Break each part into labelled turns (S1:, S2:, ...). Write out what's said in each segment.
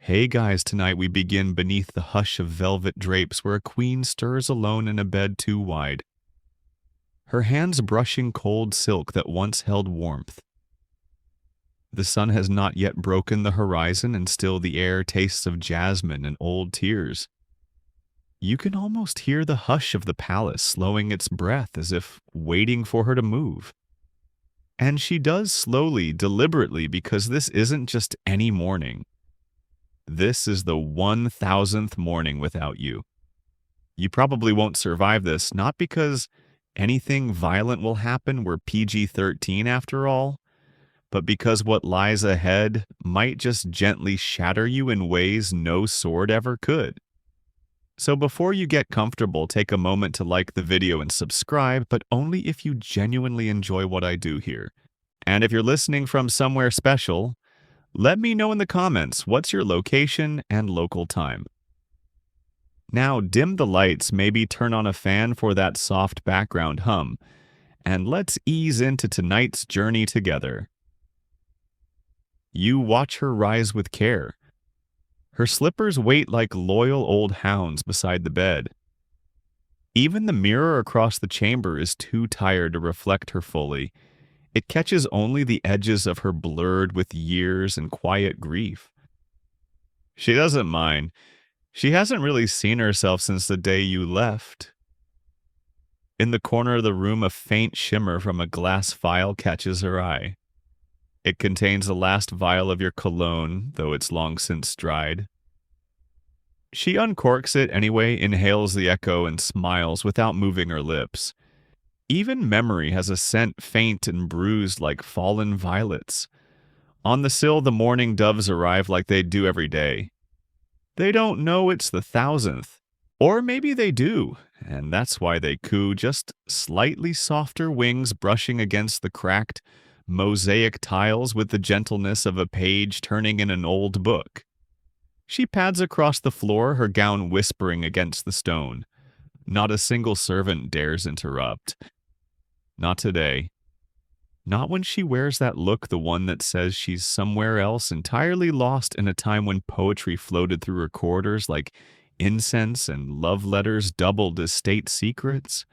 S1: Hey guys, tonight we begin beneath the hush of velvet drapes where a queen stirs alone in a bed too wide, her hands brushing cold silk that once held warmth. The sun has not yet broken the horizon, and still the air tastes of jasmine and old tears. You can almost hear the hush of the palace slowing its breath as if waiting for her to move. And she does slowly, deliberately, because this isn't just any morning. This is the 1000th morning without you. You probably won't survive this, not because anything violent will happen. We're PG-13 after all, but because what lies ahead might just gently shatter you in ways no sword ever could. So before you get comfortable, take a moment to like the video and subscribe, but only if you genuinely enjoy what I do here. And if you're listening from somewhere special, let me know in the comments what's your location and local time. Now dim the lights, maybe turn on a fan for that soft background hum, and let's ease into tonight's journey together. You watch her rise with care. Her slippers wait like loyal old hounds beside the bed. Even the mirror across the chamber is too tired to reflect her fully. It catches only the edges of her blurred with years and quiet grief. She doesn't mind. She hasn't really seen herself since the day you left. In the corner of the room, a faint shimmer from a glass vial catches her eye. It contains the last vial of your cologne, though it's long since dried. She uncorks it anyway, inhales the echo, and smiles without moving her lips. Even memory has a scent faint and bruised like fallen violets. On the sill, the morning doves arrive like they do every day. They don't know it's the 1000th. Or maybe they do, and that's why they coo, just slightly softer wings brushing against the cracked, mosaic tiles with the gentleness of a page turning in an old book. She pads across the floor, her gown whispering against the stone. Not a single servant dares interrupt. Not today. Not when she wears that look, the one that says she's somewhere else, entirely lost in a time when poetry floated through her corridors like incense and love letters doubled as state secrets.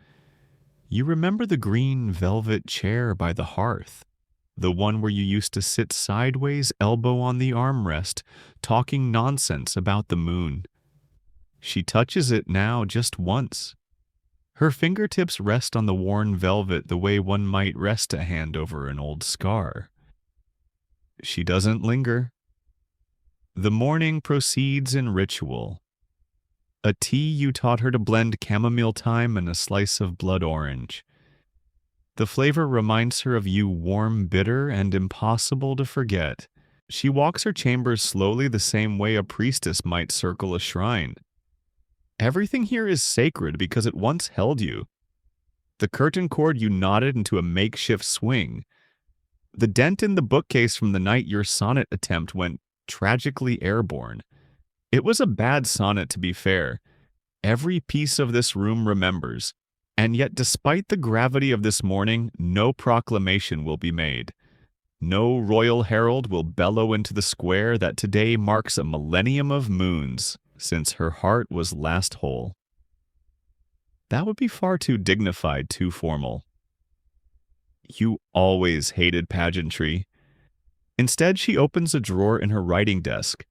S1: You remember the green velvet chair by the hearth, the one where you used to sit sideways, elbow on the armrest, talking nonsense about the moon. She touches it now just once. Her fingertips rest on the worn velvet the way one might rest a hand over an old scar. She doesn't linger. The morning proceeds in ritual. A tea you taught her to blend chamomile thyme and a slice of blood orange. The flavor reminds her of you, warm, bitter, and impossible to forget. She walks her chambers slowly, the same way a priestess might circle a shrine. Everything here is sacred because it once held you. The curtain cord you knotted into a makeshift swing. The dent in the bookcase from the night your sonnet attempt went tragically airborne. It was a bad sonnet, to be fair. Every piece of this room remembers. And yet, despite the gravity of this morning, no proclamation will be made. No royal herald will bellow into the square that today marks a millennium of moons since her heart was last whole. That would be far too dignified, too formal. You always hated pageantry. Instead, she opens a drawer in her writing desk.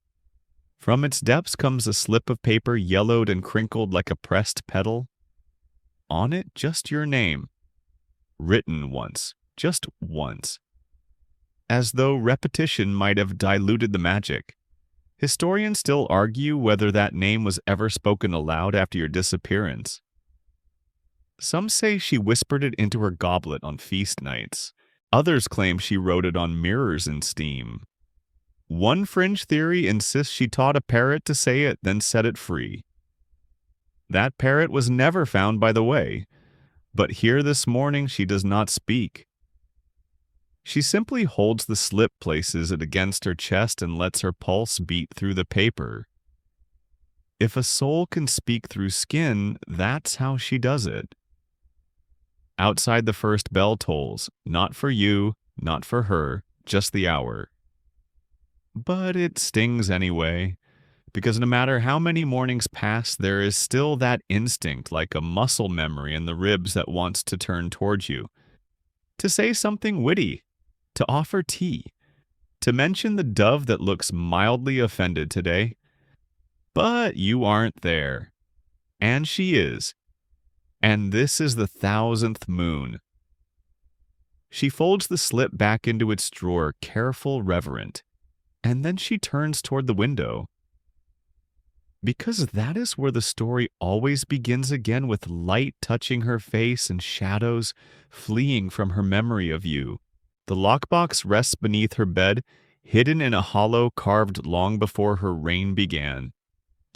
S1: From its depths comes a slip of paper yellowed and crinkled like a pressed petal. On it, just your name. Written once, just once. As though repetition might have diluted the magic. Historians still argue whether that name was ever spoken aloud after your disappearance. Some say she whispered it into her goblet on feast nights. Others claim she wrote it on mirrors in steam. One fringe theory insists she taught a parrot to say it, then set it free. That parrot was never found, by the way, but here this morning she does not speak. She simply holds the slip, places it against her chest, and lets her pulse beat through the paper. If a soul can speak through skin, that's how she does it. Outside, the first bell tolls, not for you, not for her, just the hour. But it stings anyway. because no matter how many mornings pass, there is still that instinct, like a muscle memory in the ribs that wants to turn towards you, to say something witty, to offer tea, to mention the dove that looks mildly offended today. But you aren't there. And she is. And this is the 1000th moon. She folds the slip back into its drawer, careful, reverent, and then she turns toward the window. Because that is where the story always begins again, with light touching her face and shadows fleeing from her memory of you. The lockbox rests beneath her bed, hidden in a hollow carved long before her reign began.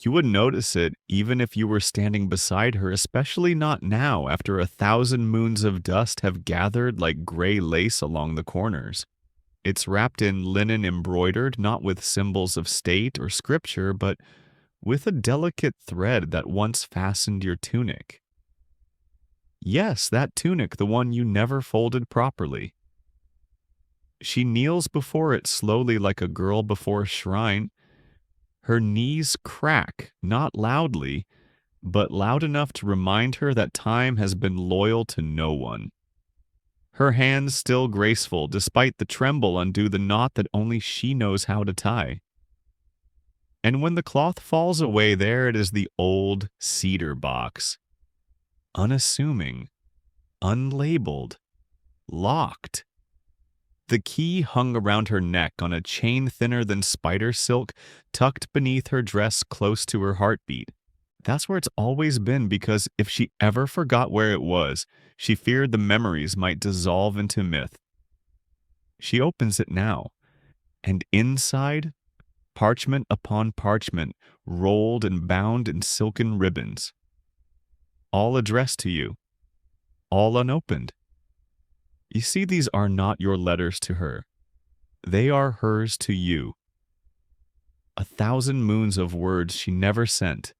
S1: You wouldn't notice it even if you were standing beside her, especially not now after 1,000 moons of dust have gathered like gray lace along the corners. It's wrapped in linen embroidered, not with symbols of state or scripture, but with a delicate thread that once fastened your tunic. Yes, that tunic, the one you never folded properly. She kneels before it slowly like a girl before a shrine. Her knees crack, not loudly, but loud enough to remind her that time has been loyal to no one. Her hands still graceful, despite the tremble, undo the knot that only she knows how to tie. And when the cloth falls away, there it is, the old cedar box. Unassuming, unlabeled, locked. The key hung around her neck on a chain thinner than spider silk, tucked beneath her dress close to her heartbeat. That's where it's always been, because if she ever forgot where it was, she feared the memories might dissolve into myth. She opens it now, and inside, parchment upon parchment, rolled and bound in silken ribbons. All addressed to you, all unopened. You see, these are not your letters to her. They are hers to you. 1,000 moons of words she never sent,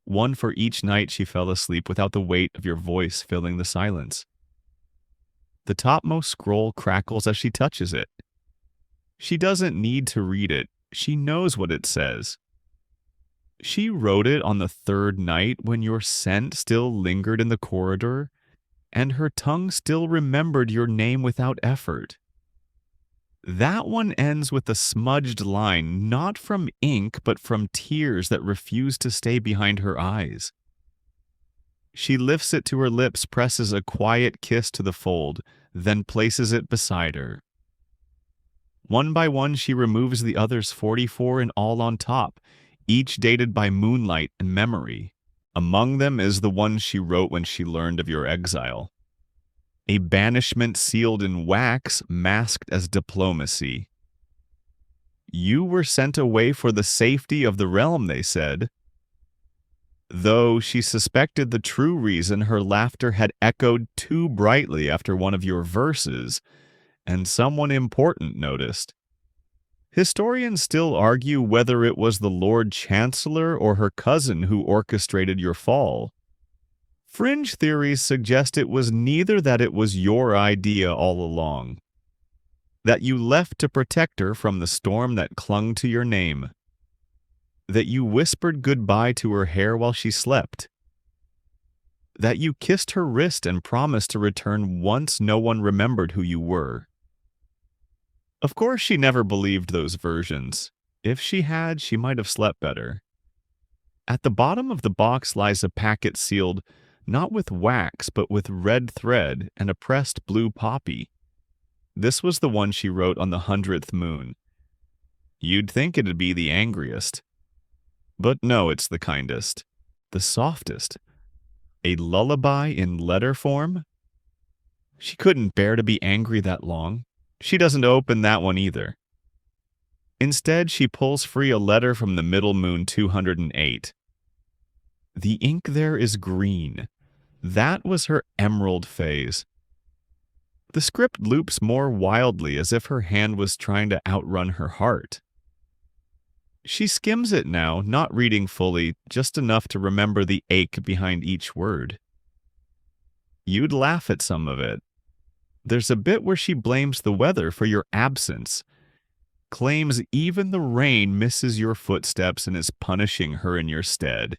S1: one for each night she fell asleep without the weight of your voice filling the silence. The topmost scroll crackles as she touches it. She doesn't need to read it. She knows what it says. She wrote it on the third night when your scent still lingered in the corridor, and her tongue still remembered your name without effort. That one ends with a smudged line, not from ink, but from tears that refuse to stay behind her eyes. She lifts it to her lips, presses a quiet kiss to the fold, then places it beside her. One by one, she removes the others, 44 in all on top, each dated by moonlight and memory. Among them is the one she wrote when she learned of your exile. A banishment sealed in wax, masked as diplomacy. You were sent away for the safety of the realm, they said. Though she suspected the true reason, her laughter had echoed too brightly after one of your verses, and someone important noticed. Historians still argue whether it was the Lord Chancellor or her cousin who orchestrated your fall. Fringe theories suggest it was neither, that it was your idea all along, that you left to protect her from the storm that clung to your name, that you whispered goodbye to her hair while she slept, that you kissed her wrist and promised to return once no one remembered who you were. Of course, she never believed those versions. If she had, she might have slept better. At the bottom of the box lies a packet sealed not with wax, but with red thread and a pressed blue poppy. This was the one she wrote on the 100th moon. You'd think it'd be the angriest. But no, it's the kindest, the softest. A lullaby in letter form? She couldn't bear to be angry that long. She doesn't open that one either. Instead, she pulls free a letter from the middle moon 208. The ink there is green. That was her emerald phase. The script loops more wildly, as if her hand was trying to outrun her heart. She skims it now, not reading fully, just enough to remember the ache behind each word. You'd laugh at some of it. There's a bit where she blames the weather for your absence, claims even the rain misses your footsteps and is punishing her in your stead.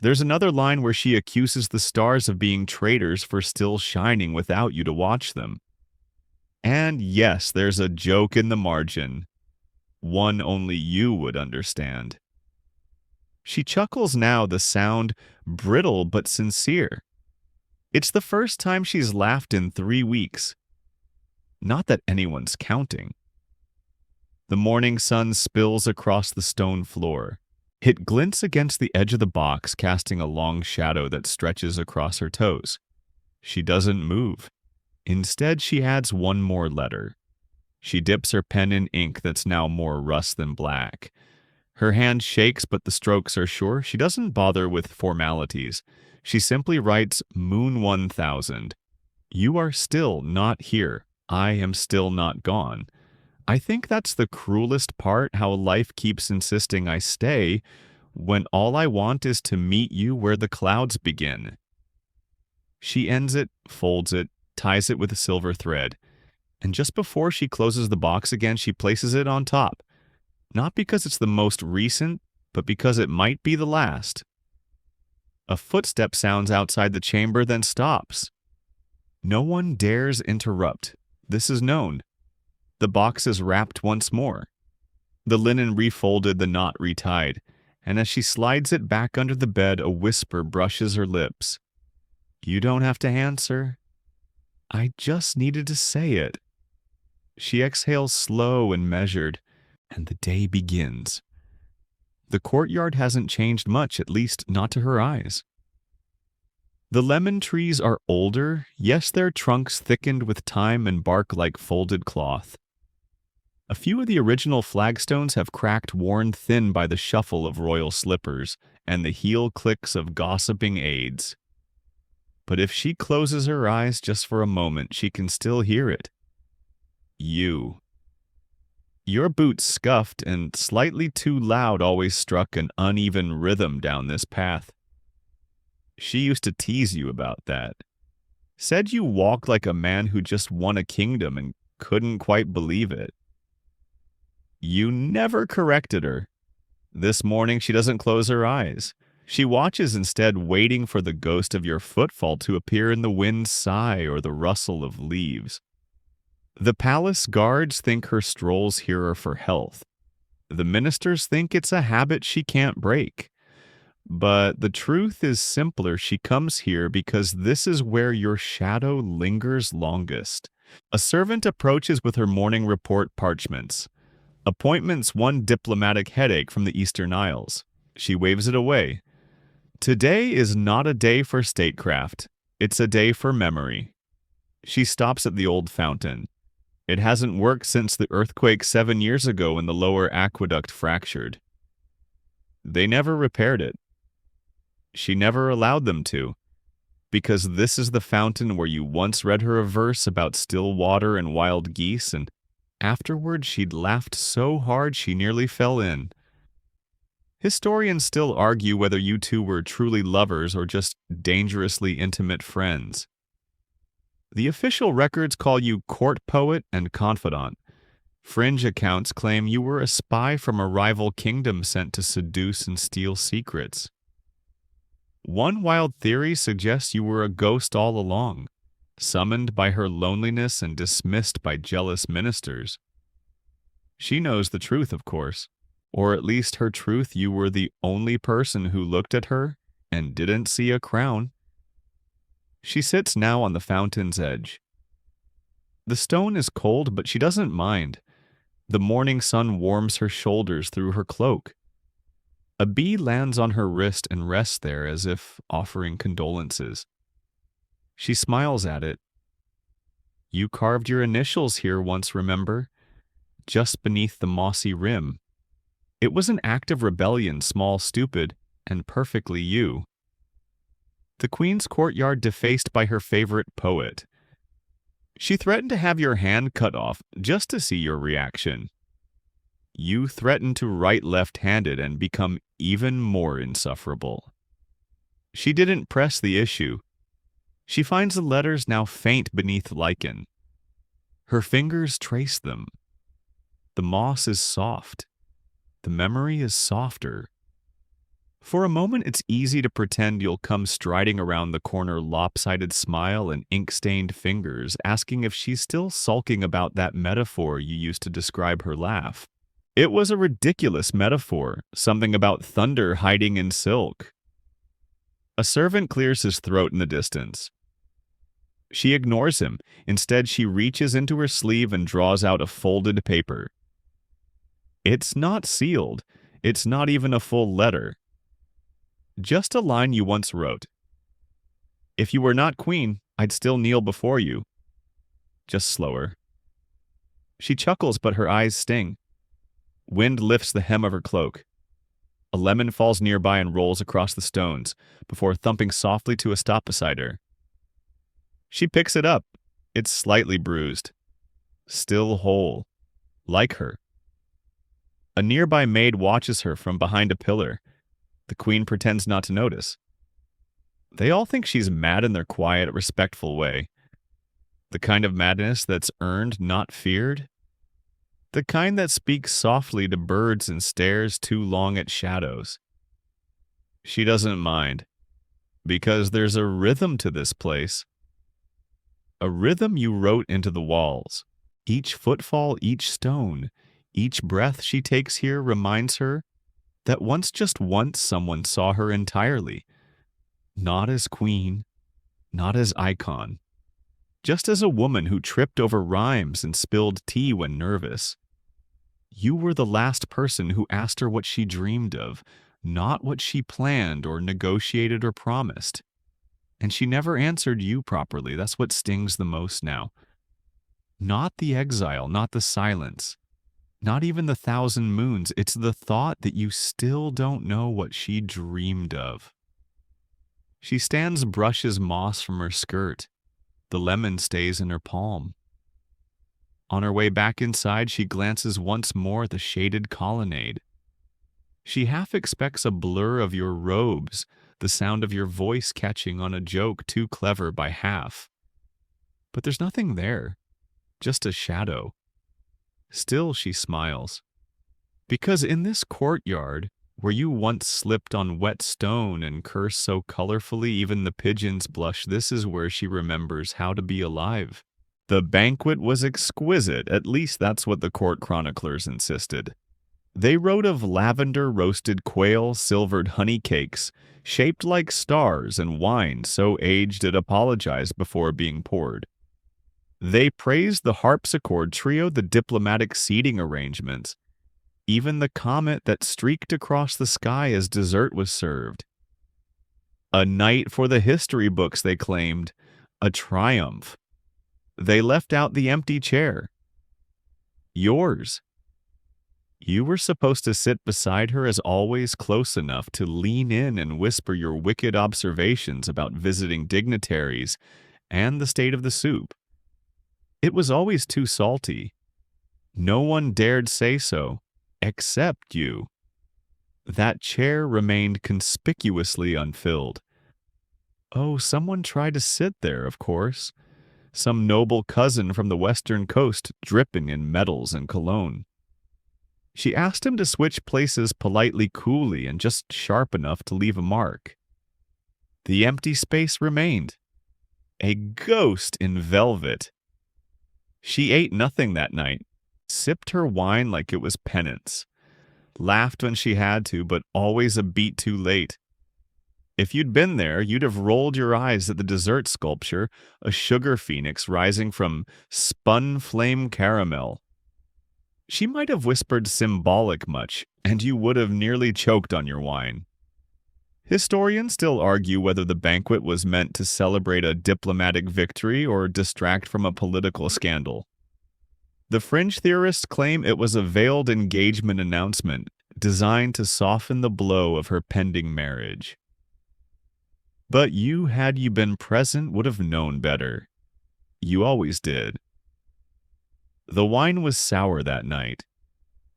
S1: There's another line where she accuses the stars of being traitors for still shining without you to watch them. And yes, there's a joke in the margin, one only you would understand. She chuckles now, the sound brittle but sincere. It's the first time she's laughed in 3 weeks. Not that anyone's counting. The morning sun spills across the stone floor. It glints against the edge of the box, casting a long shadow that stretches across her toes. She doesn't move. Instead, she adds one more letter. She dips her pen in ink that's now more rust than black. Her hand shakes, but the strokes are sure. She doesn't bother with formalities. She simply writes Moon 1000. You are still not here. I am still not gone. I think that's the cruelest part, how life keeps insisting I stay when all I want is to meet you where the clouds begin. She ends it, folds it, ties it with a silver thread, and just before she closes the box again, she places it on top. Not because it's the most recent, but because it might be the last. A footstep sounds outside the chamber, then stops. No one dares interrupt. This is known. The box is wrapped once more. The linen refolded, the knot retied, and as she slides it back under the bed, a whisper brushes her lips. You don't have to answer. I just needed to say it. She exhales slow and measured, and the day begins. The courtyard hasn't changed much, at least not to her eyes. The lemon trees are older, yes, their trunks thickened with time and bark like folded cloth. A few of the original flagstones have cracked, worn thin by the shuffle of royal slippers and the heel clicks of gossiping aides. But if she closes her eyes just for a moment, she can still hear it. You. Your boots, scuffed and slightly too loud, always struck an uneven rhythm down this path. She used to tease you about that. Said you walked like a man who just won a kingdom and couldn't quite believe it. You never corrected her. This morning she doesn't close her eyes. She watches instead, waiting for the ghost of your footfall to appear in the wind's sigh or the rustle of leaves. The palace guards think her strolls here are for health. The ministers think it's a habit she can't break. But the truth is simpler. She comes here because this is where your shadow lingers longest. A servant approaches with her morning report parchments. Appointments, one diplomatic headache from the Eastern Isles. She waves it away. Today is not a day for statecraft. It's a day for memory. She stops at the old fountain. It hasn't worked since the earthquake 7 years ago when the lower aqueduct fractured. They never repaired it. She never allowed them to, because this is the fountain where you once read her a verse about still water and wild geese, and afterward she'd laughed so hard she nearly fell in. Historians still argue whether you two were truly lovers or just dangerously intimate friends. The official records call you court poet and confidant. Fringe accounts claim you were a spy from a rival kingdom sent to seduce and steal secrets. One wild theory suggests you were a ghost all along, summoned by her loneliness and dismissed by jealous ministers. She knows the truth, of course, or at least her truth you were the only person who looked at her and didn't see a crown. She sits now on the fountain's edge. The stone is cold, but she doesn't mind. The morning sun warms her shoulders through her cloak. A bee lands on her wrist and rests there as if offering condolences. She smiles at it. You carved your initials here once, remember? Just beneath the mossy rim. It was an act of rebellion, small, stupid, and perfectly you. The queen's courtyard defaced by her favorite poet. She threatened to have your hand cut off just to see your reaction. You threatened to write left-handed and become even more insufferable. She didn't press the issue. She finds the letters now faint beneath lichen. Her fingers trace them. The moss is soft. The memory is softer. For a moment, it's easy to pretend you'll come striding around the corner, lopsided smile and ink-stained fingers, asking if she's still sulking about that metaphor you used to describe her laugh. It was a ridiculous metaphor, something about thunder hiding in silk. A servant clears his throat in the distance. She ignores him. Instead, she reaches into her sleeve and draws out a folded paper. It's not sealed. It's not even a full letter. Just a line you once wrote. If you were not queen, I'd still kneel before you. Just slower. She chuckles, but her eyes sting. Wind lifts the hem of her cloak. A lemon falls nearby and rolls across the stones, before thumping softly to a stop beside her. She picks it up. It's slightly bruised. Still whole. Like her. A nearby maid watches her from behind a pillar. The queen pretends not to notice. They all think she's mad in their quiet, respectful way. The kind of madness that's earned, not feared. The kind that speaks softly to birds and stares too long at shadows. She doesn't mind, because there's a rhythm to this place. A rhythm you wrote into the walls. Each footfall, each stone, each breath she takes here reminds her that just once someone saw her entirely. Not as queen, not as icon. Just as a woman who tripped over rhymes and spilled tea when nervous. You were the last person who asked her what she dreamed of, not what she planned or negotiated or promised. And she never answered you properly. That's what stings the most now. Not the exile, not the silence, not even the 1,000 moons. It's the thought that you still don't know what she dreamed of. She stands, brushes moss from her skirt. The lemon stays in her palm. On her way back inside, she glances once more at the shaded colonnade. She half expects a blur of your robes, the sound of your voice catching on a joke too clever by half. But there's nothing there, just a shadow. Still she smiles. Because in this courtyard, where you once slipped on wet stone and cursed so colorfully even the pigeons blush, this is where she remembers how to be alive. The banquet was exquisite, at least that's what the court chroniclers insisted. They wrote of lavender-roasted quail, silvered honey cakes, shaped like stars, and wine so aged it apologized before being poured. They praised the harpsichord trio, the diplomatic seating arrangements, even the comet that streaked across the sky as dessert was served. A night for the history books, they claimed, a triumph. They left out the empty chair. Yours. You were supposed to sit beside her as always, close enough to lean in and whisper your wicked observations about visiting dignitaries and the state of the soup. It was always too salty. No one dared say so, except you. That chair remained conspicuously unfilled. Oh, someone tried to sit there, of course. Some noble cousin from the western coast, dripping in medals and cologne. She asked him to switch places politely, coolly, and just sharp enough to leave a mark. The empty space remained. A ghost in velvet. She ate nothing that night, sipped her wine like it was penance, laughed when she had to, but always a beat too late. If you'd been there, you'd have rolled your eyes at the dessert sculpture, a sugar phoenix rising from spun flame caramel. She might have whispered symbolic much, and you would have nearly choked on your wine. Historians still argue whether the banquet was meant to celebrate a diplomatic victory or distract from a political scandal. The fringe theorists claim it was a veiled engagement announcement designed to soften the blow of her pending marriage. But you, had you been present, would have known better. You always did. The wine was sour that night,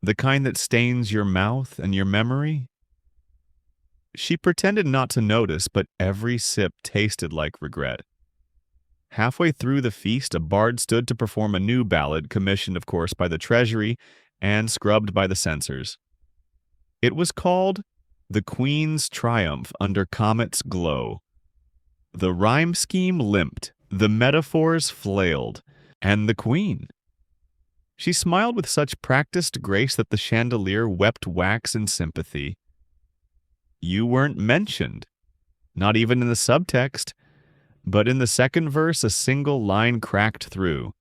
S1: the kind that stains your mouth and your memory. She pretended not to notice, but every sip tasted like regret. Halfway through the feast, a bard stood to perform a new ballad, commissioned, of course, by the treasury, and scrubbed by the censors. It was called The Queen's Triumph Under Comet's Glow. The rhyme scheme limped, the metaphors flailed, and the Queen. She smiled with such practiced grace that the chandelier wept wax in sympathy. You weren't mentioned, not even in the subtext, but in the second verse a single line cracked through.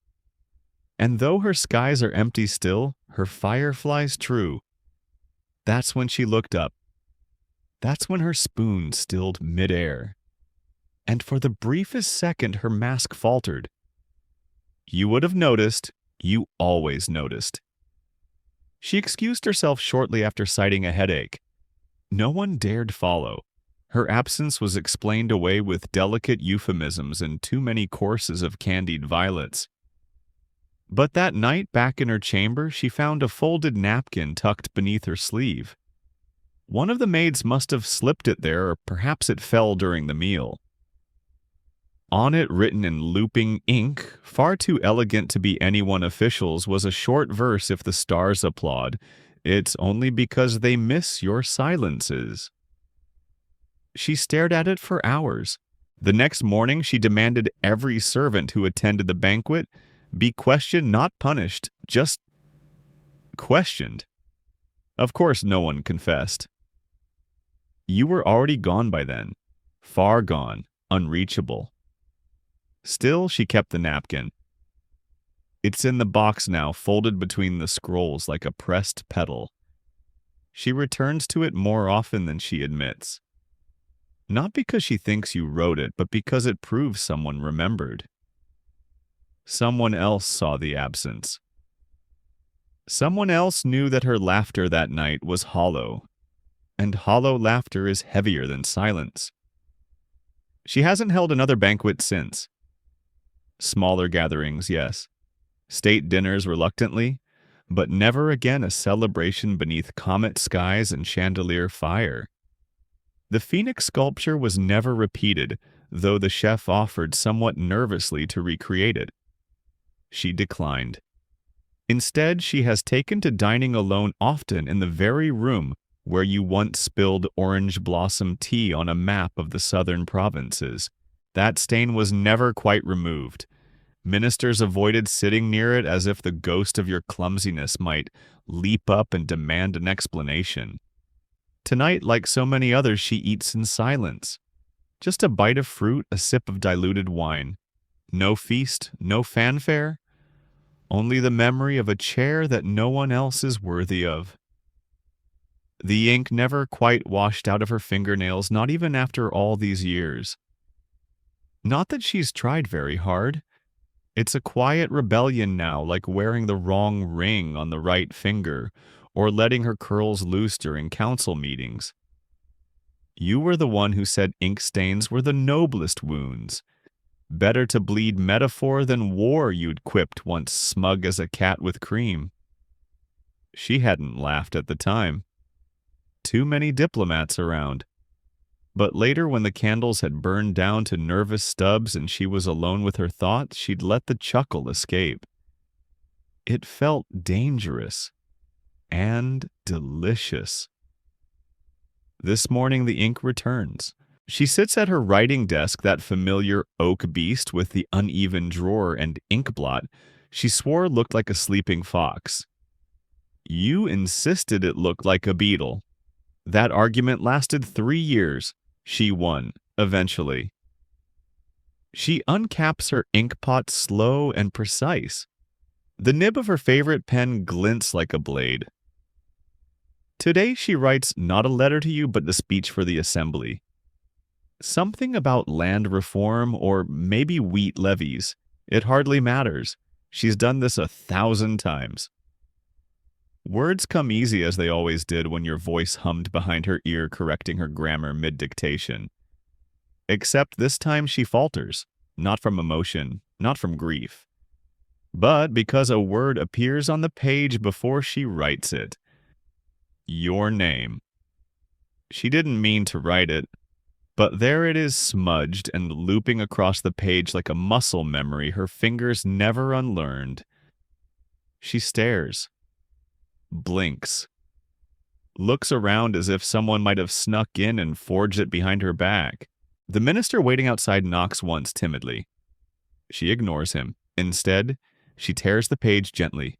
S1: And though her skies are empty still, her fire flies true. That's when she looked up. That's when her spoon stilled midair. And for the briefest second her mask faltered. You would have noticed, you always noticed. She excused herself shortly after citing a headache. No one dared follow. Her absence was explained away with delicate euphemisms and too many courses of candied violets. But that night, back in her chamber, she found a folded napkin tucked beneath her sleeve. One of the maids must have slipped it there, or perhaps it fell during the meal. On it, written in looping ink, far too elegant to be anyone official's, was a short verse if the stars applaud. It's only because they miss your silences. She stared at it for hours. The next morning she demanded every servant who attended the banquet be questioned, not punished, just questioned. Of course no one confessed. You were already gone by then, far gone, unreachable. Still, she kept the napkin. It's in the box now, folded between the scrolls like a pressed petal. She returns to it more often than she admits. Not because she thinks you wrote it, but because it proves someone remembered. Someone else saw the absence. Someone else knew that her laughter that night was hollow, and hollow laughter is heavier than silence. She hasn't held another banquet since. Smaller gatherings, yes. State dinners reluctantly, but never again a celebration beneath comet skies and chandelier fire. The phoenix sculpture was never repeated, though the chef offered somewhat nervously to recreate it. She declined. Instead, she has taken to dining alone often in the very room where you once spilled orange blossom tea on a map of the southern provinces. That stain was never quite removed. Ministers avoided sitting near it as if the ghost of your clumsiness might leap up and demand an explanation. Tonight, like so many others, she eats in silence. Just a bite of fruit, a sip of diluted wine. No feast, no fanfare. Only the memory of a chair that no one else is worthy of. The ink never quite washed out of her fingernails, not even after all these years. Not that she's tried very hard. It's a quiet rebellion now, like wearing the wrong ring on the right finger, or letting her curls loose during council meetings. You were the one who said ink stains were the noblest wounds. Better to bleed metaphor than war, you'd quipped, once smug as a cat with cream. She hadn't laughed at the time. Too many diplomats around. But later, when the candles had burned down to nervous stubs and she was alone with her thoughts, she'd let the chuckle escape. It felt dangerous and delicious. This morning the ink returns. She sits at her writing desk, that familiar oak beast with the uneven drawer and ink blot she swore looked like a sleeping fox. You insisted it looked like a beetle. That argument lasted 3 years. She won, eventually. She uncaps her ink pot slow and precise. The nib of her favorite pen glints like a blade. Today she writes not a letter to you, but the speech for the assembly. Something about land reform or maybe wheat levies. It hardly matters. She's done this 1,000 times. Words come easy as they always did when your voice hummed behind her ear correcting her grammar mid-dictation. Except this time she falters, not from emotion, not from grief, but because a word appears on the page before she writes it. Your name. She didn't mean to write it, but there it is smudged and looping across the page like a muscle memory her fingers never unlearned. She stares. blinks, looks around as if someone might have snuck in and forged it behind her back. The minister waiting outside knocks once timidly. She ignores him. Instead, she tears the page gently.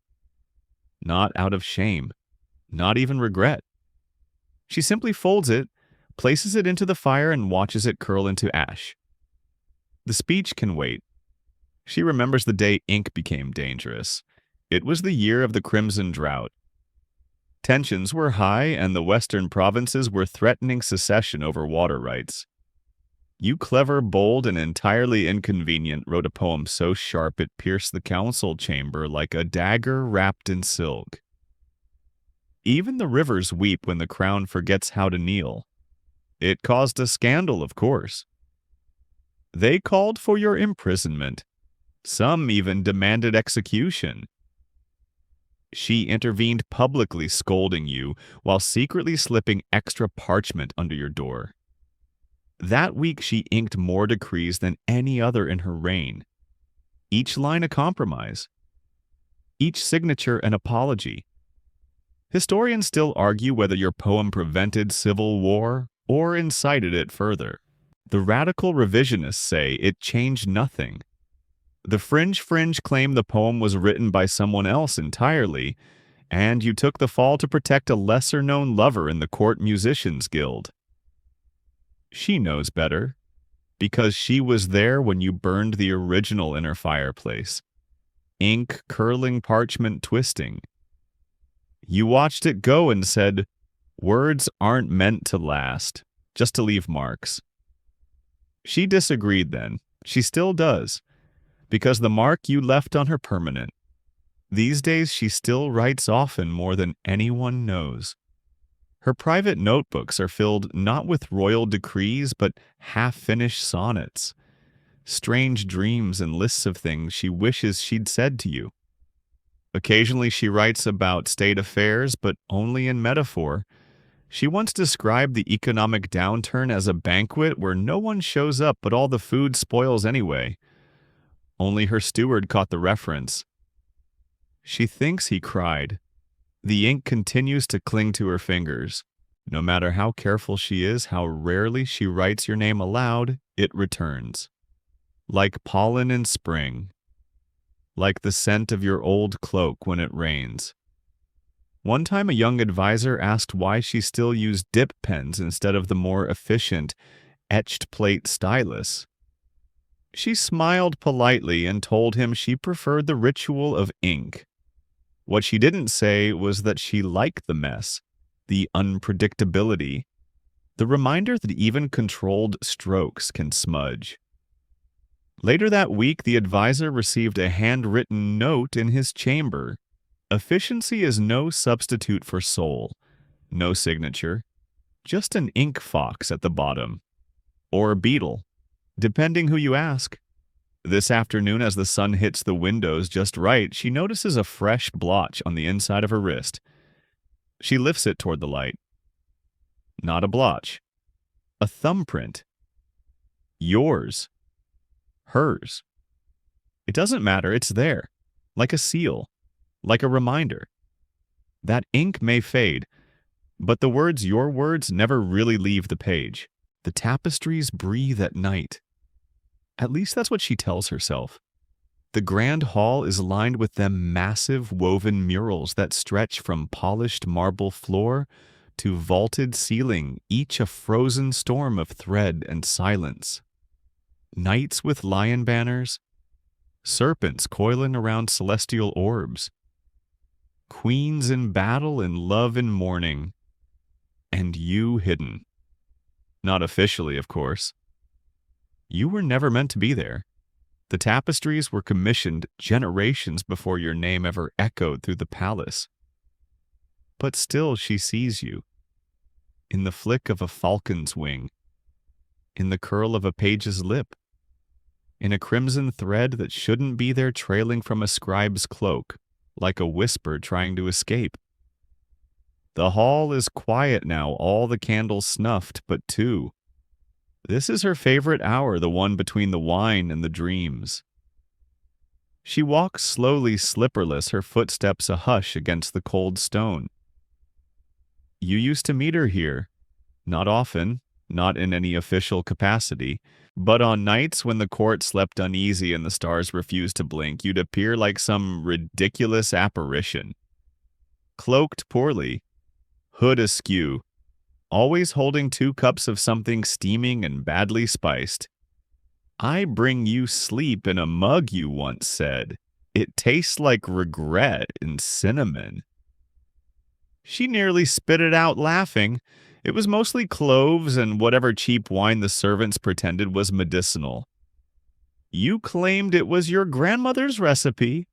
S1: Not out of shame, not even regret. She simply folds it, places it into the fire, and watches it curl into ash. The speech can wait. She remembers the day ink became dangerous. It was the year of the Crimson Drought. Tensions were high, and the western provinces were threatening secession over water rights. You clever, bold, and entirely inconvenient wrote a poem so sharp it pierced the council chamber like a dagger wrapped in silk. Even the rivers weep when the crown forgets how to kneel. It caused a scandal, of course. They called for your imprisonment. Some even demanded execution. She intervened publicly, scolding you, while secretly slipping extra parchment under your door. That week she inked more decrees than any other in her reign. Each line a compromise. Each signature an apology. Historians still argue whether your poem prevented civil war or incited it further. The radical revisionists say it changed nothing. The fringe claim the poem was written by someone else entirely, and you took the fall to protect a lesser-known lover in the Court Musicians Guild. She knows better, because she was there when you burned the original in her fireplace. Ink curling, parchment twisting. You watched it go and said, "Words aren't meant to last, just to leave marks." She disagreed then. She still does, because the mark you left on her permanent. These days she still writes often, more than anyone knows. Her private notebooks are filled not with royal decrees, but half-finished sonnets, strange dreams and lists of things she wishes she'd said to you. Occasionally she writes about state affairs, but only in metaphor. She once described the economic downturn as a banquet where no one shows up but all the food spoils anyway. Only her steward caught the reference. She thinks he cried. The ink continues to cling to her fingers. No matter how careful she is, how rarely she writes your name aloud, it returns. Like pollen in spring. Like the scent of your old cloak when it rains. One time a young advisor asked why she still used dip pens instead of the more efficient etched plate stylus. She smiled politely and told him she preferred the ritual of ink. What she didn't say was that she liked the mess, the unpredictability, the reminder that even controlled strokes can smudge. Later that week, the advisor received a handwritten note in his chamber. Efficiency is no substitute for soul, no signature, just an ink fox at the bottom, or a beetle, depending who you ask. This afternoon, as the sun hits the windows just right, she notices a fresh blotch on the inside of her wrist. She lifts it toward the light. Not a blotch. A thumbprint. Yours. Hers. It doesn't matter, it's there. Like a seal. Like a reminder. That ink may fade, but the words, your words, never really leave the page. The tapestries breathe at night. At least that's what she tells herself. The grand hall is lined with them massive woven murals that stretch from polished marble floor to vaulted ceiling, each a frozen storm of thread and silence. Knights with lion banners, serpents coiling around celestial orbs, queens in battle and love in mourning, and you hidden. Not officially, of course. You were never meant to be there. The tapestries were commissioned generations before your name ever echoed through the palace. But still she sees you. In the flick of a falcon's wing. In the curl of a page's lip. In a crimson thread that shouldn't be there trailing from a scribe's cloak, like a whisper trying to escape. The hall is quiet now, all the candles snuffed but two. This is her favorite hour, the one between the wine and the dreams. She walks slowly, slipperless, her footsteps a hush against the cold stone. You used to meet her here. Not often, not in any official capacity, but on nights when the court slept uneasy and the stars refused to blink, you'd appear like some ridiculous apparition. Cloaked poorly, hood askew, always holding 2 cups of something steaming and badly spiced. I bring you sleep in a mug, you once said. It tastes like regret and cinnamon. She nearly spit it out laughing. It was mostly cloves and whatever cheap wine the servants pretended was medicinal. You claimed it was your grandmother's recipe.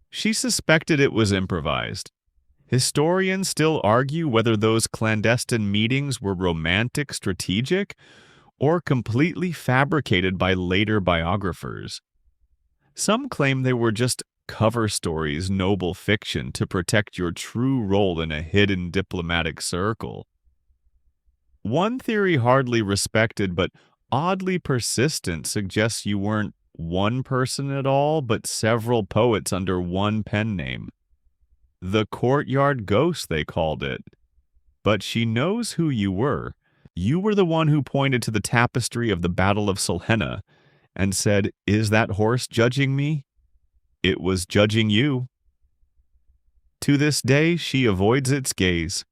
S1: She suspected it was improvised. Historians still argue whether those clandestine meetings were romantic, strategic, or completely fabricated by later biographers. Some claim they were just cover stories, noble fiction, to protect your true role in a hidden diplomatic circle. One theory hardly respected but oddly persistent suggests you weren't one person at all, but several poets under one pen name. The courtyard ghost, they called it. But she knows who you were. You were the one who pointed to the tapestry of the Battle of Solhenna and said, "Is that horse judging me?" It was judging you. To this day, she avoids its gaze.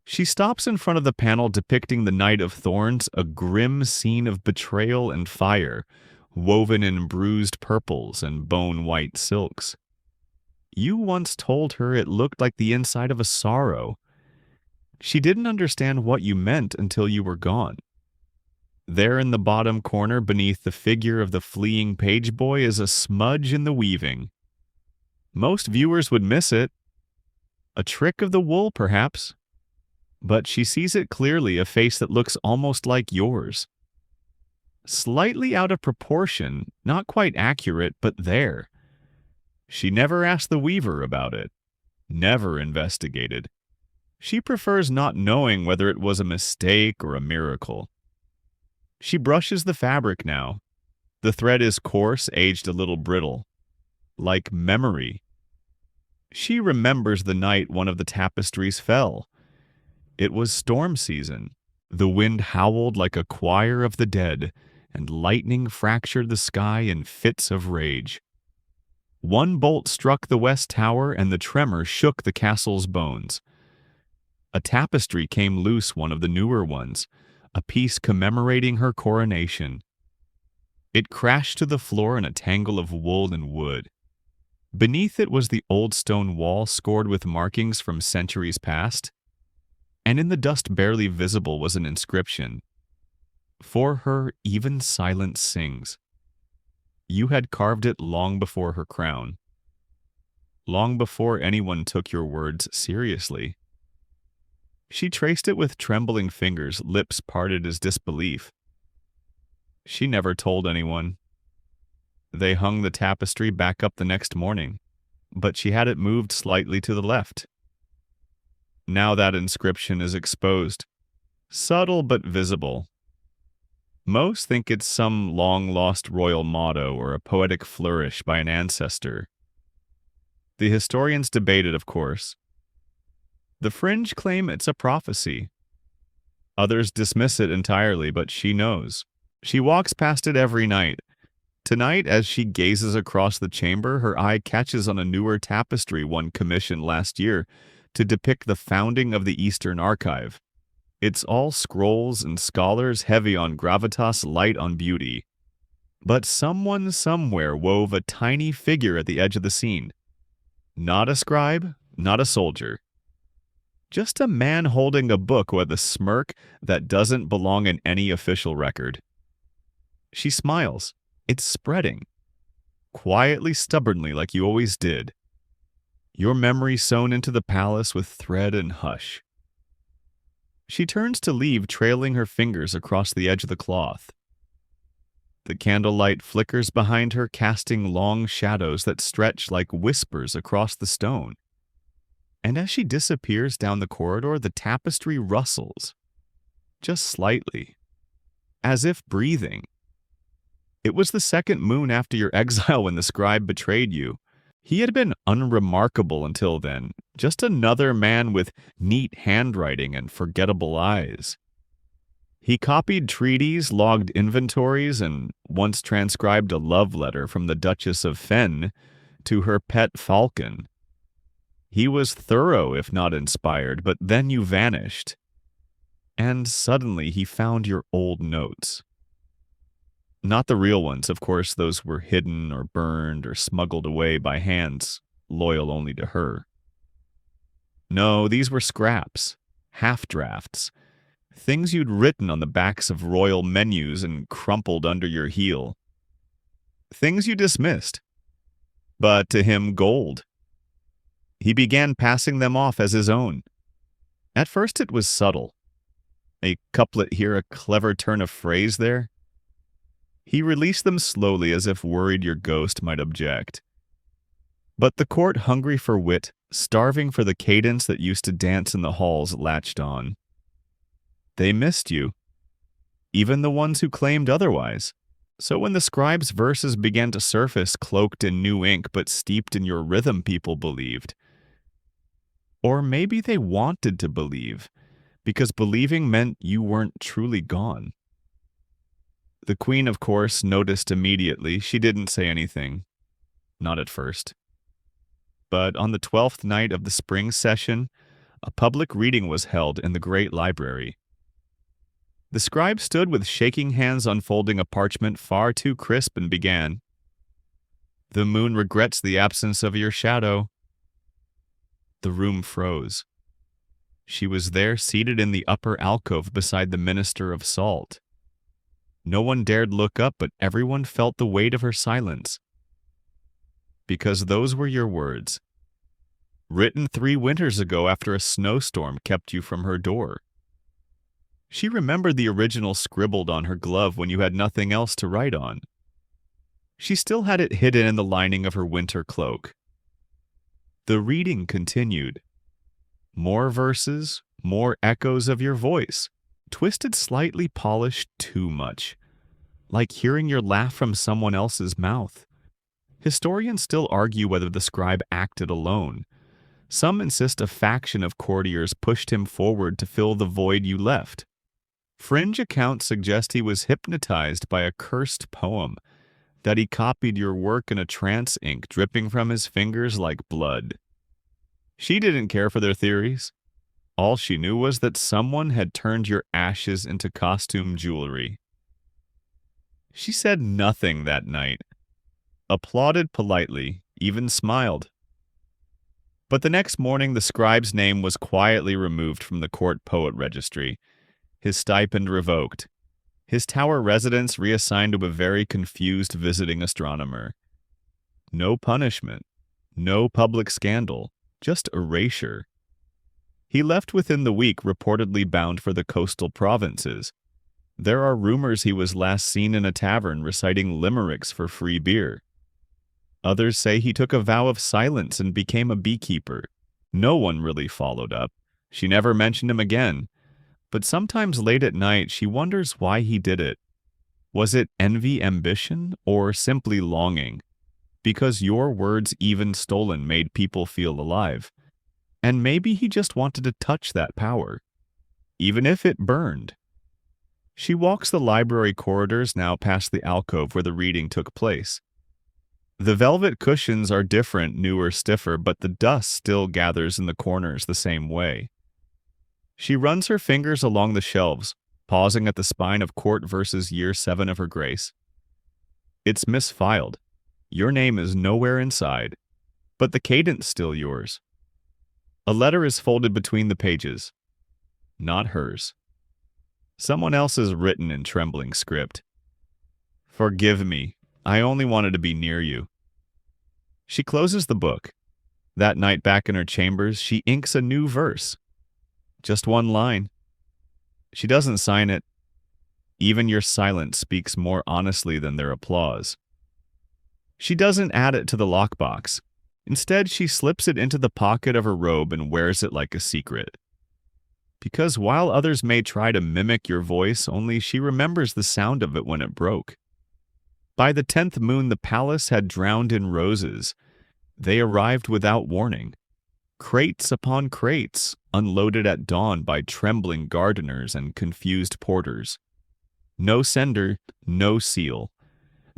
S1: She stops in front of the panel depicting the Knight of Thorns, a grim scene of betrayal and fire, woven in bruised purples and bone-white silks. You once told her it looked like the inside of a sorrow. She didn't understand what you meant until you were gone. There in the bottom corner beneath the figure of the fleeing page boy is a smudge in the weaving. Most viewers would miss it. A trick of the wool, perhaps. But she sees it clearly, a face that looks almost like yours. Slightly out of proportion, not quite accurate, but there. She never asked the weaver about it. Never investigated. She prefers not knowing whether it was a mistake or a miracle. She brushes the fabric now. The thread is coarse, aged a little brittle. Like memory. She remembers the night one of the tapestries fell. It was storm season. The wind howled like a choir of the dead, and lightning fractured the sky in fits of rage. One bolt struck the west tower, and the tremor shook the castle's bones. A tapestry came loose, one of the newer ones, a piece commemorating her coronation. It crashed to the floor in a tangle of wool and wood. Beneath it was the old stone wall scored with markings from centuries past, and in the dust barely visible was an inscription. For her, even silence sings. You had carved it long before her crown. Long before anyone took your words seriously. She traced it with trembling fingers, lips parted as disbelief. She never told anyone. They hung the tapestry back up the next morning, but she had it moved slightly to the left. Now that inscription is exposed, subtle but visible. Most think it's some long-lost royal motto or a poetic flourish by an ancestor. The historians debate it, of course. The fringe claim it's a prophecy. Others dismiss it entirely, but she knows. She walks past it every night. Tonight, as she gazes across the chamber, her eye catches on a newer tapestry one commissioned last year to depict the founding of the Eastern Archive. It's all scrolls and scholars, heavy on gravitas, light on beauty. But someone somewhere wove a tiny figure at the edge of the scene. Not a scribe, not a soldier. Just a man holding a book with a smirk that doesn't belong in any official record. She smiles. It's spreading. Quietly, stubbornly, like you always did. Your memory sewn into the palace with thread and hush. She turns to leave, trailing her fingers across the edge of the cloth. The candlelight flickers behind her, casting long shadows that stretch like whispers across the stone. And as she disappears down the corridor, the tapestry rustles. Just slightly. As if breathing. It was the second moon after your exile when the scribe betrayed you. He had been unremarkable until then, just another man with neat handwriting and forgettable eyes. He copied treaties, logged inventories, and once transcribed a love letter from the Duchess of Fen to her pet falcon. He was thorough, if not inspired, but then you vanished. And suddenly he found your old notes. Not the real ones, of course, those were hidden or burned or smuggled away by hands loyal only to her. No, these were scraps, half-drafts, things you'd written on the backs of royal menus and crumpled under your heel. Things you dismissed, but to him gold. He began passing them off as his own. At first it was subtle. A couplet here, a clever turn of phrase there. He released them slowly as if worried your ghost might object. But the court, hungry for wit, starving for the cadence that used to dance in the halls, latched on. They missed you, even the ones who claimed otherwise. So when the scribe's verses began to surface cloaked in new ink but steeped in your rhythm, people believed. Or maybe they wanted to believe, because believing meant you weren't truly gone. The queen, of course, noticed immediately. She didn't say anything. Not at first. But on the 12th night of the spring session, a public reading was held in the great library. The scribe stood with shaking hands unfolding a parchment far too crisp and began, "The moon regrets the absence of your shadow." The room froze. She was there seated in the upper alcove beside the minister of salt. No one dared look up, but everyone felt the weight of her silence. Because those were your words, written 3 winters ago after a snowstorm kept you from her door. She remembered the original scribbled on her glove when you had nothing else to write on. She still had it hidden in the lining of her winter cloak. The reading continued. More verses, more echoes of your voice, twisted slightly, polished too much, like hearing your laugh from someone else's mouth. Historians still argue whether the scribe acted alone. Some insist a faction of courtiers pushed him forward to fill the void you left. Fringe accounts suggest he was hypnotized by a cursed poem, that he copied your work in a trance, ink dripping from his fingers like blood. She didn't care for their theories. All she knew was that someone had turned your ashes into costume jewelry. She said nothing that night, applauded politely, even smiled. But the next morning the scribe's name was quietly removed from the court poet registry, his stipend revoked, his tower residence reassigned to a very confused visiting astronomer. No punishment, no public scandal, just erasure. He left within the week, reportedly bound for the coastal provinces. There are rumors he was last seen in a tavern reciting limericks for free beer. Others say he took a vow of silence and became a beekeeper. No one really followed up. She never mentioned him again. But sometimes late at night she wonders why he did it. Was it envy, ambition, or simply longing? Because your words, even stolen, made people feel alive. And maybe he just wanted to touch that power, even if it burned. She walks the library corridors now past the alcove where the reading took place. The velvet cushions are different, newer, stiffer, but the dust still gathers in the corners the same way. She runs her fingers along the shelves, pausing at the spine of Court versus Year 7 of her grace. It's misfiled. Your name is nowhere inside, but the cadence still yours. A letter is folded between the pages. Not hers. Someone else's written in trembling script. Forgive me. I only wanted to be near you. She closes the book. That night back in her chambers, she inks a new verse. Just one line. She doesn't sign it. Even your silence speaks more honestly than their applause. She doesn't add it to the lockbox. Instead, she slips it into the pocket of her robe and wears it like a secret. Because while others may try to mimic your voice, only she remembers the sound of it when it broke. By the 10th moon, the palace had drowned in roses. They arrived without warning. Crates upon crates, unloaded at dawn by trembling gardeners and confused porters. No sender, no seal.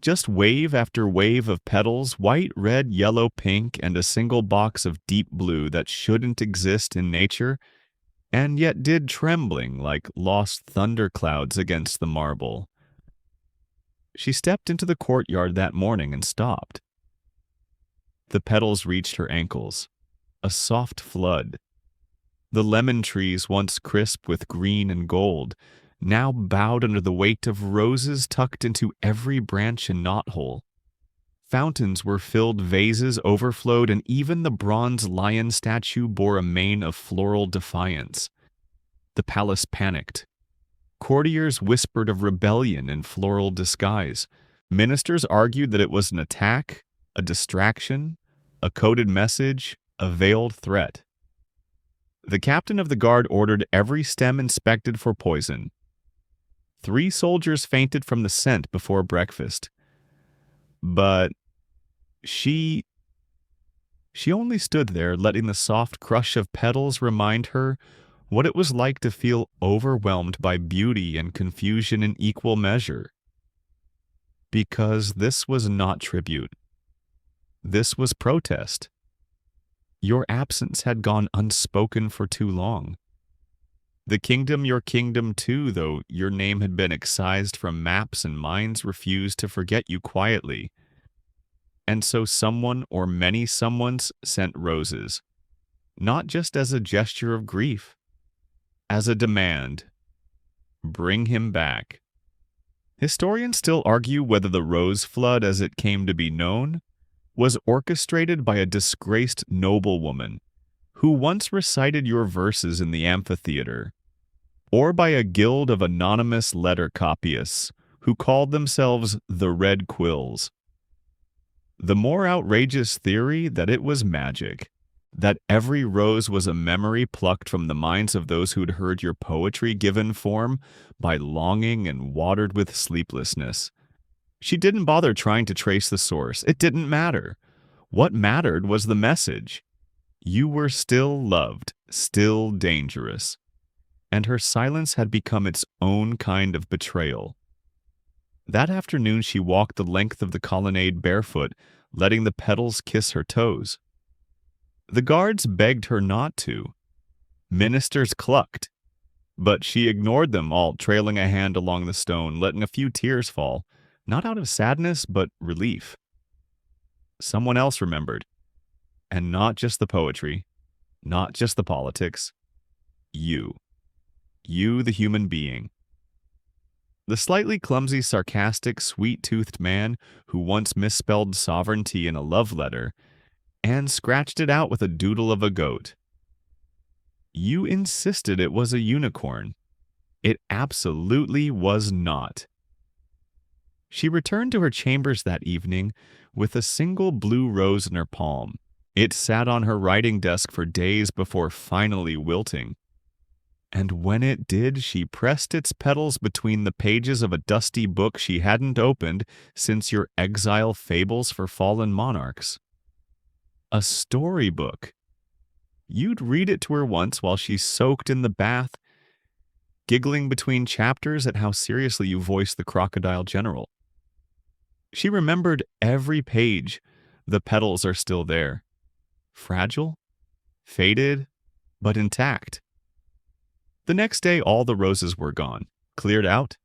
S1: Just wave after wave of petals, white, red, yellow, pink, and a single box of deep blue that shouldn't exist in nature, and yet did, trembling like lost thunderclouds against the marble. She stepped into the courtyard that morning and stopped. The petals reached her ankles, a soft flood. The lemon trees, once crisp with green and gold, now bowed under the weight of roses tucked into every branch and knothole. Fountains were filled, vases overflowed, and even the bronze lion statue bore a mane of floral defiance. The palace panicked. Courtiers whispered of rebellion in floral disguise. Ministers argued that it was an attack, a distraction, a coded message, a veiled threat. The captain of the guard ordered every stem inspected for poison. 3 soldiers fainted from the scent before breakfast. But she only stood there, letting the soft crush of petals remind her what it was like to feel overwhelmed by beauty and confusion in equal measure. Because this was not tribute. This was protest. Your absence had gone unspoken for too long. The kingdom, your kingdom too, though your name had been excised from maps and minds, refused to forget you quietly. And so someone or many someones sent roses, not just as a gesture of grief, as a demand. Bring him back. Historians still argue whether the rose flood, as it came to be known, was orchestrated by a disgraced noblewoman who once recited your verses in the amphitheater, or by a guild of anonymous letter copyists who called themselves the Red Quills. The more outrageous theory that it was magic, that every rose was a memory plucked from the minds of those who'd heard your poetry given form by longing and watered with sleeplessness. She didn't bother trying to trace the source. It didn't matter. What mattered was the message. You were still loved, still dangerous. And her silence had become its own kind of betrayal. That afternoon she walked the length of the colonnade barefoot, letting the petals kiss her toes. The guards begged her not to. Ministers clucked. But she ignored them all, trailing a hand along the stone, letting a few tears fall, not out of sadness, but relief. Someone else remembered. And not just the poetry, not just the politics. You. You, the human being. The slightly clumsy, sarcastic, sweet-toothed man who once misspelled sovereignty in a love letter and scratched it out with a doodle of a goat. You insisted it was a unicorn. It absolutely was not. She returned to her chambers that evening with a single blue rose in her palm. It sat on her writing desk for days before finally wilting. And when it did, she pressed its petals between the pages of a dusty book she hadn't opened since your exile fables for fallen monarchs. A storybook. You'd read it to her once while she soaked in the bath, giggling between chapters at how seriously you voiced the crocodile general. She remembered every page. The petals are still there. Fragile, faded, but intact. The next day, all the roses were gone, cleared out.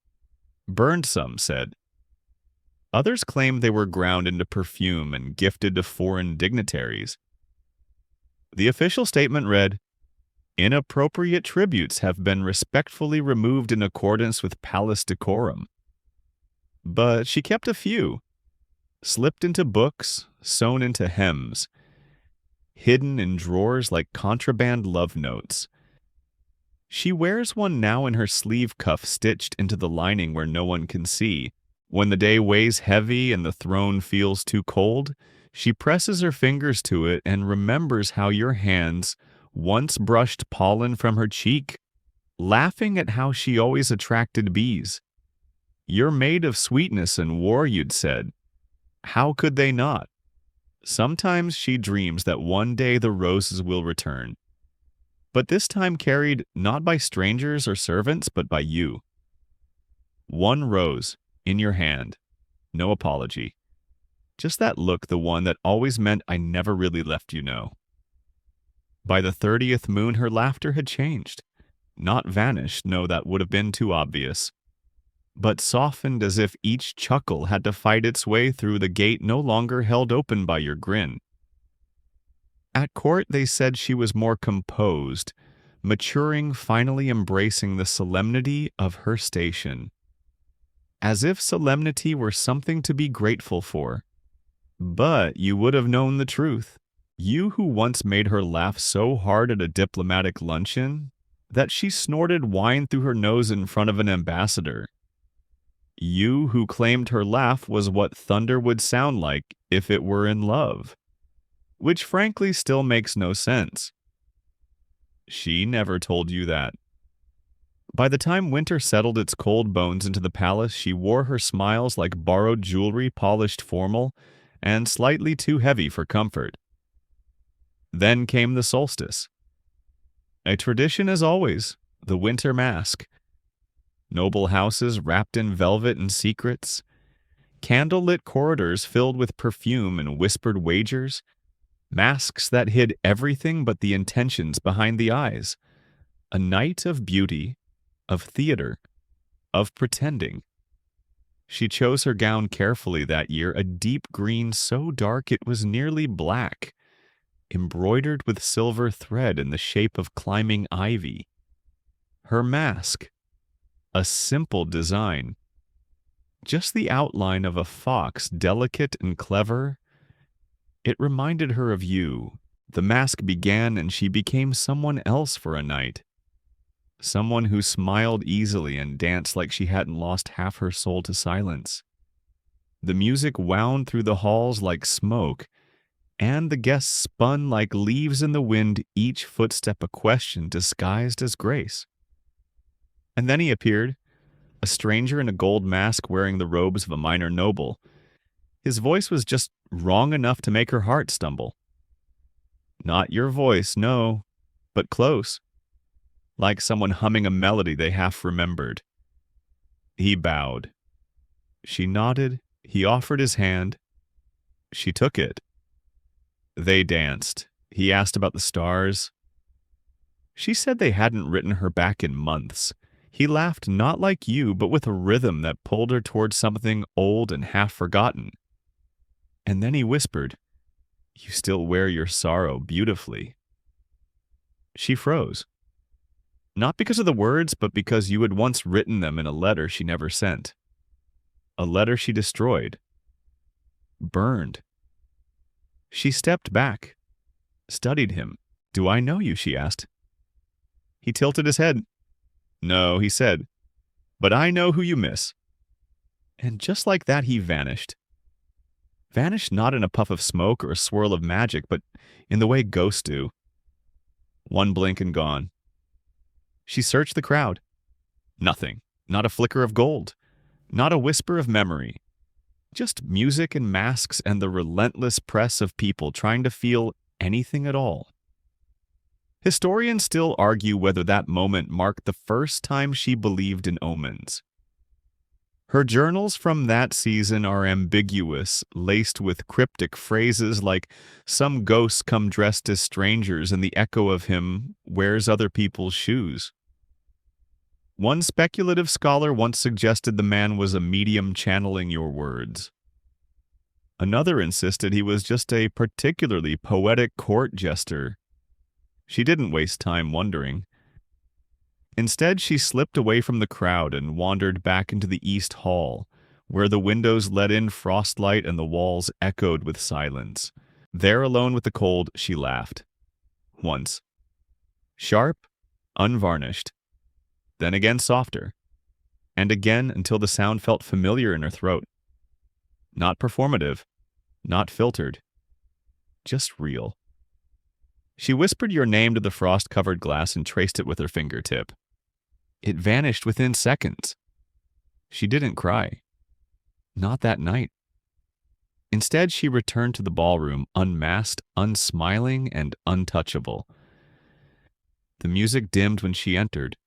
S1: Burned, some said. Others claimed they were ground into perfume and gifted to foreign dignitaries. The official statement read, "Inappropriate tributes have been respectfully removed in accordance with palace decorum." But she kept a few, slipped into books, sewn into hems, hidden in drawers like contraband love notes. She wears one now in her sleeve cuff stitched into the lining where no one can see. When the day weighs heavy and the throne feels too cold, she presses her fingers to it and remembers how your hands once brushed pollen from her cheek, laughing at how she always attracted bees. You're made of sweetness and war, you'd said. How could they not? Sometimes she dreams that one day the roses will return, but this time carried not by strangers or servants, but by you. One rose, in your hand, no apology. Just that look, the one that always meant I never really left you know. By the 30th moon, her laughter had changed. Not vanished, no, that would have been too obvious, but softened as if each chuckle had to fight its way through the gate no longer held open by your grin. At court, they said she was more composed, maturing, finally embracing the solemnity of her station. As if solemnity were something to be grateful for. But you would have known the truth. You who once made her laugh so hard at a diplomatic luncheon that she snorted wine through her nose in front of an ambassador. You who claimed her laugh was what thunder would sound like if it were in love, which frankly still makes no sense. She never told you that. By the time winter settled its cold bones into the palace, she wore her smiles like borrowed jewelry, polished formal, and slightly too heavy for comfort. Then came the solstice. A tradition as always, the winter mask. Noble houses wrapped in velvet and secrets, candle-lit corridors filled with perfume and whispered wagers, masks that hid everything but the intentions behind the eyes. A night of beauty, of theater, of pretending. She chose her gown carefully that year, a deep green so dark it was nearly black, embroidered with silver thread in the shape of climbing ivy. Her mask, a simple design, just the outline of a fox, delicate and clever. It reminded her of you. The mask began and she became someone else for a night. Someone who smiled easily and danced like she hadn't lost half her soul to silence. The music wound through the halls like smoke, and the guests spun like leaves in the wind, each footstep a question disguised as grace. And then he appeared, a stranger in a gold mask wearing the robes of a minor noble. His voice was just wrong enough to make her heart stumble. Not your voice, no, but close. Like someone humming a melody they half remembered. He bowed. She nodded. He offered his hand. She took it. They danced. He asked about the stars. She said they hadn't written her back in months. He laughed not like you, but with a rhythm that pulled her towards something old and half forgotten. And then he whispered, "You still wear your sorrow beautifully." She froze. Not because of the words, but because you had once written them in a letter she never sent. A letter she destroyed. Burned. She stepped back, studied him. "Do I know you?" she asked. He tilted his head. "No," he said, "but I know who you miss." And just like that, he vanished. Vanished not in a puff of smoke or a swirl of magic, but in the way ghosts do. One blink and gone. She searched the crowd. Nothing. Not a flicker of gold. Not a whisper of memory. Just music and masks and the relentless press of people trying to feel anything at all. Historians still argue whether that moment marked the first time she believed in omens. Her journals from that season are ambiguous, laced with cryptic phrases like, "Some ghosts come dressed as strangers and the echo of him wears other people's shoes." One speculative scholar once suggested the man was a medium channeling your words. Another insisted he was just a particularly poetic court jester. She didn't waste time wondering. Instead, she slipped away from the crowd and wandered back into the East Hall, where the windows let in frostlight and the walls echoed with silence. There, alone with the cold, she laughed. Once. Sharp, unvarnished. Then again softer. And again until the sound felt familiar in her throat. Not performative. Not filtered. Just real. She whispered your name to the frost-covered glass and traced it with her fingertip. It vanished within seconds. She didn't cry. Not that night. Instead, she returned to the ballroom, unmasked, unsmiling, and untouchable. The music dimmed when she entered.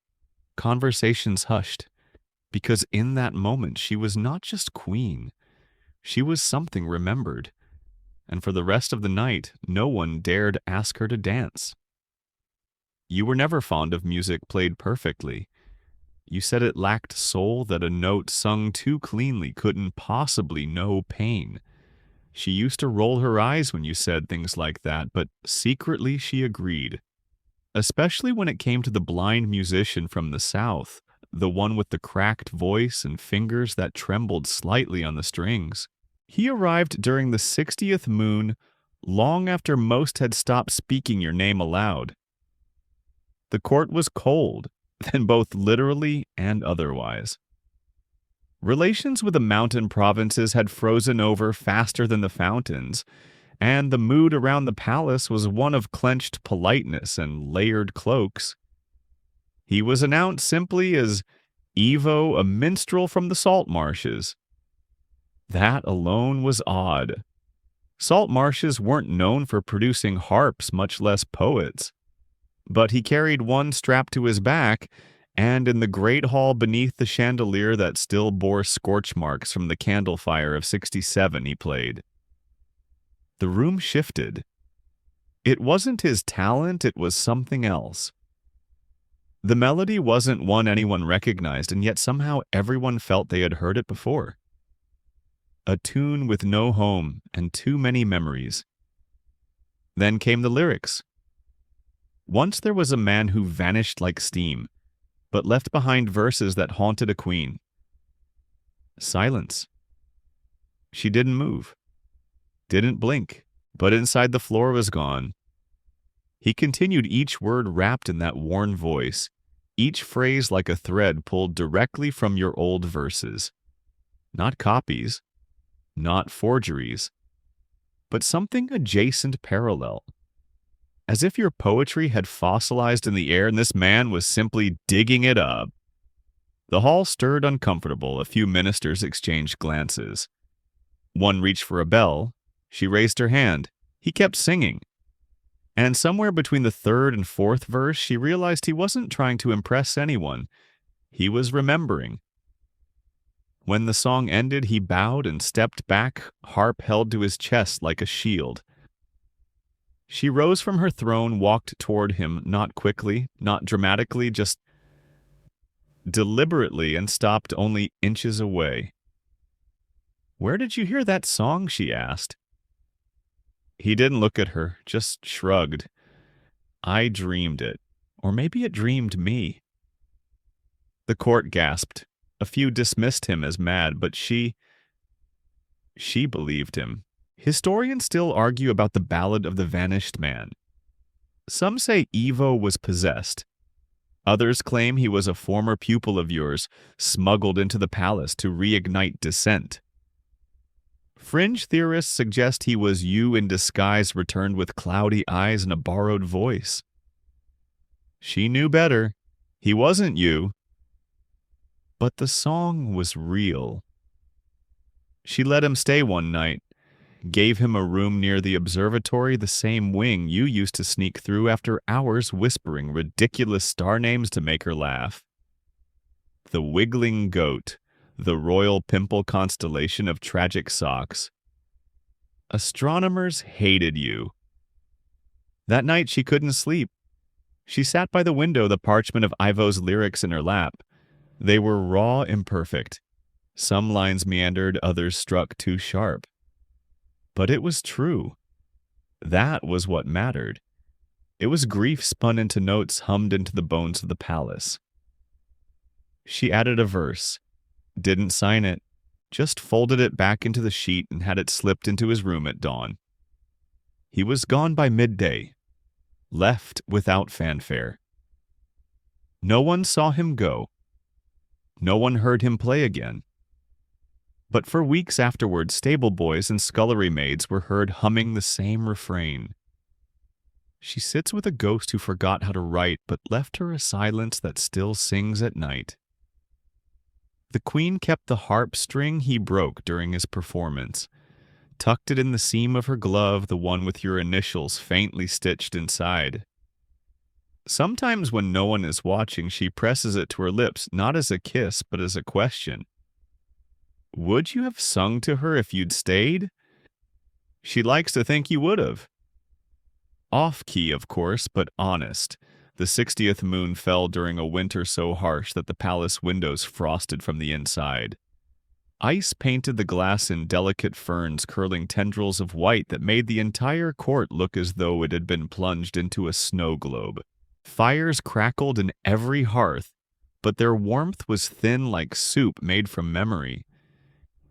S1: Conversations hushed. Because in that moment, she was not just queen. She was something remembered. And for the rest of the night, no one dared ask her to dance. You were never fond of music played perfectly. You said it lacked soul, that a note sung too cleanly couldn't possibly know pain. She used to roll her eyes when you said things like that, but secretly she agreed. Especially when it came to the blind musician from the South, the one with the cracked voice and fingers that trembled slightly on the strings. He arrived during the 60th moon, long after most had stopped speaking your name aloud. The court was cold, then both literally and otherwise. Relations with the mountain provinces had frozen over faster than the fountains, and the mood around the palace was one of clenched politeness and layered cloaks. He was announced simply as Evo, a minstrel from the salt marshes. That alone was odd. Salt marshes weren't known for producing harps, much less poets. But he carried one strapped to his back, and in the great hall beneath the chandelier that still bore scorch marks from the candle fire of 67 he played. The room shifted. It wasn't his talent, it was something else. The melody wasn't one anyone recognized, and yet somehow everyone felt they had heard it before. A tune with no home and too many memories. Then came the lyrics. Once there was a man who vanished like steam, but left behind verses that haunted a queen. Silence. She didn't move, didn't blink, but inside the floor was gone. He continued, each word wrapped in that worn voice, each phrase like a thread pulled directly from your old verses. Not copies, not forgeries, but something adjacent parallel. As if your poetry had fossilized in the air and this man was simply digging it up. The hall stirred uncomfortable. A few ministers exchanged glances. One reached for a bell. She raised her hand. He kept singing. And somewhere between the third and fourth verse, she realized he wasn't trying to impress anyone. He was remembering. When the song ended, he bowed and stepped back, harp held to his chest like a shield. She rose from her throne, walked toward him, not quickly, not dramatically, just deliberately, and stopped only inches away. "Where did you hear that song?" she asked. He didn't look at her, just shrugged. "I dreamed it. Or maybe it dreamed me." The court gasped. A few dismissed him as mad, but she believed him. Historians still argue about the ballad of the vanished man. Some say Evo was possessed. Others claim he was a former pupil of yours, smuggled into the palace to reignite dissent. Fringe theorists suggest he was you in disguise, returned with cloudy eyes and a borrowed voice. She knew better. He wasn't you. But the song was real. She let him stay one night, gave him a room near the observatory, the same wing you used to sneak through after hours whispering ridiculous star names to make her laugh. The wiggling goat, the royal pimple constellation of tragic socks. Astronomers hated you. That night she couldn't sleep. She sat by the window, the parchment of Ivo's lyrics in her lap. They were raw, imperfect. Some lines meandered, others struck too sharp. But it was true. That was what mattered. It was grief spun into notes hummed into the bones of the palace. She added a verse, didn't sign it, just folded it back into the sheet and had it slipped into his room at dawn. He was gone by midday, left without fanfare. No one saw him go. No one heard him play again. But for weeks afterward, stable boys and scullery maids were heard humming the same refrain. She sits with a ghost who forgot how to write, but left her a silence that still sings at night. The queen kept the harp string he broke during his performance, tucked it in the seam of her glove, the one with your initials faintly stitched inside. Sometimes when no one is watching, she presses it to her lips, not as a kiss, but as a question. Would you have sung to her if you'd stayed? She likes to think you would have. Off-key, of course, but honest. The 60th moon fell during a winter so harsh that the palace windows frosted from the inside. Ice painted the glass in delicate ferns curling tendrils of white that made the entire court look as though it had been plunged into a snow globe. Fires crackled in every hearth, but their warmth was thin like soup made from memory.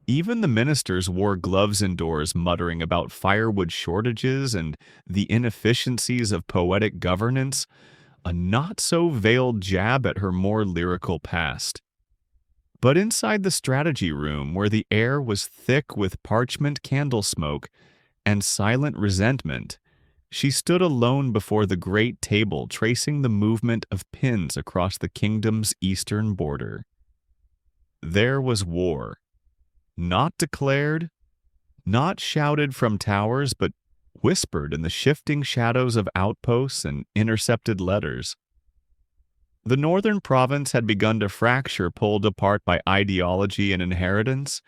S1: Even the ministers wore gloves indoors, muttering about firewood shortages and the inefficiencies of poetic governance, a not-so-veiled jab at her more lyrical past. But inside the strategy room, where the air was thick with parchment candle smoke and silent resentment, she stood alone before the great table, tracing the movement of pins across the kingdom's eastern border. There was war. Not declared, not shouted from towers, but whispered in the shifting shadows of outposts and intercepted letters. The northern province had begun to fracture, pulled apart by ideology and inheritance,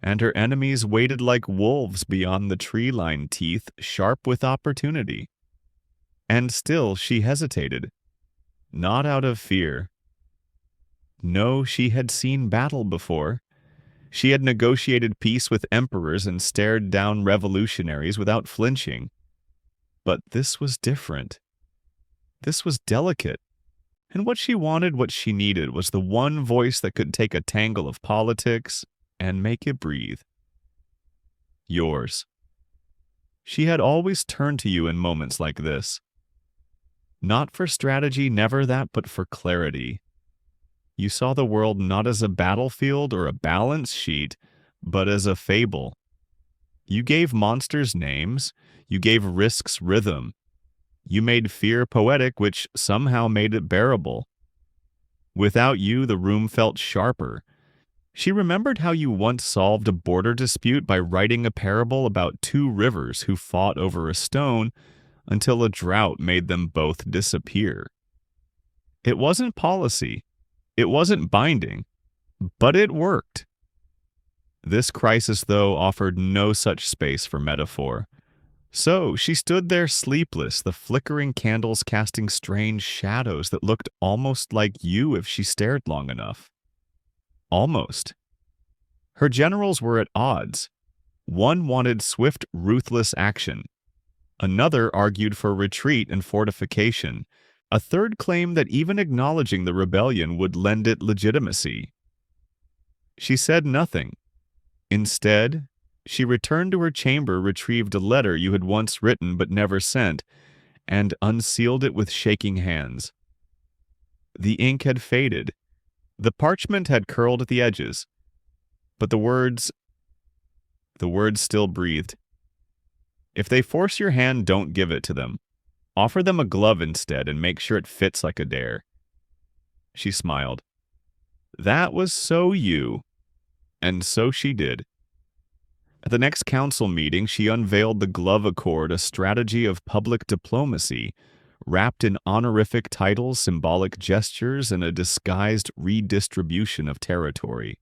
S1: and her enemies waited like wolves beyond the tree-lined teeth, sharp with opportunity. And still she hesitated, not out of fear. No, she had seen battle before. She had negotiated peace with emperors and stared down revolutionaries without flinching. But this was different. This was delicate. And what she wanted, what she needed, was the one voice that could take a tangle of politics and make it breathe. Yours. She had always turned to you in moments like this. Not for strategy, never that, but for clarity. You saw the world not as a battlefield or a balance sheet, but as a fable. You gave monsters names. You gave risks rhythm. You made fear poetic, which somehow made it bearable. Without you, the room felt sharper. She remembered how you once solved a border dispute by writing a parable about two rivers who fought over a stone until a drought made them both disappear. It wasn't policy. It wasn't binding, but it worked. This crisis, though, offered no such space for metaphor. So she stood there sleepless, the flickering candles casting strange shadows that looked almost like you if she stared long enough. Almost. Her generals were at odds. One wanted swift, ruthless action. Another argued for retreat and fortification. A third claimed that even acknowledging the rebellion would lend it legitimacy. She said nothing. Instead, she returned to her chamber, retrieved a letter you had once written but never sent, and unsealed it with shaking hands. The ink had faded. The parchment had curled at the edges. But the words still breathed. If they force your hand, don't give it to them. Offer them a glove instead and make sure it fits like a dare. She smiled. That was so you. And so she did. At the next council meeting, she unveiled the Glove Accord, a strategy of public diplomacy, wrapped in honorific titles, symbolic gestures, and a disguised redistribution of territory.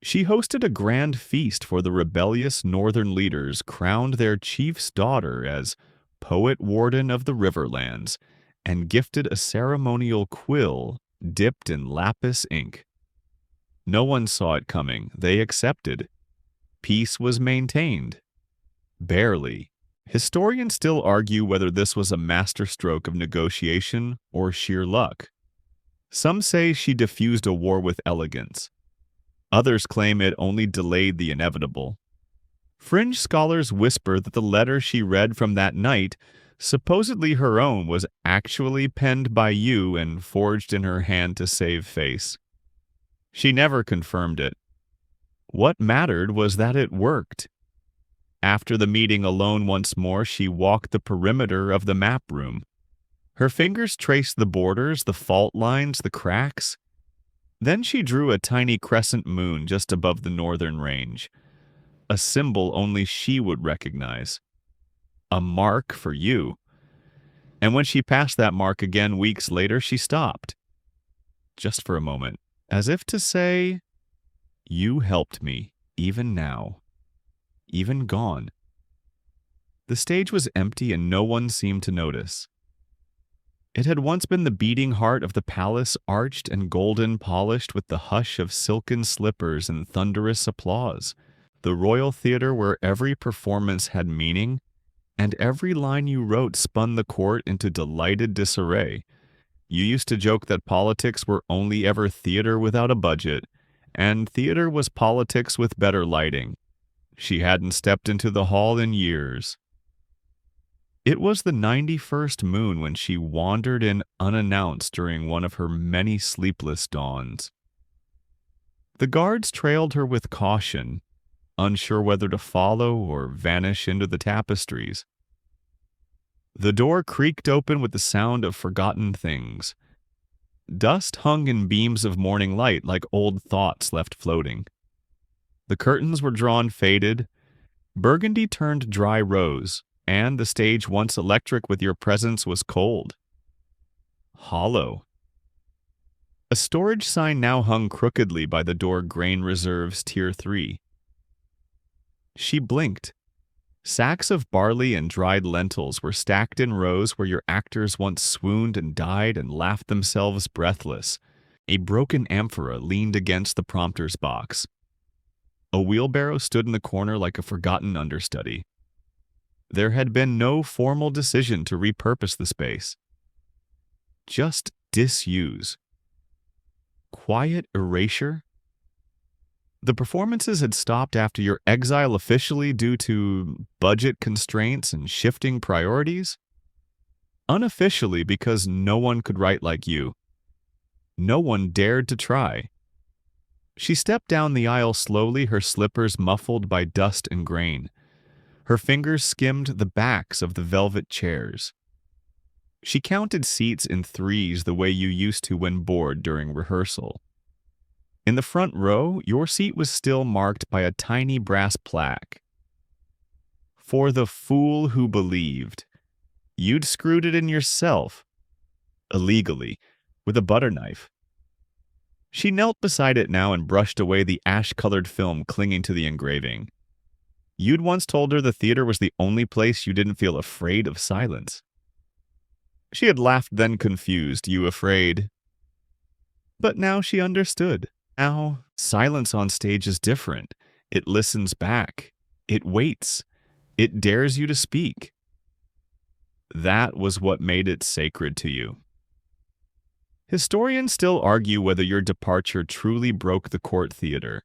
S1: She hosted a grand feast for the rebellious northern leaders, crowned their chief's daughter as Poet Warden of the Riverlands, and gifted a ceremonial quill dipped in lapis ink. No one saw it coming. They accepted. Peace was maintained. Barely. Historians still argue whether this was a masterstroke of negotiation or sheer luck. Some say she diffused a war with elegance. Others claim it only delayed the inevitable. Fringe scholars whisper that the letter she read from that night, supposedly her own, was actually penned by you and forged in her hand to save face. She never confirmed it. What mattered was that it worked. After the meeting, alone once more, she walked the perimeter of the map room. Her fingers traced the borders, the fault lines, the cracks. Then she drew a tiny crescent moon just above the northern range, a symbol only she would recognize. A mark for you. And when she passed that mark again weeks later, she stopped. Just for a moment, as if to say, "You helped me, even now, even gone." The stage was empty and no one seemed to notice. It had once been the beating heart of the palace, arched and golden polished with the hush of silken slippers and thunderous applause. The royal theater where every performance had meaning, and every line you wrote spun the court into delighted disarray. You used to joke that politics were only ever theater without a budget, and theater was politics with better lighting. She hadn't stepped into the hall in years. It was the 91st moon when she wandered in unannounced during one of her many sleepless dawns. The guards trailed her with caution, unsure whether to follow or vanish into the tapestries. The door creaked open with the sound of forgotten things. Dust hung in beams of morning light like old thoughts left floating. The curtains were drawn faded, burgundy turned dry rose, and the stage once electric with your presence was cold. Hollow. A storage sign now hung crookedly by the door, Grain Reserves Tier 3. She blinked. Sacks of barley and dried lentils were stacked in rows where your actors once swooned and died and laughed themselves breathless. A broken amphora leaned against the prompter's box. A wheelbarrow stood in the corner like a forgotten understudy. There had been no formal decision to repurpose the space. Just disuse. Quiet erasure? The performances had stopped after your exile officially due to budget constraints and shifting priorities? Unofficially because no one could write like you. No one dared to try. She stepped down the aisle slowly, her slippers muffled by dust and grain. Her fingers skimmed the backs of the velvet chairs. She counted seats in threes the way you used to when bored during rehearsal. In the front row, your seat was still marked by a tiny brass plaque. For the fool who believed. You'd screwed it in yourself. Illegally, with a butter knife. She knelt beside it now and brushed away the ash-colored film clinging to the engraving. You'd once told her the theater was the only place you didn't feel afraid of silence. She had laughed then, confused, you afraid. But now she understood. Now, silence on stage is different. It listens back. It waits. It dares you to speak. That was what made it sacred to you. Historians still argue whether your departure truly broke the court theater.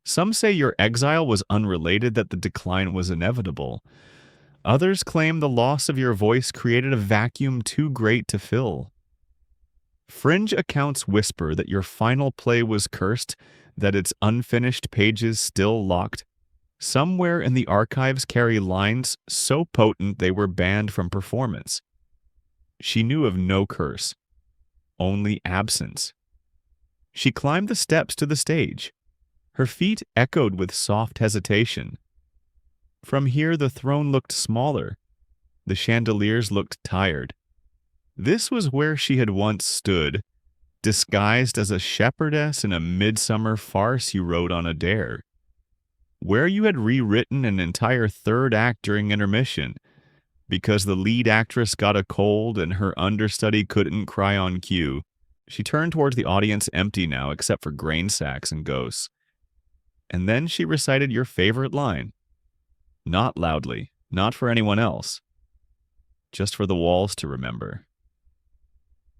S1: Some say your exile was unrelated, that the decline was inevitable. Others claim the loss of your voice created a vacuum too great to fill. Fringe accounts whisper that your final play was cursed, that its unfinished pages still locked. Somewhere in the archives carry lines so potent they were banned from performance. She knew of no curse, only absence. She climbed the steps to the stage. Her feet echoed with soft hesitation. From here the throne looked smaller. The chandeliers looked tired. This was where she had once stood, disguised as a shepherdess in a midsummer farce you wrote on a dare. Where you had rewritten an entire third act during intermission, because the lead actress got a cold and her understudy couldn't cry on cue. She turned towards the audience, empty now except for grain sacks and ghosts. And then she recited your favorite line. Not loudly, not for anyone else. Just for the walls to remember.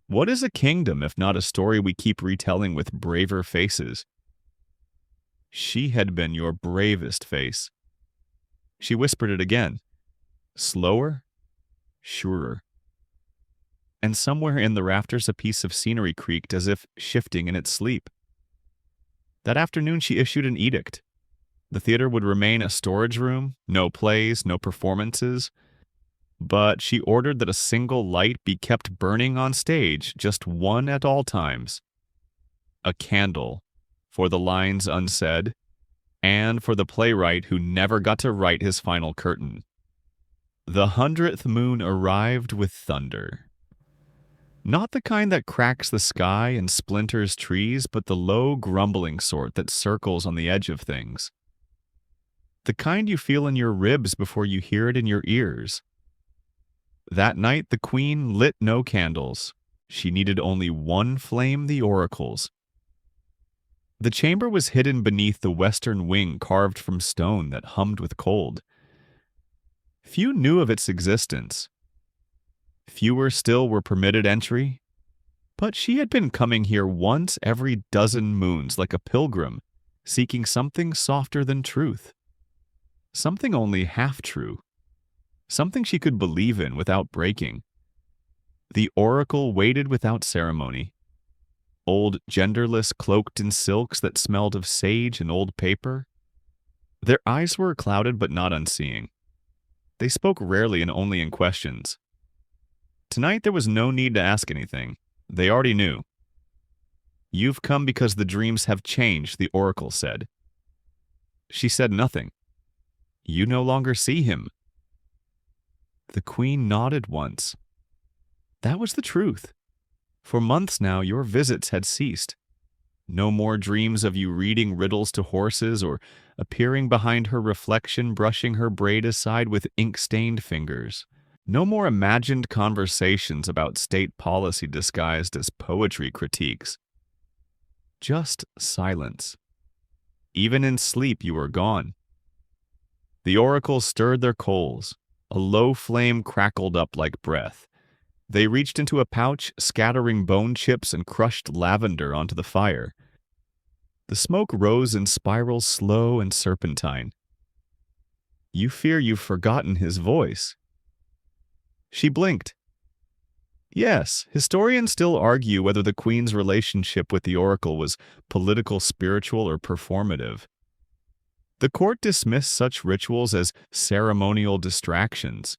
S1: What is a kingdom if not a story we keep retelling with braver faces? She had been your bravest face. She whispered it again. Slower, surer. And somewhere in the rafters a piece of scenery creaked as if shifting in its sleep. That afternoon she issued an edict. The theater would remain a storage room, no plays, no performances. But she ordered that a single light be kept burning on stage, just one at all times. a candle for the lines unsaid, and for the playwright who never got to write his final curtain. The 100th moon arrived with thunder. Not the kind that cracks the sky and splinters trees, but the low, grumbling sort that circles on the edge of things. The kind you feel in your ribs before you hear it in your ears. That night the queen lit no candles. She needed only one flame, the oracle's. The chamber was hidden beneath the western wing carved from stone that hummed with cold. Few knew of its existence. Fewer still were permitted entry, but she had been coming here once every dozen moons like a pilgrim, seeking something softer than truth. Something only half true. Something she could believe in without breaking. The oracle waited without ceremony. Old genderless cloaked in silks that smelled of sage and old paper. Their eyes were clouded but not unseeing. They spoke rarely and only in questions. Tonight there was no need to ask anything. They already knew. "You've come because the dreams have changed," the oracle said. She said nothing. "You no longer see him." The queen nodded once. That was the truth. For months now your visits had ceased. No more dreams of you reading riddles to horses or appearing behind her reflection brushing her braid aside with ink-stained fingers. No more imagined conversations about state policy disguised as poetry critiques. Just silence. Even in sleep you were gone. The oracles stirred their coals. A low flame crackled up like breath. They reached into a pouch, scattering bone chips and crushed lavender onto the fire. The smoke rose in spirals slow and serpentine. "You fear you've forgotten his voice." She blinked. Yes, historians still argue whether the queen's relationship with the oracle was political, spiritual, or performative. The court dismissed such rituals as ceremonial distractions.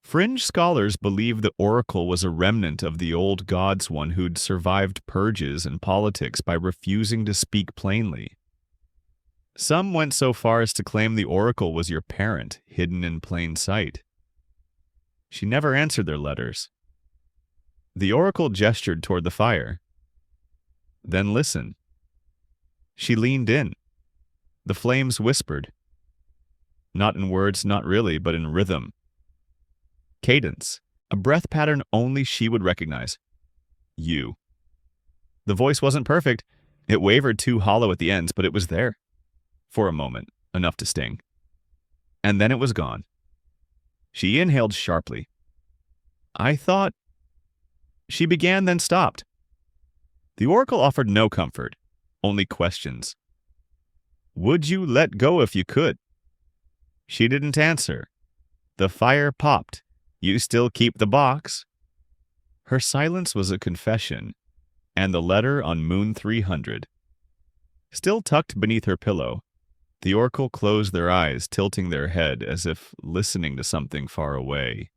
S1: Fringe scholars believe the oracle was a remnant of the old god's one who'd survived purges and politics by refusing to speak plainly. Some went so far as to claim the oracle was your parent, hidden in plain sight. She never answered their letters. The oracle gestured toward the fire. "Then listen." She leaned in. The flames whispered. Not in words, not really, but in rhythm. Cadence, a breath pattern only she would recognize. "You." The voice wasn't perfect. It wavered too hollow at the ends, but it was there. For a moment, enough to sting. And then it was gone. She inhaled sharply. "I thought—" She began, then stopped. The oracle offered no comfort, only questions. "Would you let go if you could?" She didn't answer. The fire popped. "You still keep the box?" Her silence was a confession, and the letter on Moon 300. Still tucked beneath her pillow, the oracle closed their eyes, tilting their head as if listening to something far away.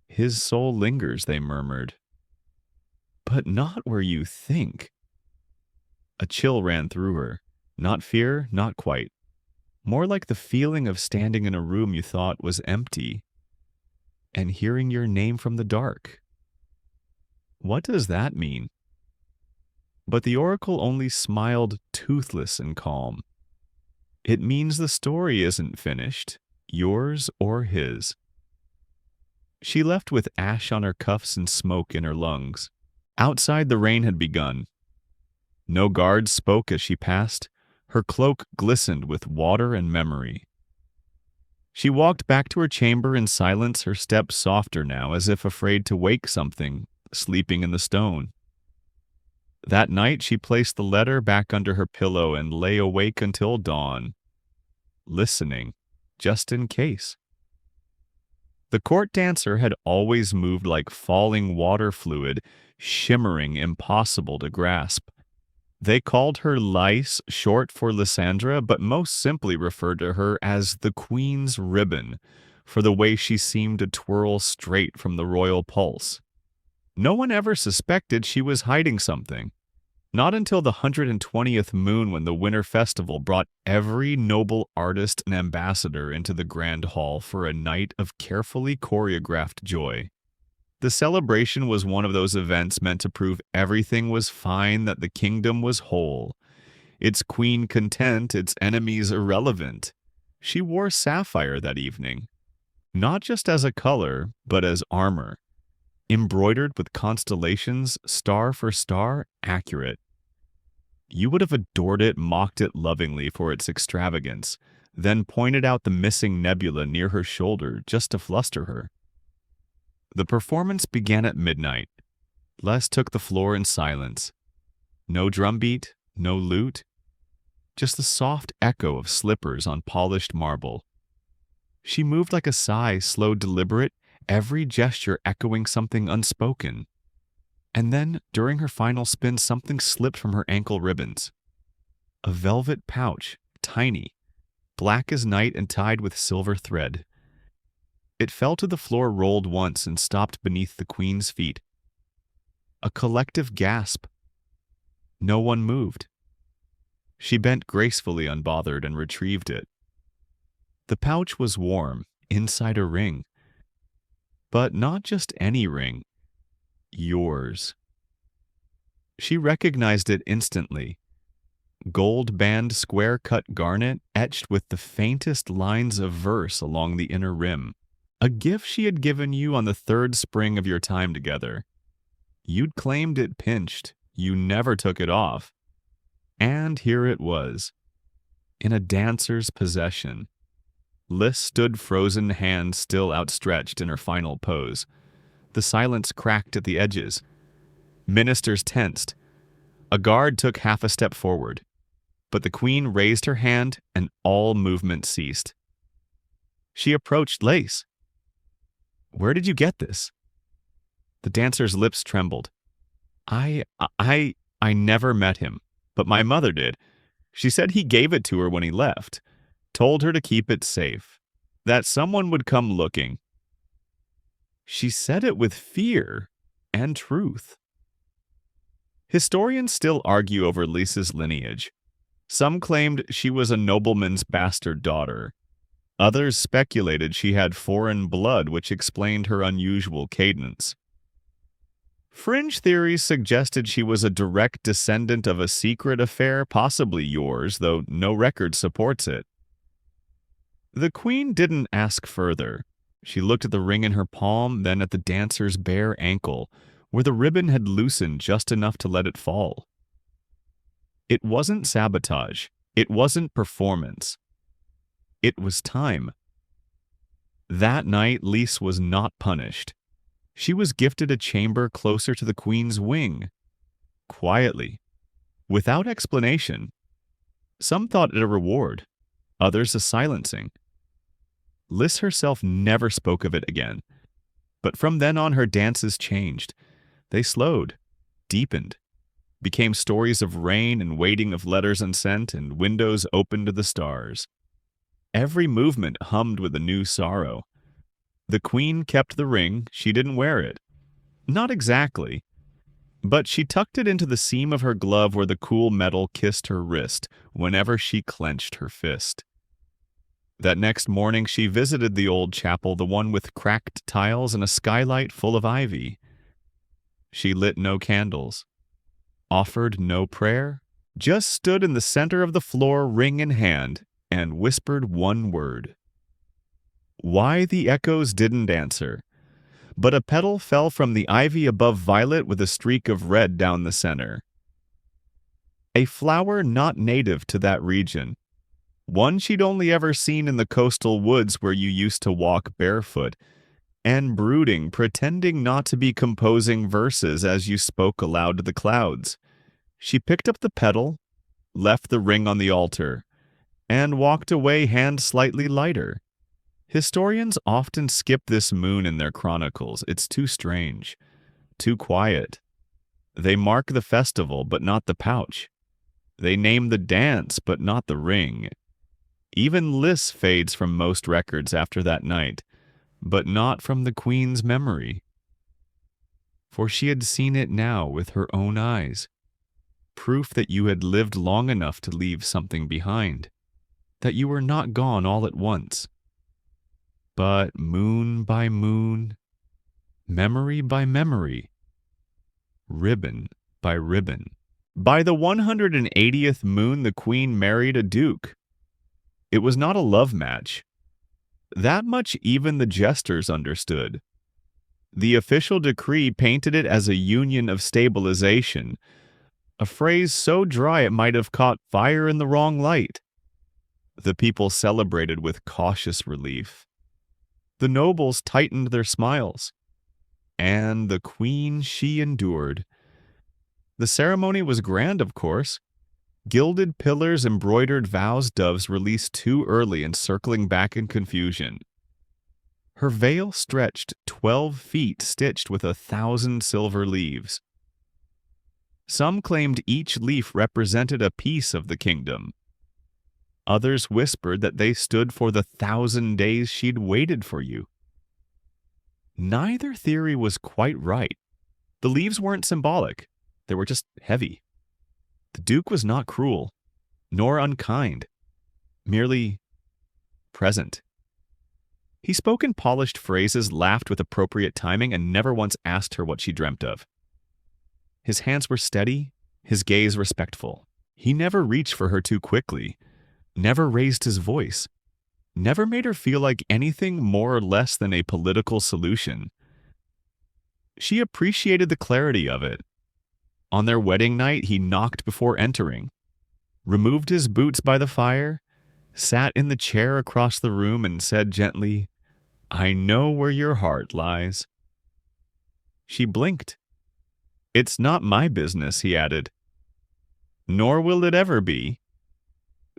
S1: "His soul lingers," they murmured. "But not where you think." A chill ran through her. Not fear, not quite. More like the feeling of standing in a room you thought was empty and hearing your name from the dark. What does that mean? But the oracle only smiled, toothless and calm. "It means the story isn't finished, yours or his." She left with ash on her cuffs and smoke in her lungs. Outside the rain had begun. No guards spoke as she passed. Her cloak glistened with water and memory. She walked back to her chamber in silence, her steps softer now, as if afraid to wake something sleeping in the stone. That night she placed the letter back under her pillow and lay awake until dawn, listening, just in case. The court dancer had always moved like falling water fluid, shimmering, impossible to grasp. They called her Lice, short for Lysandra, but most simply referred to her as the Queen's Ribbon, for the way she seemed to twirl straight from the royal pulse. No one ever suspected she was hiding something. Not until the 120th moon, when the Winter Festival brought every noble artist and ambassador into the Grand Hall for a night of carefully choreographed joy. The celebration was one of those events meant to prove everything was fine, that the kingdom was whole, its queen content, its enemies irrelevant. She wore sapphire that evening, not just as a color, but as armor, embroidered with constellations, star for star, accurate. You would have adored it, mocked it lovingly for its extravagance, then pointed out the missing nebula near her shoulder just to fluster her. The performance began at midnight. Les took the floor in silence. No drumbeat, no lute, just the soft echo of slippers on polished marble. She moved like a sigh, slow, deliberate, every gesture echoing something unspoken. And then, during her final spin, something slipped from her ankle ribbons. A velvet pouch, tiny, black as night and tied with silver thread. It fell to the floor, rolled once, and stopped beneath the queen's feet. A collective gasp. No one moved. She bent gracefully, unbothered, and retrieved it. The pouch was warm, inside a ring. But not just any ring. Yours. She recognized it instantly. Gold-band square-cut garnet etched with the faintest lines of verse along the inner rim. A gift she had given you on the third spring of your time together. You'd claimed it pinched. You never took it off. And here it was, in a dancer's possession. Liz stood, frozen, hands still outstretched in her final pose. The silence cracked at the edges. Ministers tensed. A guard took half a step forward, but the queen raised her hand and all movement ceased. She approached Lace. "Where did you get this?" The dancer's lips trembled. I never met him, but my mother did. She said he gave it to her when he left, told her to keep it safe, that someone would come looking. She said it with fear and truth. Historians still argue over Lisa's lineage. Some claimed she was a nobleman's bastard daughter. Others speculated she had foreign blood, which explained her unusual cadence. Fringe theories suggested she was a direct descendant of a secret affair, possibly yours, though no record supports it. The queen didn't ask further. She looked at the ring in her palm, then at the dancer's bare ankle, where the ribbon had loosened just enough to let it fall. It wasn't sabotage. It wasn't performance. It was time. That night, Lise was not punished. She was gifted a chamber closer to the queen's wing. Quietly. Without explanation. Some thought it a reward. Others a silencing. Lys herself never spoke of it again. But from then on, her dances changed. They slowed, deepened, became stories of rain and waiting, of letters unsent and windows open to the stars. Every movement hummed with a new sorrow. The queen kept the ring. She didn't wear it. Not exactly. But she tucked it into the seam of her glove where the cool metal kissed her wrist whenever she clenched her fist. That next morning she visited the old chapel, the one with cracked tiles and a skylight full of ivy. She lit no candles, offered no prayer, just stood in the center of the floor, ring in hand, and whispered one word. Why the echoes didn't answer, but a petal fell from the ivy above Violet with a streak of red down the center. A flower not native to that region, one she'd only ever seen in the coastal woods where you used to walk barefoot, and brooding, pretending not to be composing verses as you spoke aloud to the clouds. She picked up the petal, left the ring on the altar, and walked away, hand slightly lighter. Historians often skip this moon in their chronicles. It's too strange, too quiet. They mark the festival, but not the pouch. They name the dance, but not the ring. Even Lys fades from most records after that night, but not from the queen's memory. For she had seen it now with her own eyes. proof that you had lived long enough to leave something behind, that you were not gone all at once. But moon by moon, memory by memory, ribbon by ribbon. By the 180th moon, the queen married a duke. It was not a love match. That much even the jesters understood. The official decree painted it as a union of stabilization, a phrase so dry it might have caught fire in the wrong light. The people celebrated with cautious relief. The nobles tightened their smiles. And the queen, she endured. The ceremony was grand, of course. Gilded pillars, embroidered vows, doves released too early and circling back in confusion. Her veil stretched 12 feet, stitched with 1,000 silver leaves. Some claimed each leaf represented a piece of the kingdom. Others whispered that they stood for the 1,000 days she'd waited for you. Neither theory was quite right. The leaves weren't symbolic. They were just heavy. The Duke was not cruel, nor unkind, merely present. He spoke in polished phrases, laughed with appropriate timing, and never once asked her what she dreamt of. His hands were steady, his gaze respectful. He never reached for her too quickly, never raised his voice, never made her feel like anything more or less than a political solution. She appreciated the clarity of it. On their wedding night, he knocked before entering, removed his boots by the fire, sat in the chair across the room, and said gently, "I know where your heart lies." She blinked. "It's not my business," he added. "Nor will it ever be."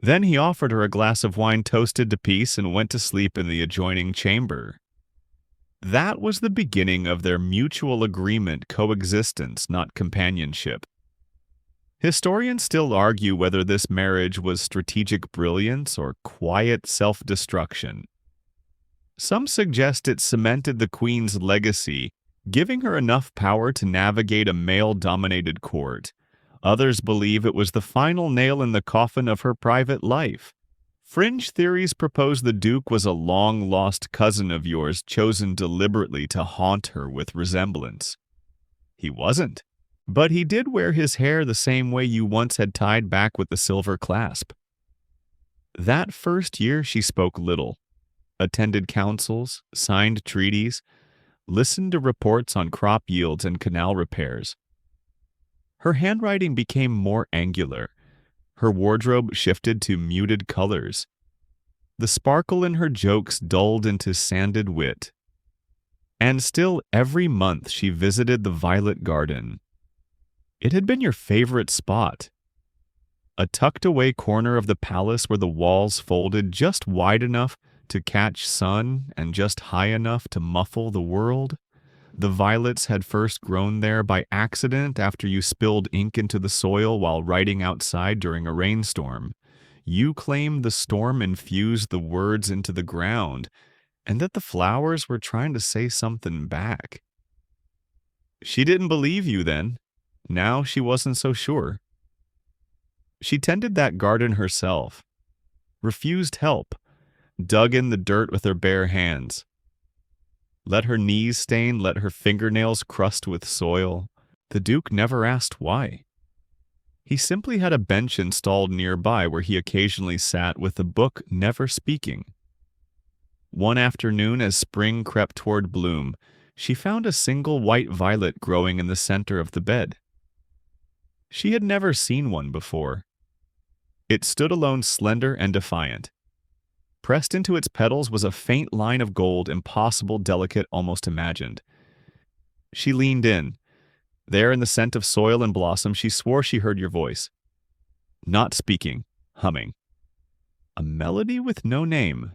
S1: Then he offered her a glass of wine toasted to peace and went to sleep in the adjoining chamber. That was the beginning of their mutual agreement, coexistence, not companionship. Historians still argue whether this marriage was strategic brilliance or quiet self-destruction. Some suggest it cemented the queen's legacy, giving her enough power to navigate a male-dominated court. Others believe it was the final nail in the coffin of her private life. Fringe theories propose the Duke was a long-lost cousin of yours chosen deliberately to haunt her with resemblance. He wasn't, but he did wear his hair the same way you once had tied back with the silver clasp. That first year she spoke little, attended councils, signed treaties, listened to reports on crop yields and canal repairs. Her handwriting became more angular. Her wardrobe shifted to muted colors. The sparkle in her jokes dulled into sanded wit. And still, every month she visited the Violet Garden. It had been your favorite spot. A tucked-away corner of the palace where the walls folded just wide enough to catch sun and just high enough to muffle the world. The violets had first grown there by accident after you spilled ink into the soil while writing outside during a rainstorm. You claimed the storm infused the words into the ground, and that the flowers were trying to say something back. She didn't believe you then. Now she wasn't so sure. She tended that garden herself, refused help, dug in the dirt with her bare hands. Let her knees stain, let her fingernails crust with soil. The Duke never asked why. He simply had a bench installed nearby where he occasionally sat with a book, never speaking. One afternoon, as spring crept toward bloom, she found a single white violet growing in the center of the bed. She had never seen one before. It stood alone, slender and defiant. Pressed into its petals was a faint line of gold, impossible, delicate, almost imagined. She leaned in. There in the scent of soil and blossom, she swore she heard your voice. Not speaking, humming. A melody with no name.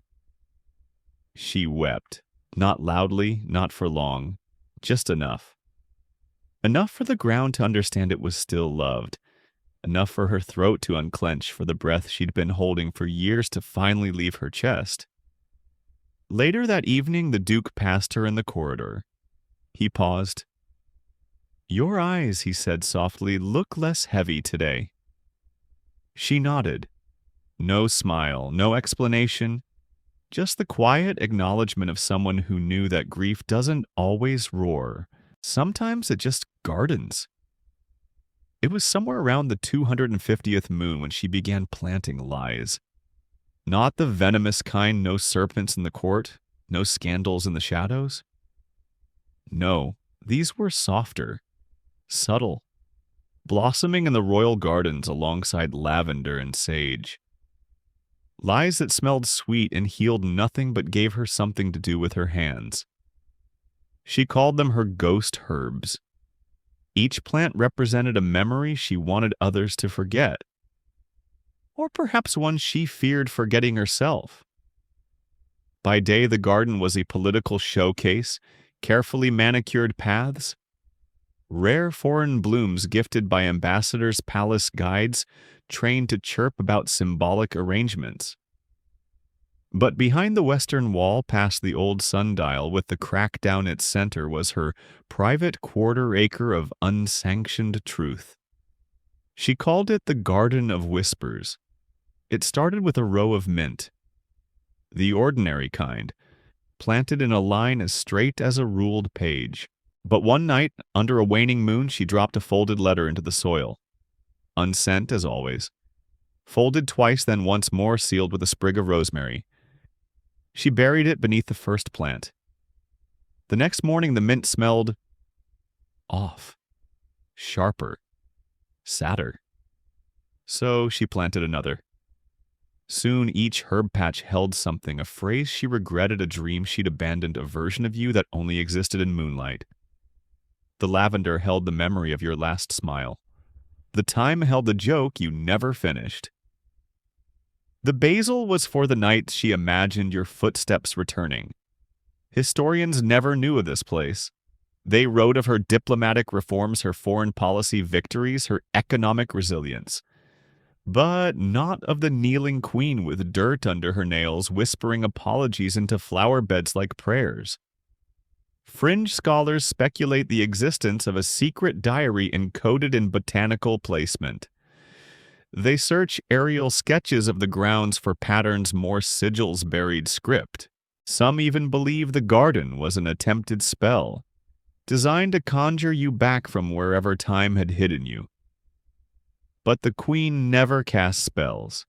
S1: She wept. Not loudly, not for long. Just enough. Enough for the ground to understand it was still loved. Enough for her throat to unclench, for the breath she'd been holding for years to finally leave her chest. Later that evening, the Duke passed her in the corridor. He paused. "Your eyes," he said softly, "look less heavy today." She nodded. No smile, no explanation, just the quiet acknowledgement of someone who knew that grief doesn't always roar. Sometimes it just gardens. It was somewhere around the 250th moon when she began planting lies. Not the venomous kind, no serpents in the court, no scandals in the shadows. No, these were softer, subtle, blossoming in the royal gardens alongside lavender and sage. Lies that smelled sweet and healed nothing but gave her something to do with her hands. She called them her ghost herbs. Each plant represented a memory she wanted others to forget. Or perhaps one she feared forgetting herself. By day, the garden was a political showcase, carefully manicured paths, rare foreign blooms gifted by ambassadors' palace guides trained to chirp about symbolic arrangements. But behind the western wall, past the old sundial with the crack down its center, was her private quarter-acre of unsanctioned truth. She called it the Garden of Whispers. It started with a row of mint, the ordinary kind, planted in a line as straight as a ruled page. But one night, under a waning moon, she dropped a folded letter into the soil. Unsent, as always. Folded twice, then once more sealed with a sprig of rosemary. She buried it beneath the first plant. The next morning, the mint smelled off, sharper, sadder. So she planted another. Soon each herb patch held something, a phrase she regretted, a dream she'd abandoned, a version of you that only existed in moonlight. The lavender held the memory of your last smile. The thyme held the joke you never finished. The basil was for the night she imagined your footsteps returning. Historians never knew of this place. They wrote of her diplomatic reforms, her foreign policy victories, her economic resilience. But not of the kneeling queen with dirt under her nails, whispering apologies into flower beds like prayers. Fringe scholars speculate the existence of a secret diary encoded in botanical placement. They search aerial sketches of the grounds for patterns more sigils buried script. Some even believe the garden was an attempted spell, designed to conjure you back from wherever time had hidden you. But the queen never cast spells.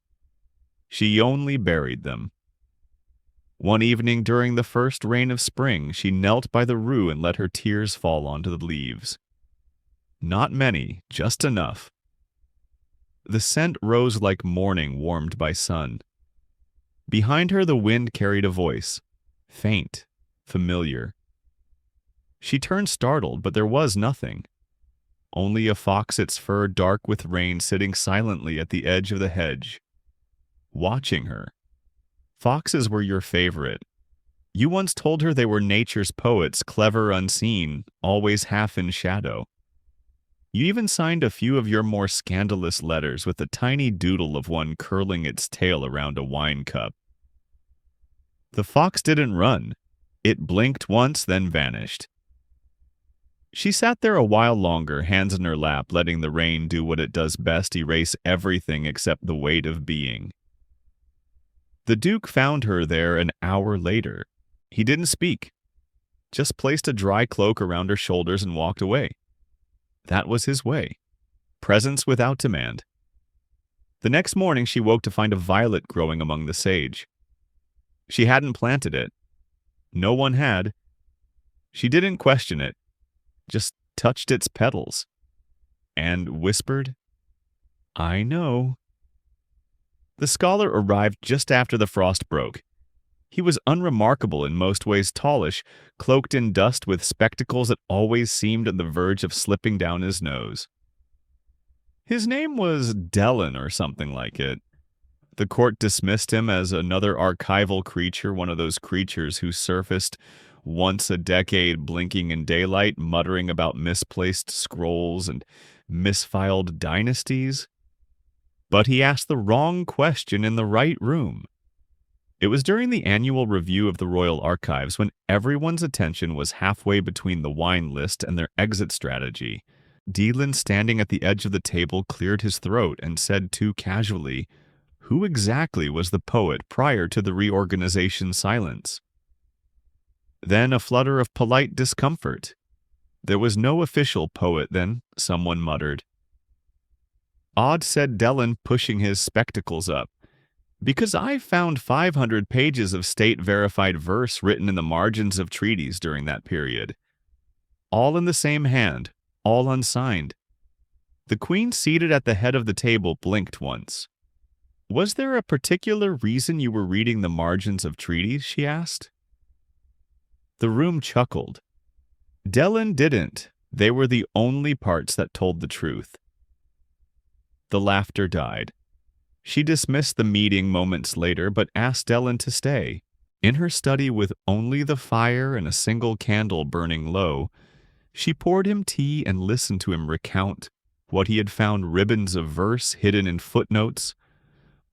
S1: She only buried them. One evening during the first rain of spring, she knelt by the rue and let her tears fall onto the leaves. Not many, just enough. The scent rose like morning warmed by sun. Behind her the wind carried a voice, faint, familiar. She turned startled, but there was nothing. Only a fox, its fur dark with rain, sitting silently at the edge of the hedge, watching her. Foxes were your favorite. You once told her they were nature's poets, clever unseen, always half in shadow. You even signed a few of your more scandalous letters with a tiny doodle of one curling its tail around a wine cup. The fox didn't run. It blinked once, then vanished. She sat there a while longer, hands in her lap, letting the rain do what it does best, erase everything except the weight of being. The Duke found her there an hour later. He didn't speak, just placed a dry cloak around her shoulders and walked away. That was his way. Presence without demand. The next morning she woke to find a violet growing among the sage. She hadn't planted it. No one had. She didn't question it, just touched its petals and whispered, "I know." The scholar arrived just after the frost broke. He was unremarkable in most ways, tallish, cloaked in dust with spectacles that always seemed on the verge of slipping down his nose. His name was Dellin or something like it. The court dismissed him as another archival creature, one of those creatures who surfaced once a decade, blinking in daylight, muttering about misplaced scrolls and misfiled dynasties. But he asked the wrong question in the right room. It was during the annual review of the Royal Archives when everyone's attention was halfway between the wine list and their exit strategy. Dealin, standing at the edge of the table, cleared his throat and said too casually, "Who exactly was the poet prior to the reorganization silence?" Then a flutter of polite discomfort. "There was no official poet then," someone muttered. "Odd," said Dellin, pushing his spectacles up, "because I found 500 pages of state-verified verse written in the margins of treaties during that period. All in the same hand, all unsigned." The queen seated at the head of the table blinked once. "Was there a particular reason you were reading the margins of treaties?" she asked. The room chuckled. Dellin didn't. They were the only parts that told the truth. The laughter died. She dismissed the meeting moments later, but asked Dellin to stay. In her study, with only the fire and a single candle burning low, she poured him tea and listened to him recount what he had found: ribbons of verse hidden in footnotes,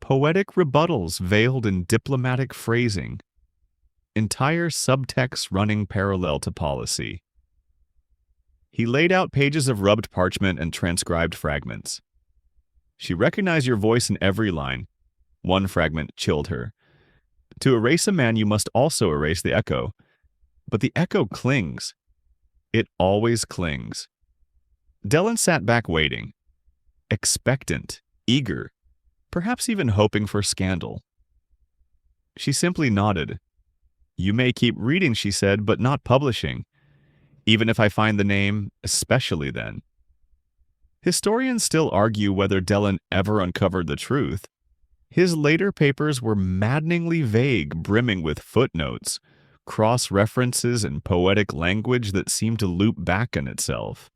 S1: poetic rebuttals veiled in diplomatic phrasing, entire subtexts running parallel to policy. He laid out pages of rubbed parchment and transcribed fragments. "She recognized your voice in every line." One fragment chilled her. "To erase a man, you must also erase the echo. But the echo clings. It always clings." Dellin sat back waiting, expectant, eager, perhaps even hoping for scandal. She simply nodded. "You may keep reading," she said, "but not publishing. Even if I find the name, especially then." Historians still argue whether Dellin ever uncovered the truth. His later papers were maddeningly vague, brimming with footnotes, cross-references, and poetic language that seemed to loop back on itself.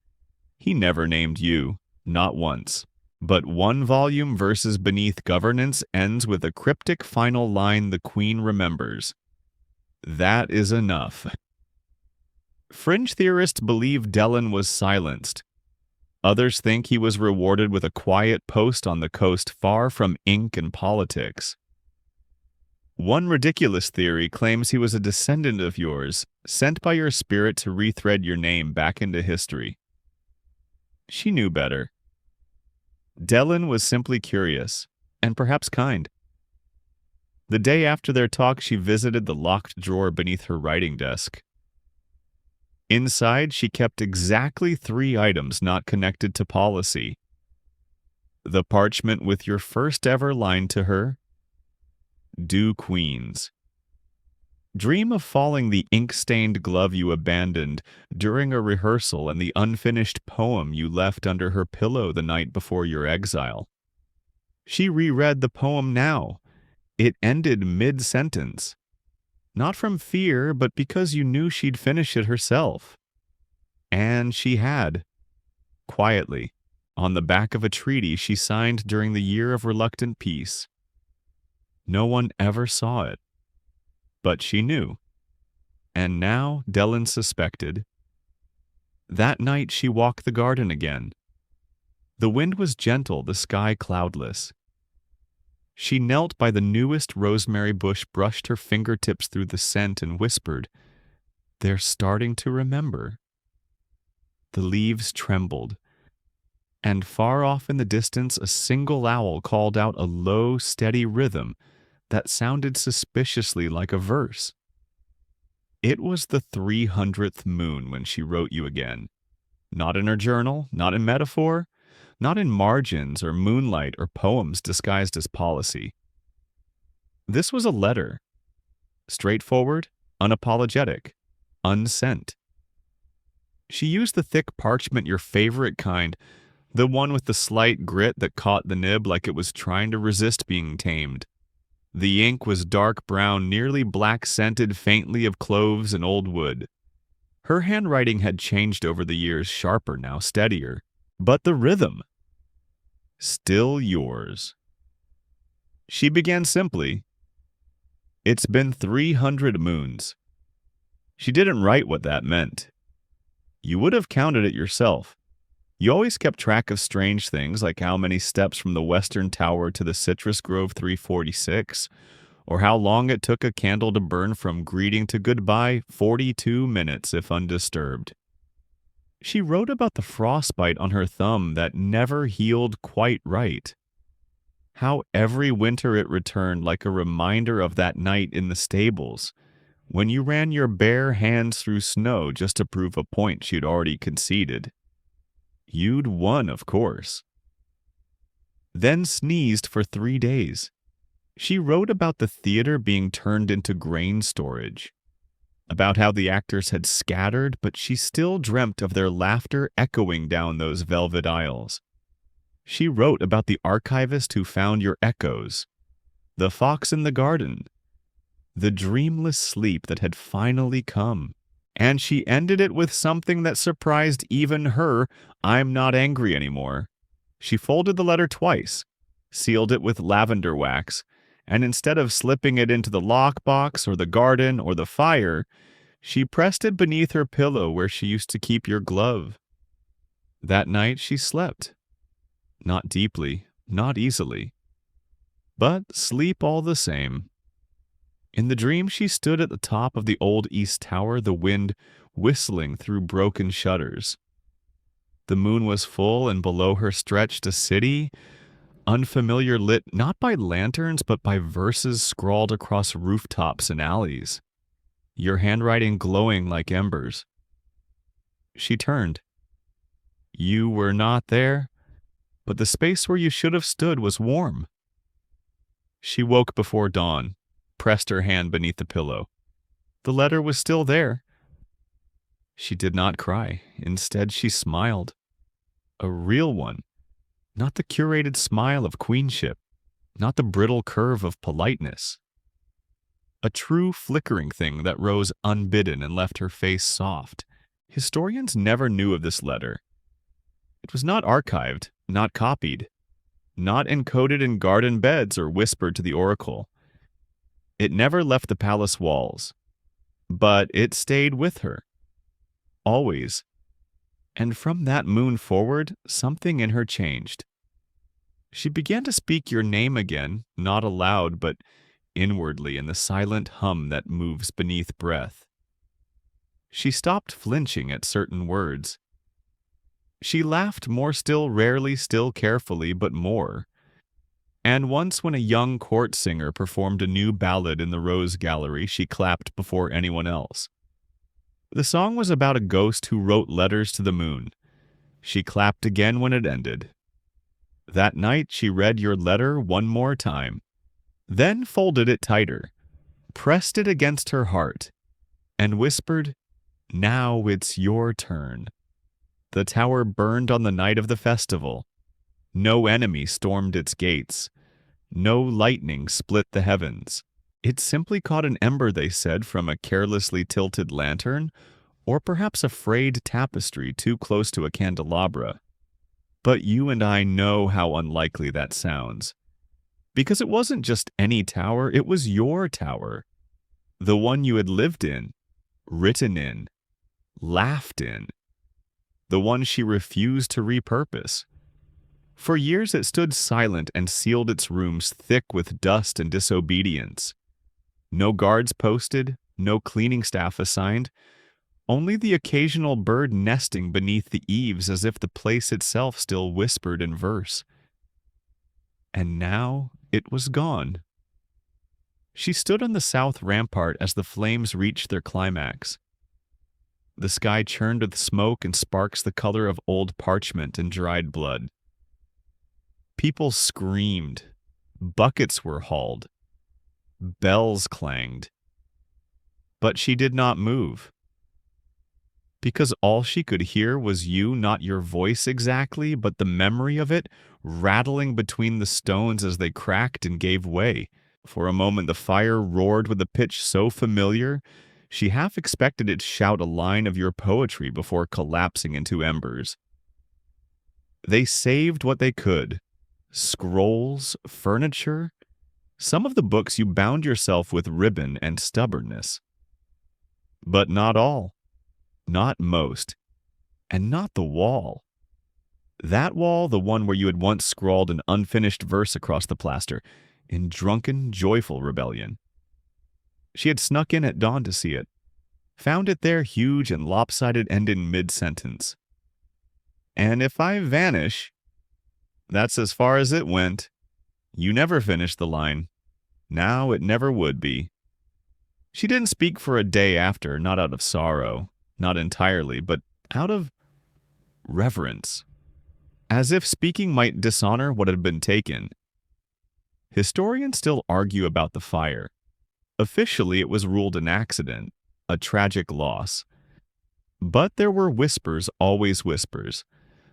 S1: He never named you, not once. But one volume, Verses Beneath Governance, ends with a cryptic final line the queen remembers. That is enough. Fringe theorists believe Dellin was silenced. Others think he was rewarded with a quiet post on the coast far from ink and politics. One ridiculous theory claims he was a descendant of yours, sent by your spirit to rethread your name back into history. She knew better. Dellin was simply curious, and perhaps kind. The day after their talk, she visited the locked drawer beneath her writing desk. Inside, she kept exactly 3 items not connected to policy. The parchment with your first ever line to her. Do queens. Dream of falling the ink-stained glove you abandoned during a rehearsal and the unfinished poem you left under her pillow the night before your exile. She reread the poem now. It ended mid-sentence. Not from fear, but because you knew she'd finish it herself. And she had. Quietly, on the back of a treaty she signed during the year of reluctant peace. No one ever saw it. But she knew. And now Dellin suspected. That night she walked the garden again. The wind was gentle, the sky cloudless. She knelt by the newest rosemary bush, brushed her fingertips through the scent, and whispered, "They're starting to remember." The leaves trembled, and far off in the distance a single owl called out a low, steady rhythm that sounded suspiciously like a verse. It was the 300th moon when she wrote you again. Not in her journal, not in metaphor, not in margins or moonlight or poems disguised as policy. This was a letter. Straightforward, unapologetic, unsent. She used the thick parchment, your favorite kind, the one with the slight grit that caught the nib like it was trying to resist being tamed. The ink was dark brown, nearly black, scented faintly of cloves and old wood. Her handwriting had changed over the years, sharper now, steadier. But the rhythm, still yours. She began simply, "It's been 300 moons." She didn't write what that meant. You would have counted it yourself. You always kept track of strange things, like how many steps from the Western Tower to the Citrus Grove 346, or how long it took a candle to burn from greeting to goodbye, 42 minutes if undisturbed. She wrote about the frostbite on her thumb that never healed quite right. How every winter it returned like a reminder of that night in the stables, when you ran your bare hands through snow just to prove a point she'd already conceded. You'd won, of course. Then sneezed for 3 days. She wrote about the theater being turned into grain storage, about how the actors had scattered, but she still dreamt of their laughter echoing down those velvet aisles. She wrote about the archivist who found your echoes, the fox in the garden, the dreamless sleep that had finally come. And she ended it with something that surprised even her. I'm not angry anymore. She folded the letter twice, sealed it with lavender wax, and instead of slipping it into the lockbox or the garden or the fire, she pressed it beneath her pillow where she used to keep your glove. That night she slept. Not deeply, not easily, but sleep all the same. In the dream she stood at the top of the old East Tower, the wind whistling through broken shutters. The moon was full, and below her stretched a city, unfamiliar, lit not by lanterns but by verses scrawled across rooftops and alleys, your handwriting glowing like embers. She turned. You were not there, but the space where you should have stood was warm. She woke before dawn, pressed her hand beneath the pillow. The letter was still there. She did not cry. Instead, she smiled. A real one. Not the curated smile of queenship, not the brittle curve of politeness. A true flickering thing that rose unbidden and left her face soft. Historians never knew of this letter. It was not archived, not copied, not encoded in garden beds or whispered to the oracle. It never left the palace walls, but it stayed with her. Always. And from that moon forward, something in her changed. She began to speak your name again, not aloud, but inwardly in the silent hum that moves beneath breath. She stopped flinching at certain words. She laughed more still, rarely, still carefully, but more. And once when a young court singer performed a new ballad in the Rose Gallery, she clapped before anyone else. The song was about a ghost who wrote letters to the moon. She clapped again when it ended. That night she read your letter one more time, then folded it tighter, pressed it against her heart, and whispered, "Now it's your turn." The tower burned on the night of the festival. No enemy stormed its gates. No lightning split the heavens. It simply caught an ember, they said, from a carelessly tilted lantern, or perhaps a frayed tapestry too close to a candelabra. But you and I know how unlikely that sounds. Because it wasn't just any tower, it was your tower. The one you had lived in, written in, laughed in. The one she refused to repurpose. For years it stood silent and sealed its rooms thick with dust and disobedience. No guards posted, no cleaning staff assigned, only the occasional bird nesting beneath the eaves as if the place itself still whispered in verse. And now it was gone. She stood on the south rampart as the flames reached their climax. The sky churned with smoke and sparks the color of old parchment and dried blood. People screamed. Buckets were hauled. Bells clanged. But she did not move. Because all she could hear was you, not your voice exactly, but the memory of it rattling between the stones as they cracked and gave way. For a moment the fire roared with a pitch so familiar, she half expected it to shout a line of your poetry before collapsing into embers. They saved what they could. Scrolls, furniture, some of the books you bound yourself with ribbon and stubbornness. But not all, not most, and not the wall. That wall, the one where you had once scrawled an unfinished verse across the plaster, in drunken, joyful rebellion. She had snuck in at dawn to see it, found it there huge and lopsided and in mid-sentence. And if I vanish, that's as far as it went. You never finished the line. Now it never would be. She didn't speak for a day after, not out of sorrow, not entirely, but out of reverence, as if speaking might dishonor what had been taken. Historians still argue about the fire. Officially, it was ruled an accident, a tragic loss. But there were whispers, always whispers.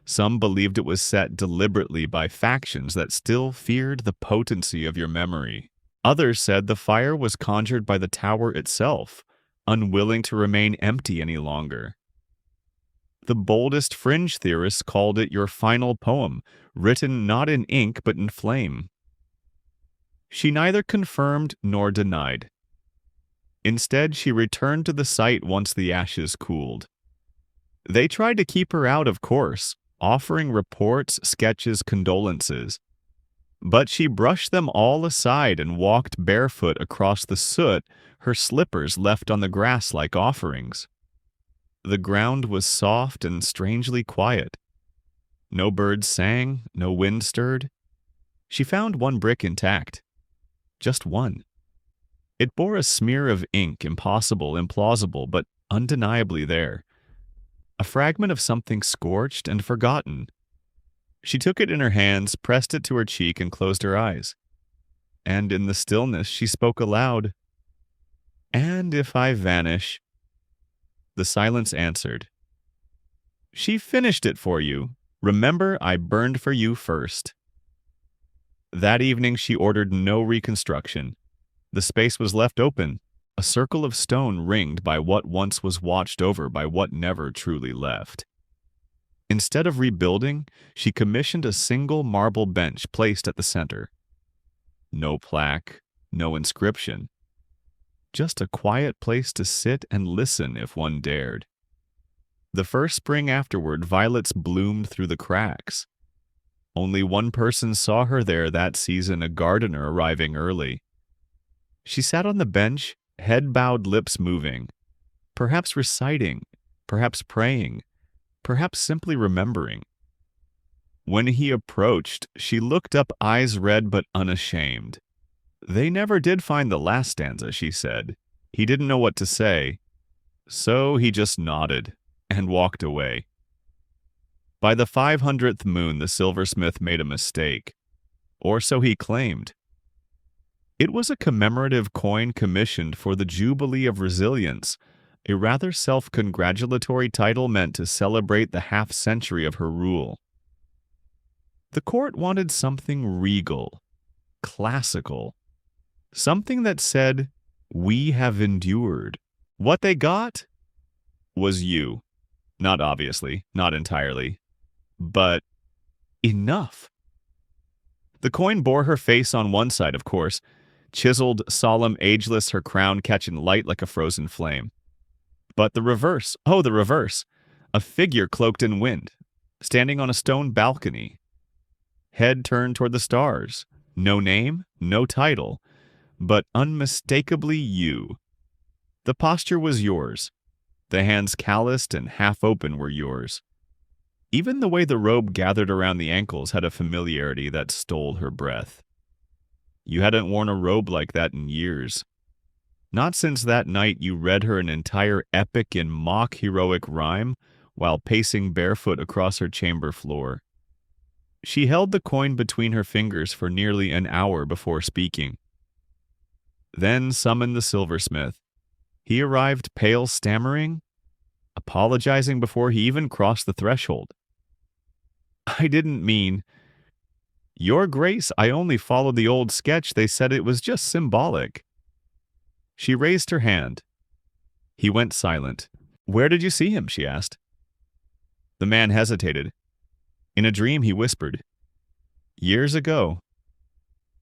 S1: Some believed it was set deliberately by factions that still feared the potency of your memory. Others said the fire was conjured by the tower itself, unwilling to remain empty any longer. The boldest fringe theorists called it your final poem, written not in ink but in flame. She neither confirmed nor denied. Instead, she returned to the site once the ashes cooled. They tried to keep her out, of course, offering reports, sketches, condolences. But she brushed them all aside and walked barefoot across the soot, her slippers left on the grass like offerings. The ground was soft and strangely quiet. No birds sang, no wind stirred. She found one brick intact. Just one. It bore a smear of ink, impossible, implausible, but undeniably there. A fragment of something scorched and forgotten. She took it in her hands, pressed it to her cheek, and closed her eyes. And in the stillness she spoke aloud. "And if I vanish?" The silence answered. "She finished it for you. Remember, I burned for you first." That evening she ordered no reconstruction. The space was left open, a circle of stone ringed by what once was watched over by what never truly left. Instead of rebuilding, she commissioned a single marble bench placed at the center. No plaque, no inscription. Just a quiet place to sit and listen if one dared. The first spring afterward, violets bloomed through the cracks. Only one person saw her there that season, a gardener arriving early. She sat on the bench, head bowed, lips moving, perhaps reciting, perhaps praying, perhaps simply remembering. When he approached, she looked up, eyes red but unashamed. They never did find the last stanza, she said. He didn't know what to say, so he just nodded and walked away. By the 500th moon, the silversmith made a mistake, or so he claimed. It was a commemorative coin commissioned for the Jubilee of Resilience, a rather self-congratulatory title meant to celebrate the half-century of her rule. The court wanted something regal, classical, something that said, "We have endured." What they got was you. Not obviously, not entirely, but enough. The coin bore her face on one side, of course, chiseled, solemn, ageless, her crown catching light like a frozen flame. But the reverse, oh, the reverse, a figure cloaked in wind, standing on a stone balcony, head turned toward the stars, no name, no title, but unmistakably you. The posture was yours. The hands calloused and half open were yours. Even the way the robe gathered around the ankles had a familiarity that stole her breath. You hadn't worn a robe like that in years. Not since that night you read her an entire epic in mock heroic rhyme while pacing barefoot across her chamber floor. She held the coin between her fingers for nearly an hour before speaking. Then summoned the silversmith. He arrived pale, stammering, apologizing before he even crossed the threshold. "I didn't mean... Your Grace, I only followed the old sketch. They said it was just symbolic." She raised her hand. He went silent. "Where did you see him?" she asked. The man hesitated. In a dream, he whispered, "Years ago,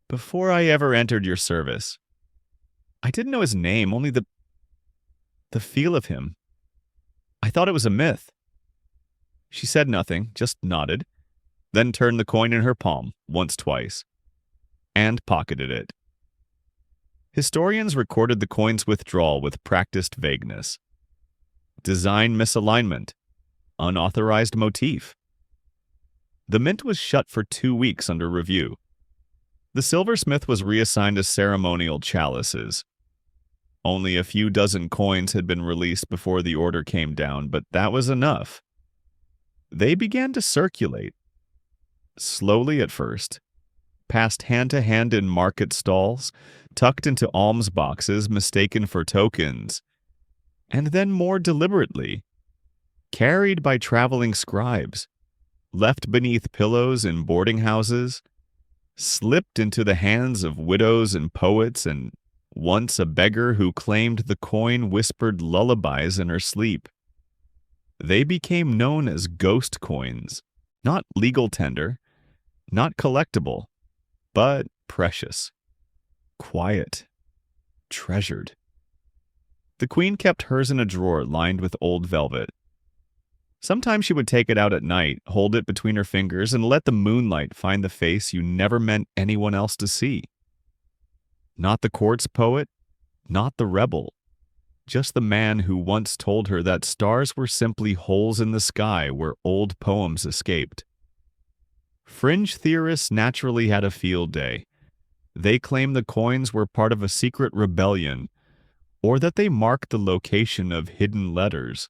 S1: before I ever entered your service. I didn't know his name, only the feel of him. I thought it was a myth." She said nothing, just nodded, then turned the coin in her palm, once, twice, and pocketed it. Historians recorded the coin's withdrawal with practiced vagueness. Design misalignment, unauthorized motif, The mint was shut for 2 weeks under review. The silversmith was reassigned to ceremonial chalices. Only a few dozen coins had been released before the order came down, but that was enough. They began to circulate, slowly at first, passed hand to hand in market stalls, tucked into alms boxes mistaken for tokens, and then more deliberately, carried by traveling scribes, left beneath pillows in boarding houses, slipped into the hands of widows and poets, and once a beggar who claimed the coin whispered lullabies in her sleep. They became known as ghost coins, not legal tender, not collectible, but precious, quiet, treasured. The queen kept hers in a drawer lined with old velvet. Sometimes she would take it out at night, hold it between her fingers, and let the moonlight find the face you never meant anyone else to see. Not the court's poet, not the rebel, just the man who once told her that stars were simply holes in the sky where old poems escaped. Fringe theorists naturally had a field day. They claimed the coins were part of a secret rebellion, or that they marked the location of hidden letters,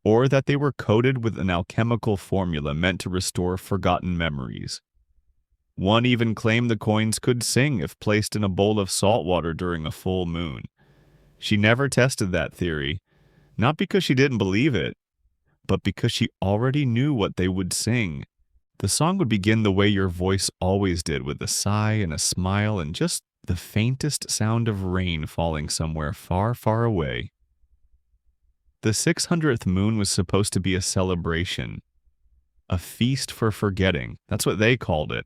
S1: or that they were coated with an alchemical formula meant to restore forgotten memories. One even claimed the coins could sing if placed in a bowl of salt water during a full moon. She never tested that theory, not because she didn't believe it, but because she already knew what they would sing. The song would begin the way your voice always did, with a sigh and a smile and just the faintest sound of rain falling somewhere far, far away. The 600th moon was supposed to be a celebration, a feast for forgetting. That's what they called it.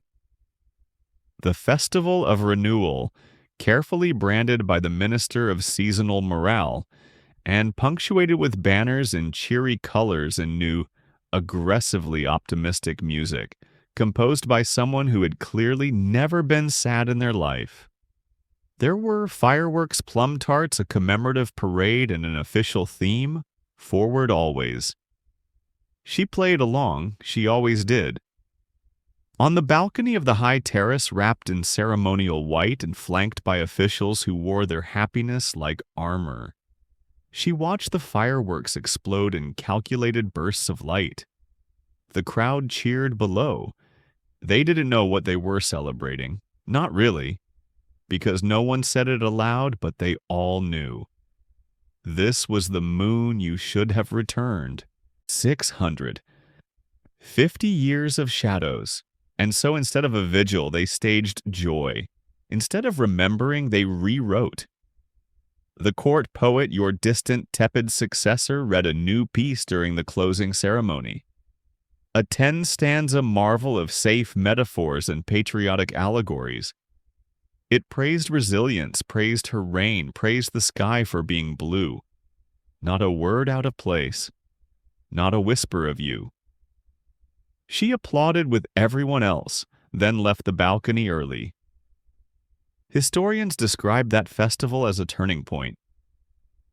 S1: The Festival of Renewal, carefully branded by the Minister of Seasonal Morale, and punctuated with banners in cheery colors and new, aggressively optimistic music, composed by someone who had clearly never been sad in their life. There were fireworks, plum tarts, a commemorative parade, and an official theme, forward always. She played along, she always did. On the balcony of the high terrace, wrapped in ceremonial white and flanked by officials who wore their happiness like armor, she watched the fireworks explode in calculated bursts of light. The crowd cheered below. They didn't know what they were celebrating. Not really, because no one said it aloud, but they all knew. This was the moon you should have returned. 600. 50 years of shadows. And so instead of a vigil, they staged joy. Instead of remembering, they rewrote. The court poet, your distant, tepid successor, read a new piece during the closing ceremony. A 10-stanza marvel of safe metaphors and patriotic allegories. It praised resilience, praised her rain, praised the sky for being blue. Not a word out of place. Not a whisper of you. She applauded with everyone else, then left the balcony early. Historians describe that festival as a turning point.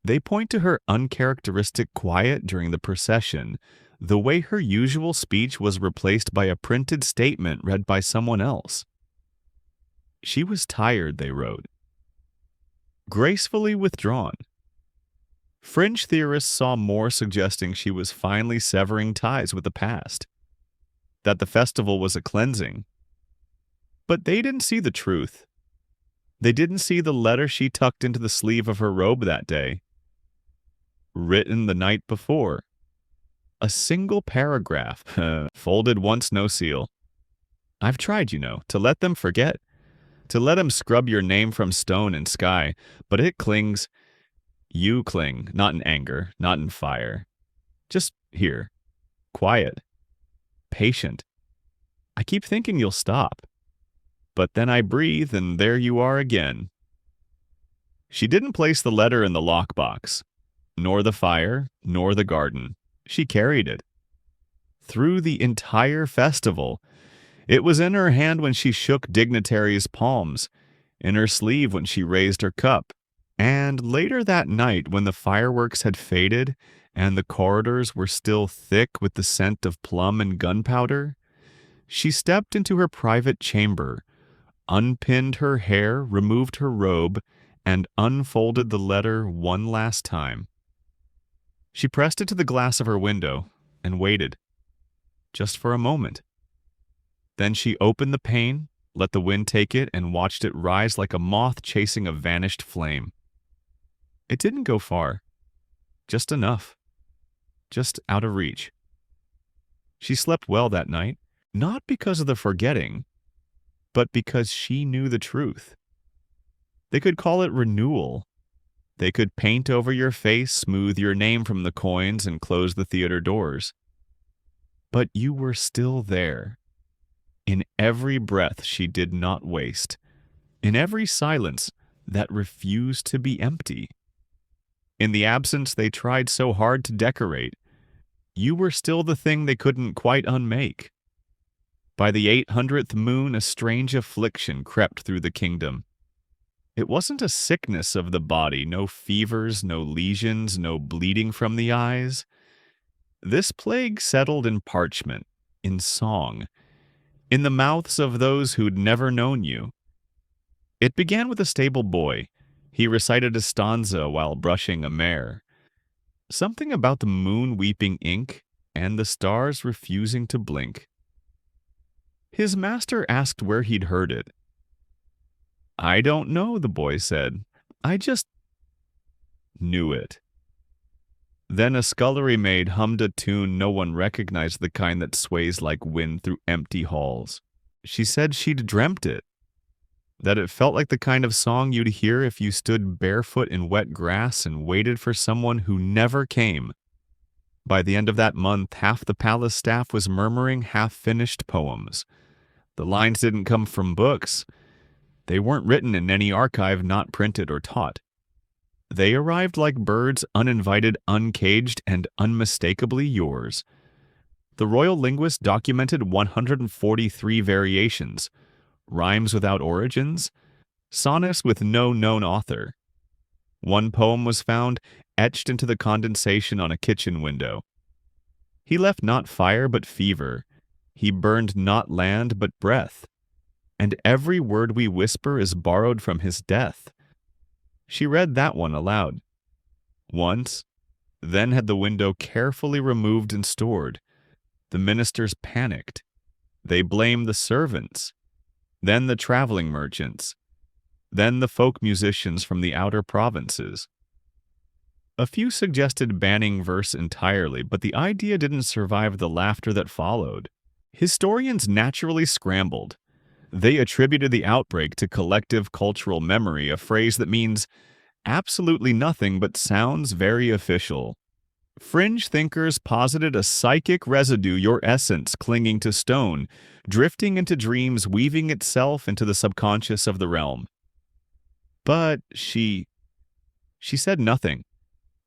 S1: They point to her uncharacteristic quiet during the procession, the way her usual speech was replaced by a printed statement read by someone else. She was tired, they wrote. Gracefully withdrawn. Fringe theorists saw more, suggesting she was finally severing ties with the past, that the festival was a cleansing. But they didn't see the truth. They didn't see the letter she tucked into the sleeve of her robe that day. Written the night before. A single paragraph, folded once, no seal. I've tried, to let them forget, to let them scrub your name from stone and sky, but it clings. You cling, not in anger, not in fire. Just here, quiet, patient. I keep thinking you'll stop. But then I breathe, and there you are again. She didn't place the letter in the lockbox, nor the fire, nor the garden. She carried it. Through the entire festival, it was in her hand when she shook dignitaries' palms, in her sleeve when she raised her cup, and later that night when the fireworks had faded and the corridors were still thick with the scent of plum and gunpowder, She stepped into her private chamber, unpinned her hair, removed her robe, and unfolded the letter one last time. She pressed it to the glass of her window and waited, just for a moment. Then she opened the pane, let the wind take it, and watched it rise like a moth chasing a vanished flame. It didn't go far, just enough, just out of reach. She slept well that night, not because of the forgetting, but because she knew the truth. They could call it renewal. They could paint over your face, smooth your name from the coins, and close the theater doors. But you were still there. In every breath she did not waste. In every silence that refused to be empty. In the absence they tried so hard to decorate, you were still the thing they couldn't quite unmake. By the 800th moon, a strange affliction crept through the kingdom. It wasn't a sickness of the body, no fevers, no lesions, no bleeding from the eyes. This plague settled in parchment, in song, in the mouths of those who'd never known you. It began with a stable boy. He recited a stanza while brushing a mare. Something about the moon weeping ink and the stars refusing to blink. His master asked where he'd heard it. "I don't know," the boy said. "I just knew it." Then a scullery maid hummed a tune no one recognized, the kind that sways like wind through empty halls. She said she'd dreamt it, that it felt like the kind of song you'd hear if you stood barefoot in wet grass and waited for someone who never came. By the end of that month, half the palace staff was murmuring half-finished poems. The lines didn't come from books. They weren't written in any archive, not printed or taught. They arrived like birds, uninvited, uncaged, and unmistakably yours. The royal linguist documented 143 variations, rhymes without origins, sonnets with no known author. One poem was found etched into the condensation on a kitchen window. He left not fire but fever. He burned not land but breath. And every word we whisper is borrowed from his death. She read that one aloud. Once, then had the window carefully removed and stored. The ministers panicked. They blamed the servants, then the traveling merchants, then the folk musicians from the outer provinces. A few suggested banning verse entirely, but the idea didn't survive the laughter that followed. Historians naturally scrambled. They attributed the outbreak to collective cultural memory, a phrase that means absolutely nothing but sounds very official. Fringe thinkers posited a psychic residue, your essence clinging to stone, drifting into dreams, weaving itself into the subconscious of the realm. But she said nothing,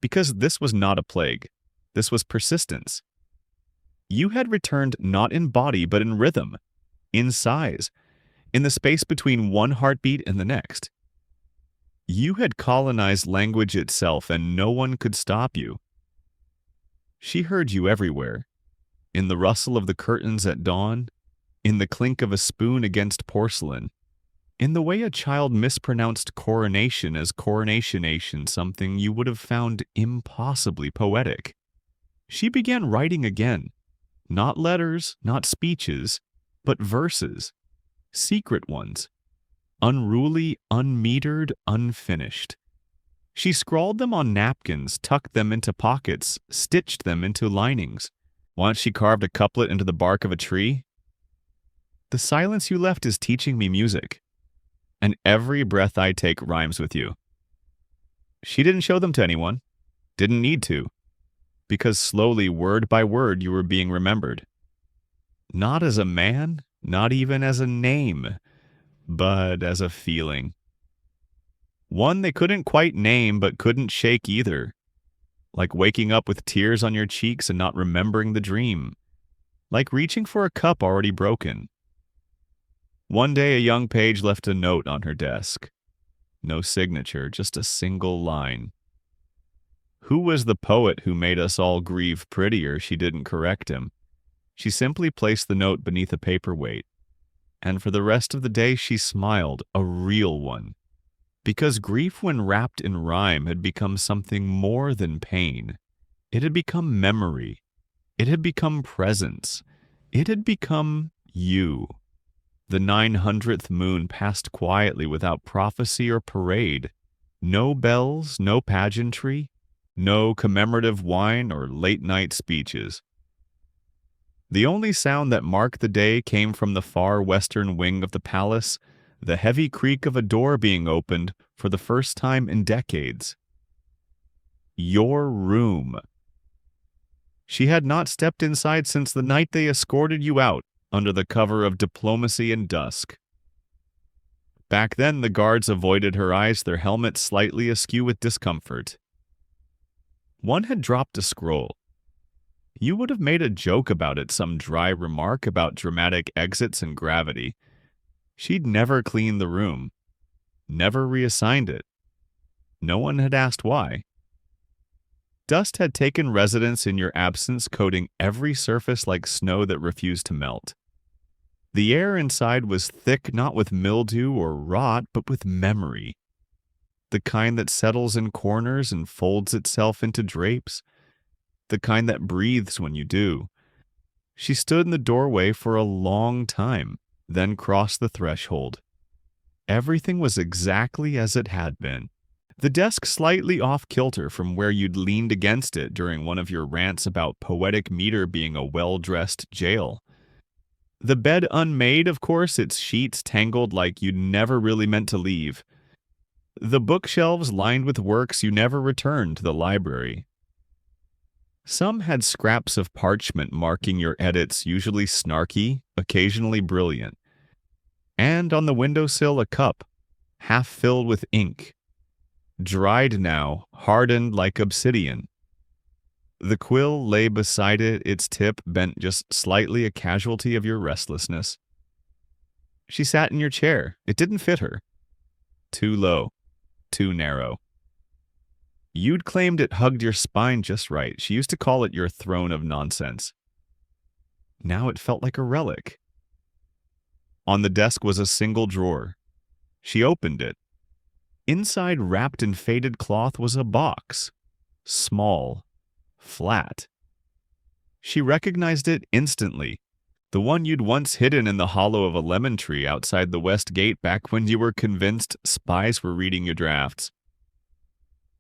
S1: because this was not a plague. This was persistence. You had returned not in body, but in rhythm, in size, in the space between one heartbeat and the next. You had colonized language itself, and no one could stop you. She heard you everywhere, in the rustle of the curtains at dawn, in the clink of a spoon against porcelain, in the way a child mispronounced coronation as coronationation, something you would have found impossibly poetic. She began writing again, not letters, not speeches, but verses, secret ones, unruly, unmetered, unfinished. She scrawled them on napkins, tucked them into pockets, stitched them into linings. Once she carved a couplet into the bark of a tree. The silence you left is teaching me music, and every breath I take rhymes with you. She didn't show them to anyone, didn't need to, because slowly, word by word, you were being remembered. Not as a man, not even as a name, but as a feeling. One they couldn't quite name but couldn't shake either. Like waking up with tears on your cheeks and not remembering the dream. Like reaching for a cup already broken. One day a young page left a note on her desk. No signature, just a single line. Who was the poet who made us all grieve prettier? She didn't correct him. She simply placed the note beneath a paperweight, and for the rest of the day she smiled, a real one. Because grief when wrapped in rhyme had become something more than pain. It had become memory. It had become presence. It had become you. The 900th moon passed quietly without prophecy or parade. No bells, no pageantry, no commemorative wine or late-night speeches. The only sound that marked the day came from the far western wing of the palace, the heavy creak of a door being opened for the first time in decades. Your room. She had not stepped inside since the night they escorted you out under the cover of diplomacy and dusk. Back then, the guards avoided her eyes, their helmets slightly askew with discomfort. One had dropped a scroll. You would have made a joke about it, some dry remark about dramatic exits and gravity. She'd never cleaned the room, never reassigned it. No one had asked why. Dust had taken residence in your absence, coating every surface like snow that refused to melt. The air inside was thick not with mildew or rot, but with memory. The kind that settles in corners and folds itself into drapes. The kind that breathes when you do. She stood in the doorway for a long time, then crossed the threshold. Everything was exactly as it had been. The desk slightly off-kilter from where you'd leaned against it during one of your rants about poetic meter being a well-dressed jail. The bed unmade, of course, its sheets tangled like you'd never really meant to leave. The bookshelves lined with works you never returned to the library. Some had scraps of parchment marking your edits, usually snarky, occasionally brilliant. And on the windowsill a cup, half filled with ink. Dried now, hardened like obsidian. The quill lay beside it, its tip bent just slightly, a casualty of your restlessness. She sat in your chair. It didn't fit her. Too low. Too narrow. You'd claimed it hugged your spine just right. She used to call it your throne of nonsense. Now it felt like a relic. On the desk was a single drawer. She opened it. Inside, wrapped in faded cloth, was a box. Small. Flat. She recognized it instantly. The one you'd once hidden in the hollow of a lemon tree outside the west gate back when you were convinced spies were reading your drafts.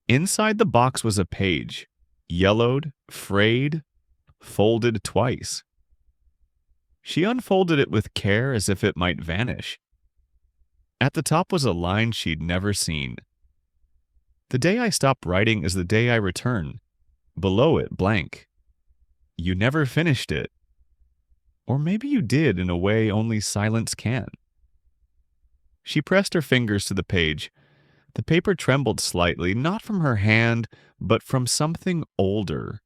S1: Inside the box was a page. Yellowed, frayed, folded twice. She unfolded it with care as if it might vanish. At the top was a line she'd never seen. The day I stop writing is the day I return. Below it, blank. You never finished it. Or maybe you did in a way only silence can. She pressed her fingers to the page. The paper trembled slightly, not from her hand, but from something older.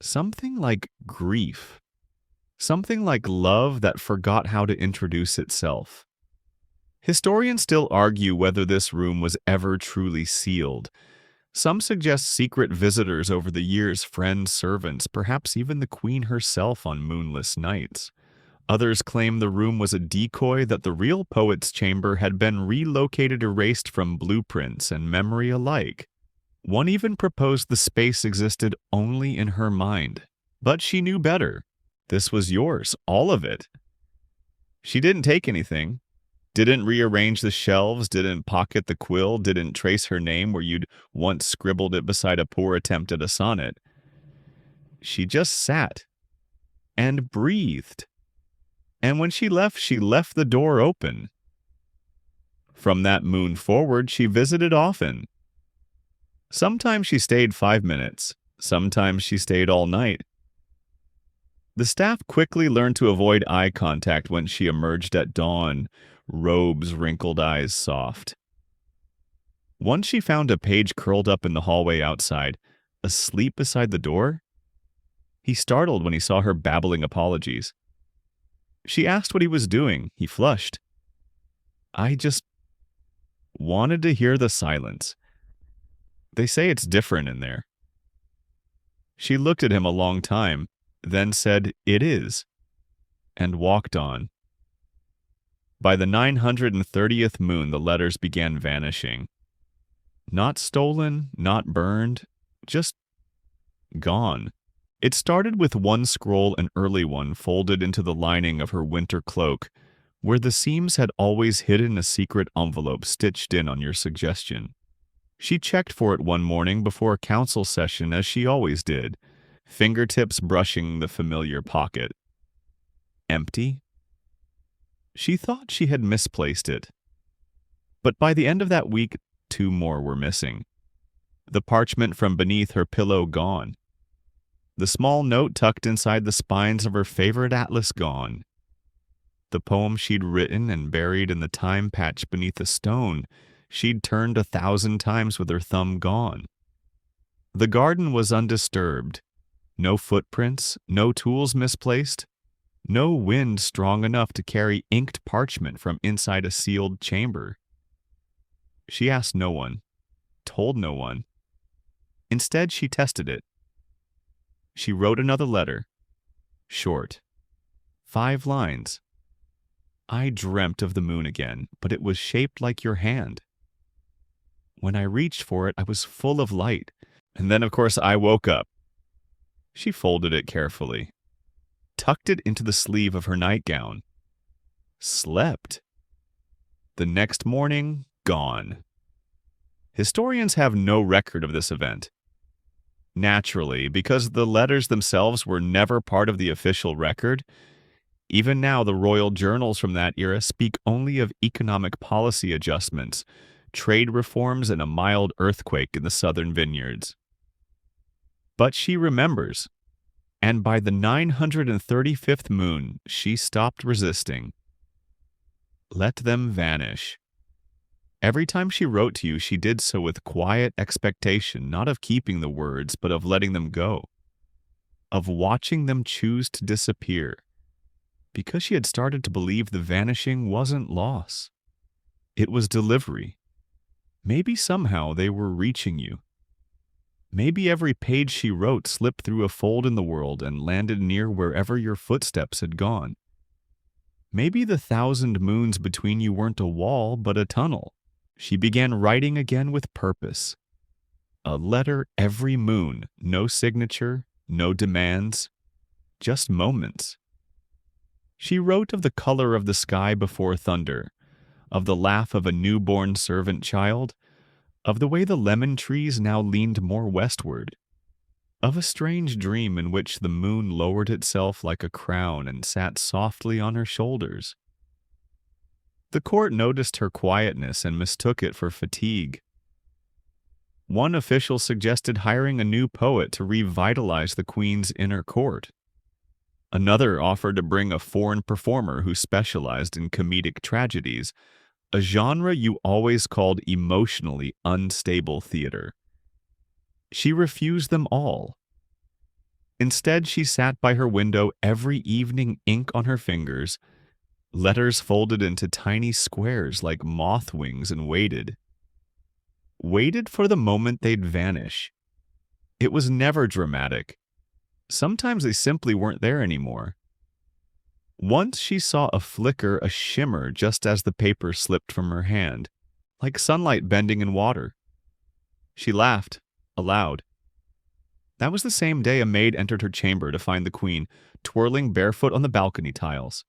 S1: Something like grief. Something like love that forgot how to introduce itself. Historians still argue whether this room was ever truly sealed. Some suggest secret visitors over the years, friends, servants, perhaps even the queen herself on moonless nights. Others claim the room was a decoy, that the real poet's chamber had been relocated, erased from blueprints and memory alike. One even proposed the space existed only in her mind. But she knew better. This was yours, all of it. She didn't take anything. Didn't rearrange the shelves, didn't pocket the quill, didn't trace her name where you'd once scribbled it beside a poor attempt at a sonnet. She just sat and breathed. And when she left the door open. From that moon forward, she visited often. Sometimes she stayed 5 minutes. Sometimes she stayed all night. The staff quickly learned to avoid eye contact when she emerged at dawn, robes, wrinkled eyes soft. Once she found a page curled up in the hallway outside, asleep beside the door. He startled when he saw her babbling apologies. She asked what he was doing. He flushed. I just wanted to hear the silence. They say it's different in there. She looked at him a long time, then said, "It is," and walked on. By the 930th moon, the letters began vanishing. Not stolen, not burned, just gone. It started with one scroll, an early one, folded into the lining of her winter cloak, where the seams had always hidden a secret envelope stitched in on your suggestion. She checked for it one morning before a council session, as she always did, fingertips brushing the familiar pocket. Empty? She thought she had misplaced it. But by the end of that week, 2 more were missing. The parchment from beneath her pillow gone. The small note tucked inside the spines of her favorite atlas gone. The poem she'd written and buried in the time patch beneath a stone she'd turned 1,000 times with her thumb gone. The garden was undisturbed. No footprints, no tools misplaced, no wind strong enough to carry inked parchment from inside a sealed chamber. She asked no one, told no one. Instead, she tested it. She wrote another letter. Short. 5 lines. I dreamt of the moon again, but it was shaped like your hand. When I reached for it, I was full of light. And then, of course, I woke up. She folded it carefully, tucked it into the sleeve of her nightgown. Slept. The next morning, gone. Historians have no record of this event. Naturally, because the letters themselves were never part of the official record, even now the royal journals from that era speak only of economic policy adjustments, trade reforms, and a mild earthquake in the southern vineyards. But she remembers, and by the 935th moon, she stopped resisting. Let them vanish. Every time she wrote to you, she did so with quiet expectation, not of keeping the words, but of letting them go, of watching them choose to disappear, because she had started to believe the vanishing wasn't loss. It was delivery. Maybe somehow they were reaching you. Maybe every page she wrote slipped through a fold in the world and landed near wherever your footsteps had gone. Maybe the 1,000 moons between you weren't a wall, but a tunnel. She began writing again with purpose. A letter every moon, no signature, no demands, just moments. She wrote of the color of the sky before thunder, of the laugh of a newborn servant child, of the way the lemon trees now leaned more westward, of a strange dream in which the moon lowered itself like a crown and sat softly on her shoulders. The court noticed her quietness and mistook it for fatigue. One official suggested hiring a new poet to revitalize the queen's inner court. Another offered to bring a foreign performer who specialized in comedic tragedies, a genre you always called emotionally unstable theater. She refused them all. Instead, she sat by her window every evening, ink on her fingers, letters folded into tiny squares like moth wings, and waited. Waited for the moment they'd vanish. It was never dramatic. Sometimes they simply weren't there anymore. Once she saw a flicker, a shimmer, just as the paper slipped from her hand, like sunlight bending in water. She laughed, aloud. That was the same day a maid entered her chamber to find the queen, twirling barefoot on the balcony tiles.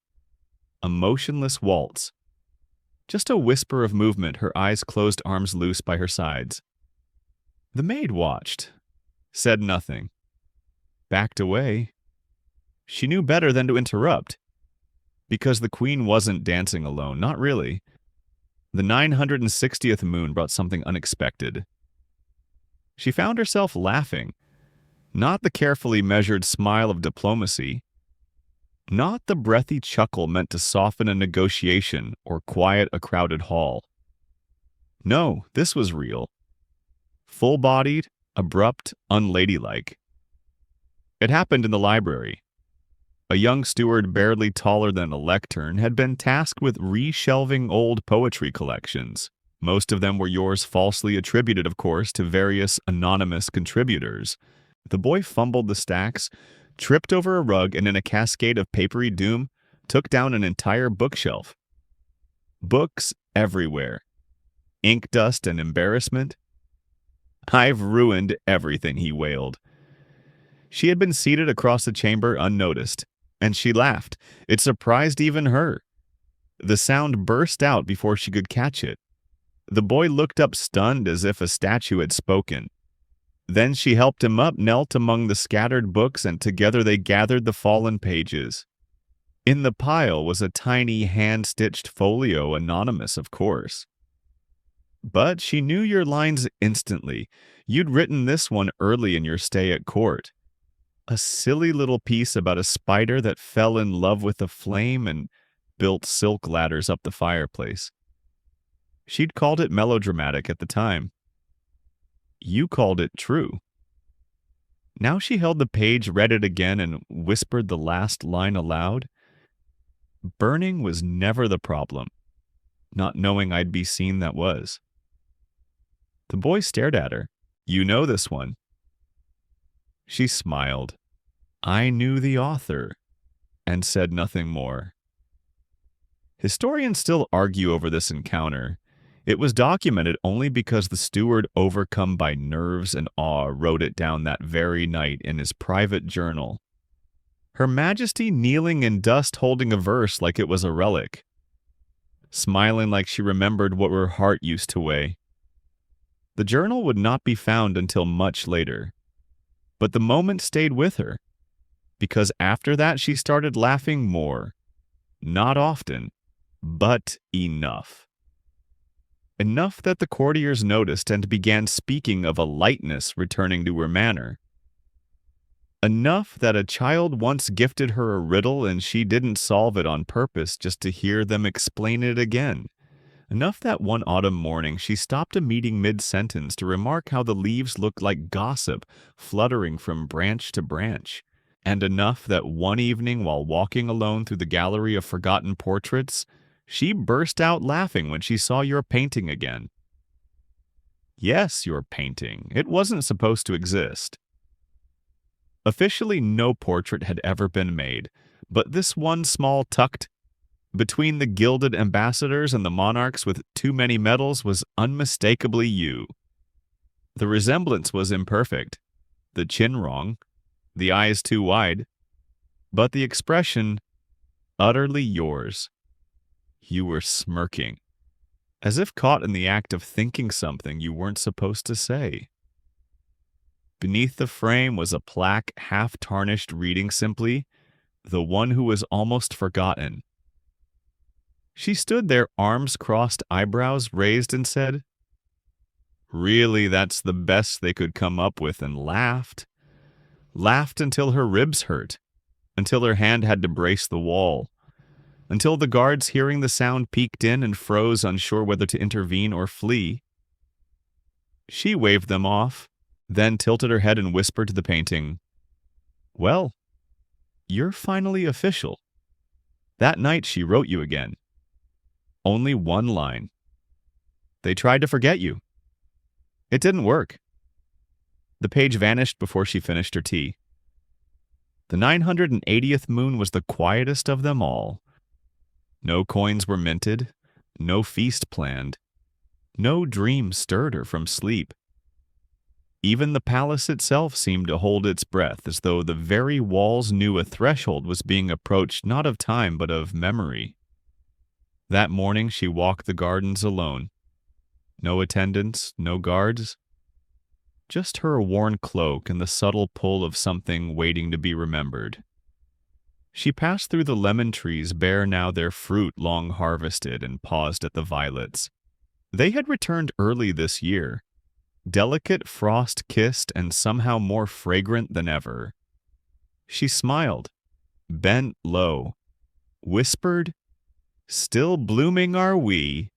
S1: A motionless waltz. Just a whisper of movement, her eyes closed, arms loose by her sides. The maid watched, said nothing, backed away. She knew better than to interrupt, because the queen wasn't dancing alone, not really. The 960th moon brought something unexpected. She found herself laughing, not the carefully measured smile of diplomacy, not the breathy chuckle meant to soften a negotiation or quiet a crowded hall. No, this was real. Full-bodied, abrupt, unladylike. It happened in the library. A young steward barely taller than a lectern had been tasked with reshelving old poetry collections. Most of them were yours, falsely attributed, of course, to various anonymous contributors. The boy fumbled the stacks, tripped over a rug, and in a cascade of papery doom, took down an entire bookshelf. Books everywhere. Ink dust and embarrassment. "I've ruined everything," he wailed. She had been seated across the chamber unnoticed, and she laughed. It surprised even her. The sound burst out before she could catch it. The boy looked up stunned as if a statue had spoken. Then she helped him up, knelt among the scattered books, and together they gathered the fallen pages. In the pile was a tiny hand-stitched folio, anonymous, of course. But she knew your lines instantly. You'd written this one early in your stay at court. A silly little piece about a spider that fell in love with a flame and built silk ladders up the fireplace. She'd called it melodramatic at the time. You called it true. Now she held the page, read it again, and whispered the last line aloud. Burning was never the problem. Not knowing I'd be seen, that was. The boy stared at her. You know this one. She smiled. I knew the author, and said nothing more. Historians still argue over this encounter. It was documented only because the steward, overcome by nerves and awe, wrote it down that very night in his private journal. Her Majesty kneeling in dust holding a verse like it was a relic, smiling like she remembered what her heart used to weigh. The journal would not be found until much later, but the moment stayed with her, because after that she started laughing more. Not often, but enough. Enough that the courtiers noticed and began speaking of a lightness returning to her manner. Enough that a child once gifted her a riddle and she didn't solve it on purpose just to hear them explain it again. Enough that one autumn morning she stopped a meeting mid-sentence to remark how the leaves looked like gossip fluttering from branch to branch. And enough that one evening while walking alone through the gallery of forgotten portraits, she burst out laughing when she saw your painting again. Yes, your painting. It wasn't supposed to exist. Officially, no portrait had ever been made, but this one small tucked between the gilded ambassadors and the monarchs with too many medals was unmistakably you. The resemblance was imperfect, the chin wrong, the eyes too wide, but the expression utterly yours. You were smirking, as if caught in the act of thinking something you weren't supposed to say. Beneath the frame was a plaque half-tarnished reading simply, "The one who was almost forgotten." She stood there, arms crossed, eyebrows raised, and said, "Really, that's the best they could come up with," and laughed. Laughed until her ribs hurt, until her hand had to brace the wall, until the guards, hearing the sound, peeked in and froze, unsure whether to intervene or flee. She waved them off, then tilted her head and whispered to the painting, "Well, you're finally official." That night she wrote you again. Only one line. They tried to forget you. It didn't work. The page vanished before she finished her tea. The 980th moon was the quietest of them all. No coins were minted, no feast planned, no dream stirred her from sleep. Even the palace itself seemed to hold its breath, as though the very walls knew a threshold was being approached, not of time but of memory. That morning she walked the gardens alone. No attendants, no guards. Just her worn cloak and the subtle pull of something waiting to be remembered. She passed through the lemon trees, bare now their fruit long harvested, and paused at the violets. They had returned early this year, delicate, frost-kissed, and somehow more fragrant than ever. She smiled, bent low, whispered, "Still blooming are we?"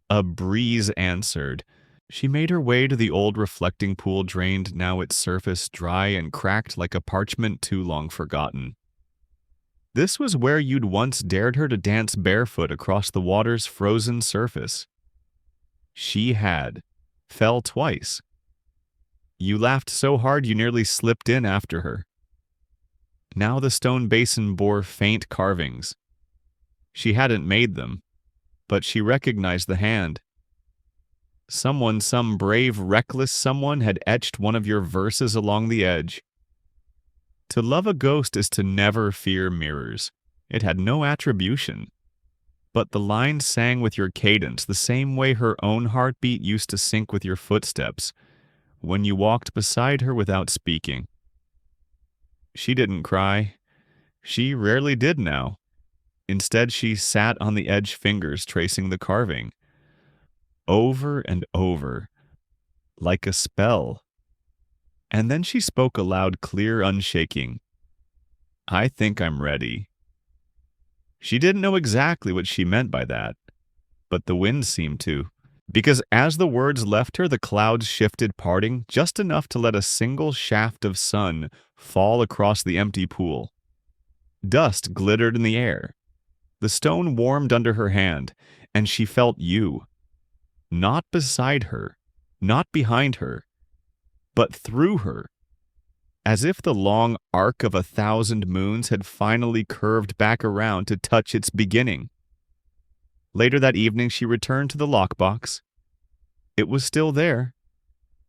S1: A breeze answered. She made her way to the old reflecting pool, drained now its surface dry and cracked like a parchment too long forgotten. This was where you'd once dared her to dance barefoot across the water's frozen surface. She had. Fell twice. You laughed so hard you nearly slipped in after her. Now the stone basin bore faint carvings. She hadn't made them, but she recognized the hand. Someone, some brave, reckless someone, had etched one of your verses along the edge. To love a ghost is to never fear mirrors. It had no attribution. But the line sang with your cadence the same way her own heartbeat used to sync with your footsteps when you walked beside her without speaking. She didn't cry. She rarely did now. Instead, she sat on the edge, fingers tracing the carving. Over and over, like a spell. And then she spoke aloud, clear, unshaking. I think I'm ready. She didn't know exactly what she meant by that, but the wind seemed to. Because as the words left her, the clouds shifted, parting just enough to let a single shaft of sun fall across the empty pool. Dust glittered in the air. The stone warmed under her hand, and she felt you. Not beside her, not behind her, but through her, as if the long arc of 1,000 moons had finally curved back around to touch its beginning. Later that evening, she returned to the lockbox. It was still there,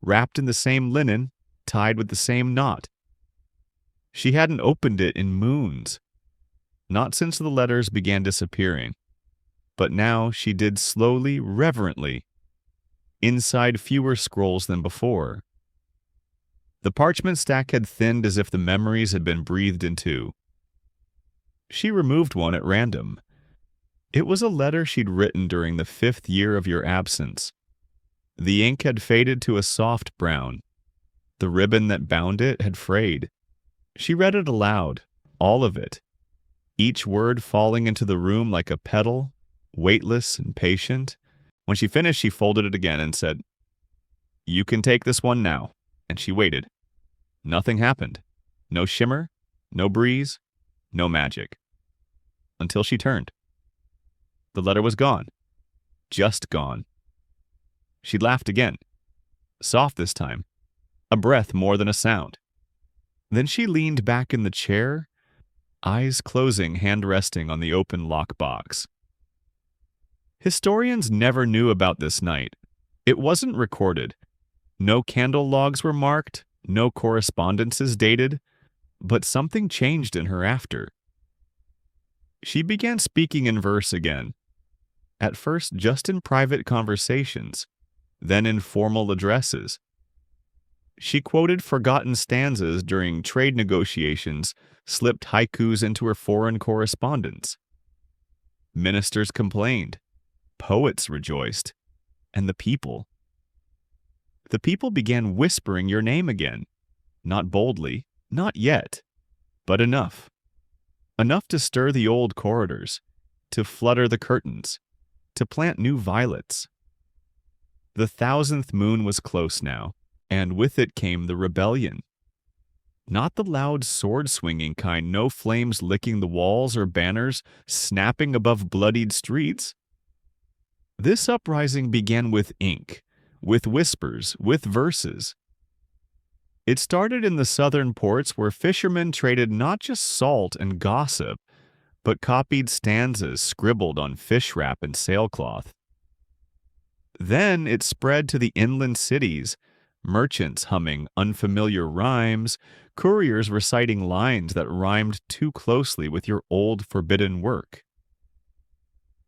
S1: wrapped in the same linen, tied with the same knot. She hadn't opened it in moons, not since the letters began disappearing, but now she did slowly, reverently, inside fewer scrolls than before. The parchment stack had thinned as if the memories had been breathed into. She removed one at random. It was a letter she'd written during the 5th year of your absence. The ink had faded to a soft brown. The ribbon that bound it had frayed. She read it aloud, all of it, each word falling into the room like a petal, weightless and patient. When she finished, she folded it again and said, "You can take this one now." And she waited. Nothing happened. No shimmer, no breeze, no magic. Until she turned. The letter was gone. Just gone. She laughed again. Soft this time. A breath more than a sound. Then she leaned back in the chair, eyes closing, hand resting on the open lockbox. Historians never knew about this night. It wasn't recorded. No candle logs were marked, no correspondences dated, but something changed in her after. She began speaking in verse again, at first just in private conversations, then in formal addresses. She quoted forgotten stanzas during trade negotiations, slipped haikus into her foreign correspondence. Ministers complained, poets rejoiced, and the people began whispering your name again, not boldly, not yet, but enough. Enough to stir the old corridors, to flutter the curtains, to plant new violets. The 1,000th moon was close now, and with it came the rebellion. Not the loud sword-swinging kind, no flames licking the walls or banners snapping above bloodied streets. This uprising began with ink, with whispers, with verses. It started in the southern ports where fishermen traded not just salt and gossip, but copied stanzas scribbled on fish wrap and sailcloth. Then it spread to the inland cities, merchants humming unfamiliar rhymes, couriers reciting lines that rhymed too closely with your old forbidden work.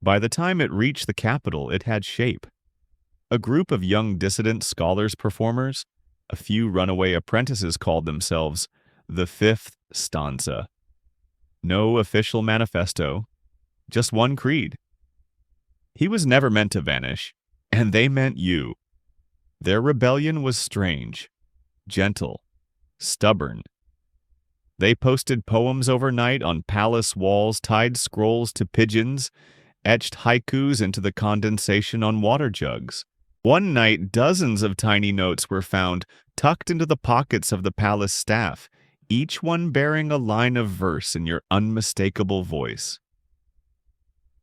S1: By the time it reached the capital, it had shape. A group of young dissident scholars-performers, a few runaway apprentices called themselves the 5th stanza. No official manifesto, just one creed. He was never meant to vanish, and they meant you. Their rebellion was strange, gentle, stubborn. They posted poems overnight on palace walls, tied scrolls to pigeons, etched haikus into the condensation on water jugs. One night, dozens of tiny notes were found tucked into the pockets of the palace staff, each one bearing a line of verse in your unmistakable voice.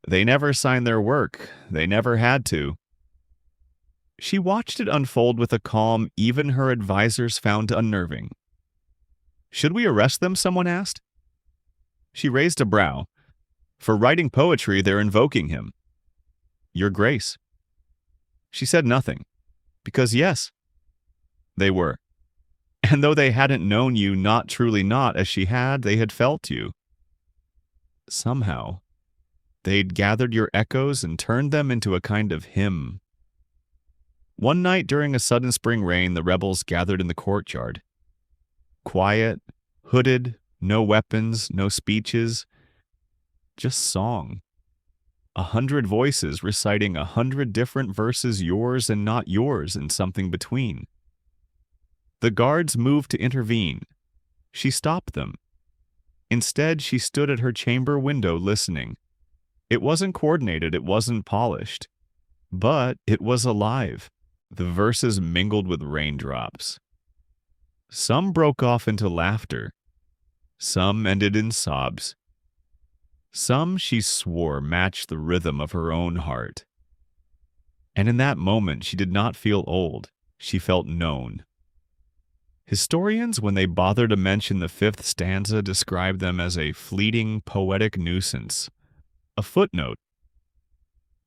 S1: They never signed their work. They never had to. She watched it unfold with a calm even her advisors found unnerving. "Should we arrest them?" someone asked. She raised a brow. For writing poetry, they're invoking him. Your Grace. She said nothing, because yes, they were. And though they hadn't known you not truly not as she had, they had felt you. Somehow, they'd gathered your echoes and turned them into a kind of hymn. One night during a sudden spring rain, the rebels gathered in the courtyard. Quiet, hooded, no weapons, no speeches, just song. 100 voices reciting 100 different verses, yours and not yours, and something between. The guards moved to intervene. She stopped them. Instead, she stood at her chamber window listening. It wasn't coordinated, it wasn't polished, but it was alive. The verses mingled with raindrops. Some broke off into laughter. Some ended in sobs. Some, she swore, matched the rhythm of her own heart. And in that moment, she did not feel old. She felt known. Historians, when they bother to mention the fifth stanza, describe them as a fleeting, poetic nuisance, a footnote.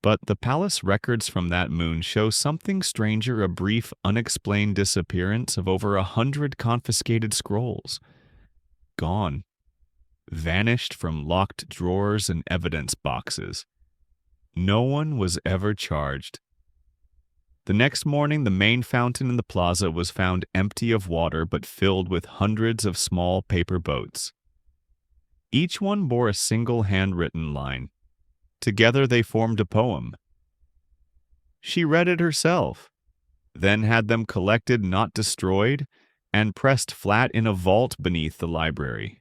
S1: But the palace records from that moon show something stranger, a brief, unexplained disappearance of over 100 confiscated scrolls. Gone. Vanished from locked drawers and evidence boxes. No one was ever charged. The next morning, the main fountain in the plaza was found empty of water but filled with hundreds of small paper boats. Each one bore a single handwritten line. Together they formed a poem. She read it herself, then had them collected, not destroyed, and pressed flat in a vault beneath the library.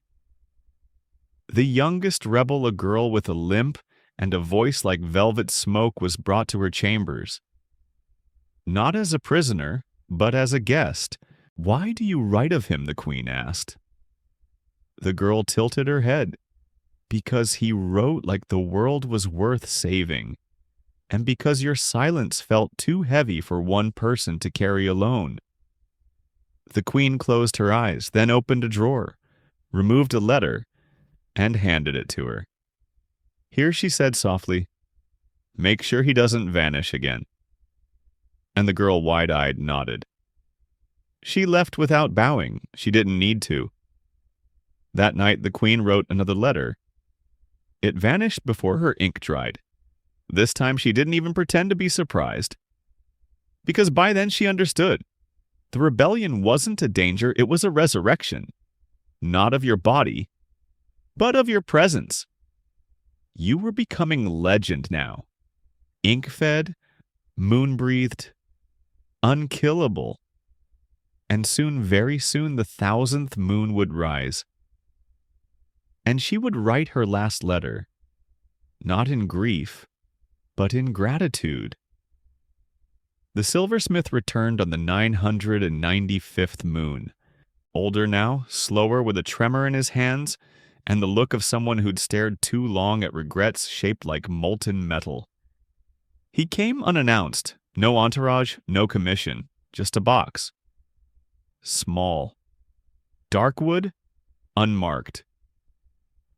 S1: The youngest rebel, a girl with a limp and a voice like velvet smoke, was brought to her chambers. Not as a prisoner, but as a guest. Why do you write of him? The queen asked. The girl tilted her head. Because he wrote like the world was worth saving, and because your silence felt too heavy for one person to carry alone. The queen closed her eyes, then opened a drawer, removed a letter, and handed it to her. Here, she said softly, make sure he doesn't vanish again. And the girl, wide-eyed, nodded. She left without bowing. She didn't need to. That night, the queen wrote another letter. It vanished before her ink dried. This time, she didn't even pretend to be surprised. Because by then, she understood. The rebellion wasn't a danger, it was a resurrection. Not of your body, but of your presence. You were becoming legend now. Ink-fed, moon-breathed, unkillable. And soon, very soon, the 1000th moon would rise. And she would write her last letter, not in grief, but in gratitude. The silversmith returned on the 995th moon. Older now, slower, with a tremor in his hands, and the look of someone who'd stared too long at regrets shaped like molten metal. He came unannounced, no entourage, no commission, just a box. Small. Dark wood, unmarked.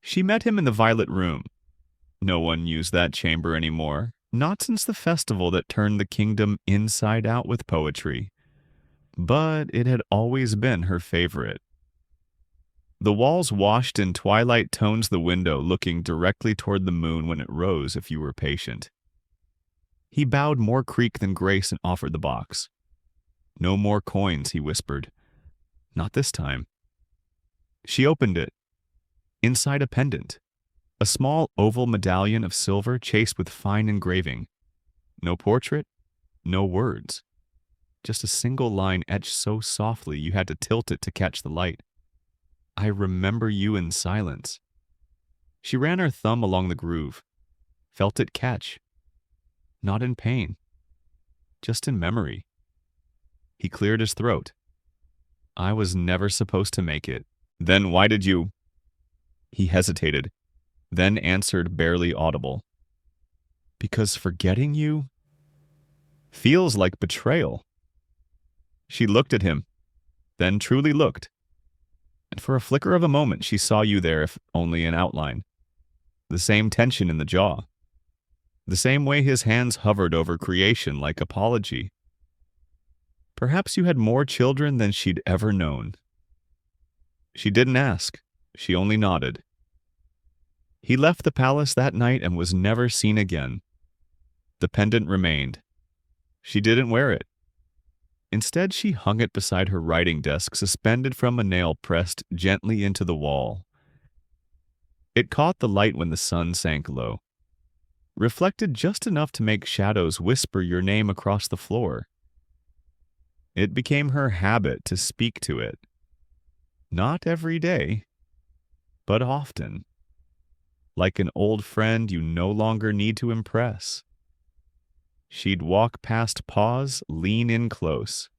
S1: She met him in the violet room. No one used that chamber anymore, not since the festival that turned the kingdom inside out with poetry. But it had always been her favorite. The walls washed in twilight tones, the window looking directly toward the moon when it rose if you were patient. He bowed more creek than grace and offered the box. No more coins, he whispered. Not this time. She opened it. Inside a pendant. A small oval medallion of silver chased with fine engraving. No portrait, no words. Just a single line etched so softly you had to tilt it to catch the light. I remember you in silence. She ran her thumb along the groove. Felt it catch. Not in pain. Just in memory. He cleared his throat. I was never supposed to make it. Then why did you... He hesitated, then answered barely audible. Because forgetting you feels like betrayal. She looked at him, then truly looked. and for a flicker of a moment she saw you there, if only in outline. The same tension in the jaw. The same way his hands hovered over creation like apology. Perhaps you had more children than she'd ever known. She didn't ask. She only nodded. He left the palace that night and was never seen again. The pendant remained. She didn't wear it. Instead, she hung it beside her writing desk, suspended from a nail pressed gently into the wall. It caught the light when the sun sank low, reflected just enough to make shadows whisper your name across the floor. It became her habit to speak to it. Not every day, but often. Like an old friend you no longer need to impress. She'd walk past pause, lean in close.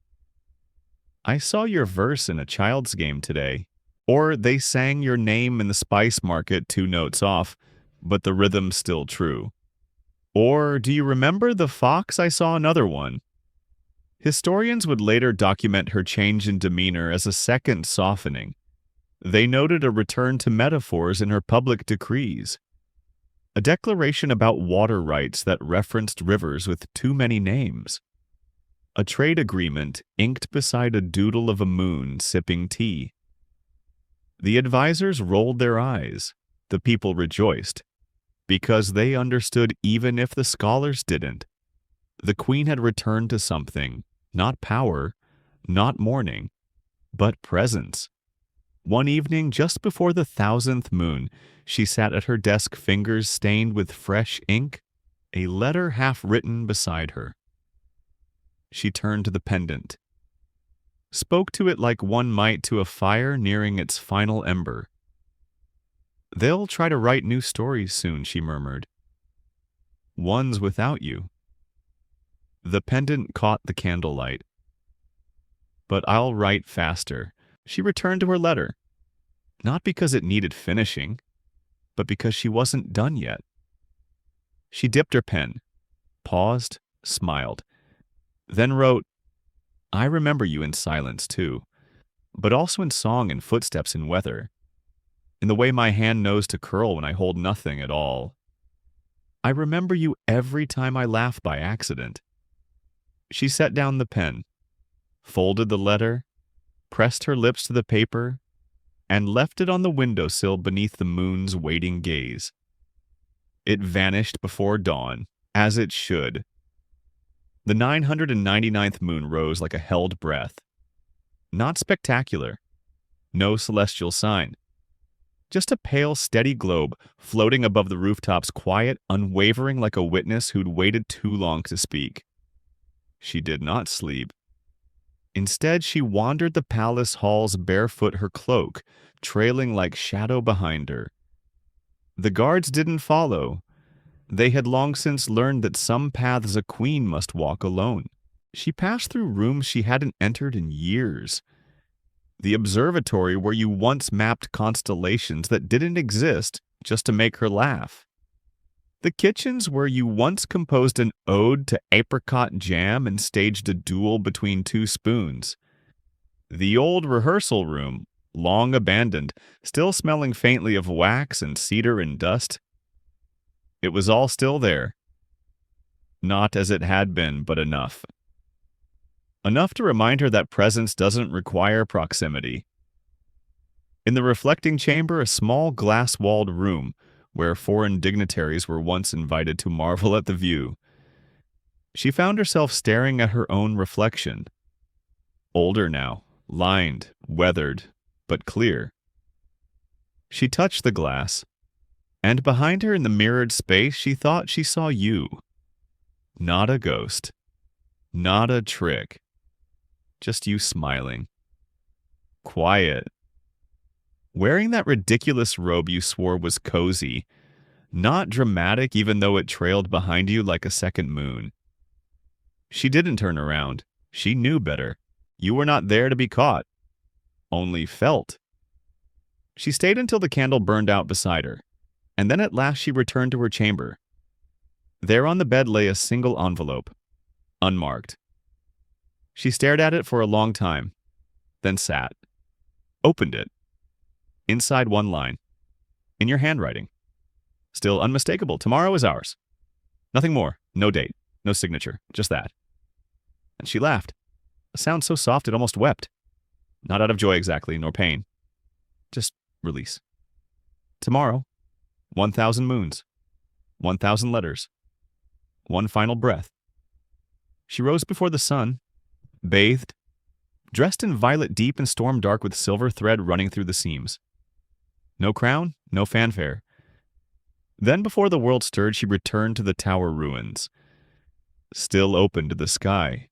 S1: I saw your verse in a child's game today. Or they sang your name in the spice market 2 notes off, but the rhythm's still true. Or do you remember the fox? I saw another one. Historians would later document her change in demeanor as a second softening. They noted a return to metaphors in her public decrees. A declaration about water rights that referenced rivers with too many names. A trade agreement inked beside a doodle of a moon sipping tea. The advisors rolled their eyes. The people rejoiced, because they understood even if the scholars didn't. The queen had returned to something, not power, not mourning, but presence. One evening, just before the 1000th moon, she sat at her desk, fingers stained with fresh ink, a letter half written beside her. She turned to the pendant, spoke to it like one might to a fire nearing its final ember. They'll try to write new stories soon, she murmured. Ones without you. The pendant caught the candlelight. But I'll write faster. She returned to her letter, not because it needed finishing, but because she wasn't done yet. She dipped her pen, paused, smiled, then wrote, I remember you in silence too, but also in song and footsteps in weather, in the way my hand knows to curl when I hold nothing at all. I remember you every time I laugh by accident. She set down the pen, folded the letter, pressed her lips to the paper, and left it on the windowsill beneath the moon's waiting gaze. It vanished before dawn, as it should. The 999th moon rose like a held breath. Not spectacular. No celestial sign. Just a pale, steady globe floating above the rooftops, quiet, unwavering like a witness who'd waited too long to speak. She did not sleep. Instead, she wandered the palace halls barefoot, her cloak trailing like shadow behind her. The guards didn't follow. They had long since learned that some paths a queen must walk alone. She passed through rooms she hadn't entered in years. The observatory where you once mapped constellations that didn't exist just to make her laugh. The kitchens where you once composed an ode to apricot jam and staged a duel between 2 spoons. The old rehearsal room, long abandoned, still smelling faintly of wax and cedar and dust. It was all still there. Not as it had been, but enough. Enough to remind her that presence doesn't require proximity. In the reflecting chamber, a small glass-walled room where foreign dignitaries were once invited to marvel at the view. She found herself staring at her own reflection. Older now, lined, weathered, but clear. She touched the glass, and behind her in the mirrored space she thought she saw you. Not a ghost. Not a trick. Just you smiling. Quiet. Wearing that ridiculous robe you swore was cozy. Not dramatic even though it trailed behind you like a second moon. She didn't turn around. She knew better. You were not there to be caught. Only felt. She stayed until the candle burned out beside her, and then at last she returned to her chamber. There on the bed lay a single envelope, unmarked. She stared at it for a long time, then sat, opened it, Inside one line. In your handwriting. Still unmistakable. Tomorrow is ours. Nothing more. No date. No signature. Just that. And she laughed. A sound so soft it almost wept. Not out of joy exactly, nor pain. Just release. Tomorrow, 1,000 moons. 1,000 letters. One final breath. She rose before the sun, bathed, dressed in violet deep and storm dark with silver thread running through the seams. No crown, no fanfare. Then before the world stirred, she returned to the tower ruins. Still open to the sky.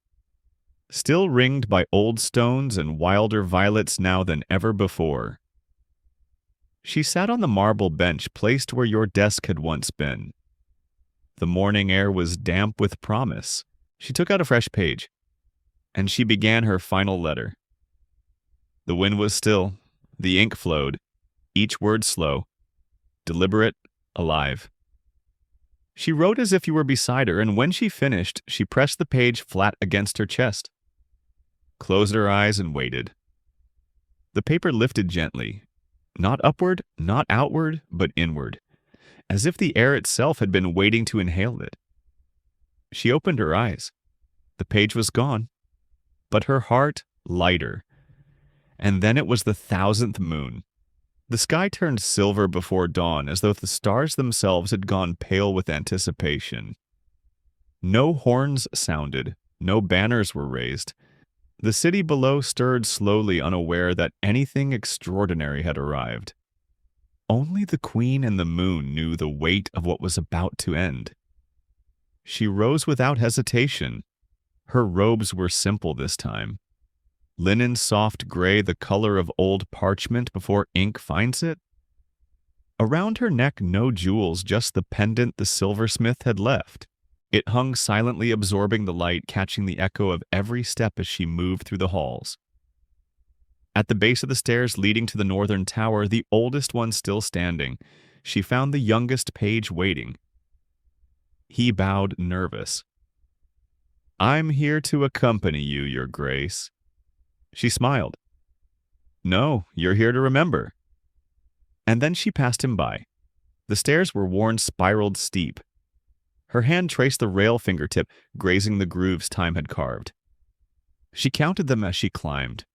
S1: Still ringed by old stones and wilder violets now than ever before. She sat on the marble bench placed where your desk had once been. The morning air was damp with promise. She took out a fresh page, and she began her final letter. The wind was still, the ink flowed, each word slow, deliberate, alive. She wrote as if you were beside her, and when she finished, she pressed the page flat against her chest, closed her eyes, and waited. The paper lifted gently, not upward, not outward, but inward, as if the air itself had been waiting to inhale it. She opened her eyes. The page was gone, but her heart lighter. And then it was the 1,000th moon. The sky turned silver before dawn, as though the stars themselves had gone pale with anticipation. No horns sounded, no banners were raised. The city below stirred slowly, unaware that anything extraordinary had arrived. Only the queen and the moon knew the weight of what was about to end. She rose without hesitation. Her robes were simple this time. Linen soft gray, the color of old parchment before ink finds it. Around her neck no jewels, just the pendant the silversmith had left. It hung silently, absorbing the light, catching the echo of every step as she moved through the halls. At the base of the stairs leading to the northern tower, the oldest one still standing, she found the youngest page waiting. He bowed, nervous. "I'm here to accompany you, Your Grace." She smiled. "No, you're here to remember." And then she passed him by. The stairs were worn, spiraled steep. Her hand traced the rail fingertip, grazing the grooves time had carved. She counted them as she climbed.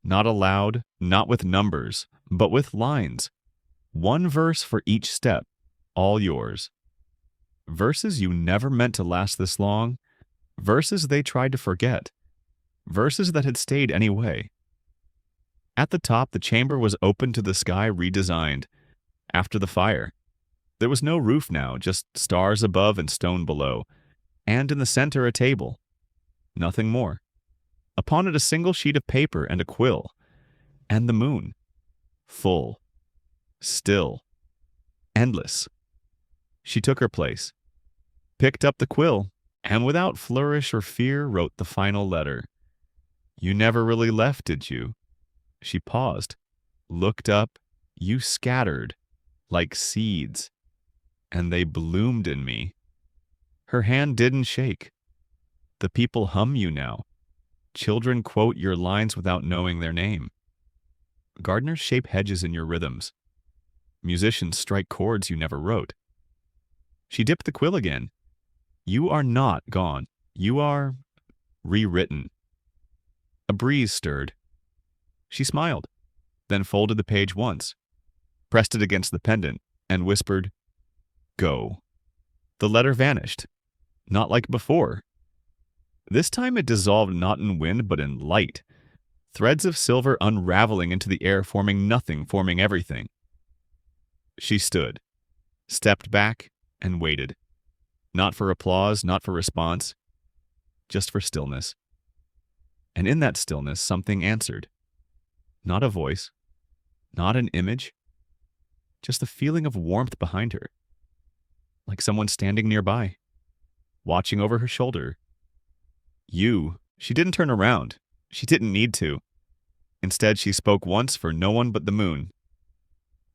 S1: Not aloud, not with numbers, but with lines. One verse for each step, all yours. Verses you never meant to last this long, verses they tried to forget, verses that had stayed anyway. At the top, the chamber was open to the sky, redesigned. After the fire. There was no roof now, just stars above and stone below, and in the center a table. Nothing more. Upon it a single sheet of paper and a quill. And the moon. Full. Still. Endless. She took her place, picked up the quill, and without flourish or fear wrote the final letter. "You never really left, did you?" She paused, looked up. "You scattered, like seeds, and they bloomed in me." Her hand didn't shake. "The people hum you now. Children quote your lines without knowing their name. Gardeners shape hedges in your rhythms. Musicians strike chords you never wrote." She dipped the quill again. "You are not gone. You are rewritten." A breeze stirred. She smiled, then folded the page once, pressed it against the pendant, and whispered, "Go." The letter vanished. Not like before. This time it dissolved not in wind, but in light. Threads of silver unraveling into the air, forming nothing, forming everything. She stood, stepped back, and waited. Not for applause, not for response, just for stillness. And in that stillness, something answered. Not a voice, not an image, just the feeling of warmth behind her. Like someone standing nearby, watching over her shoulder. She didn't turn around. She didn't need to. Instead, she spoke once for no one but the moon.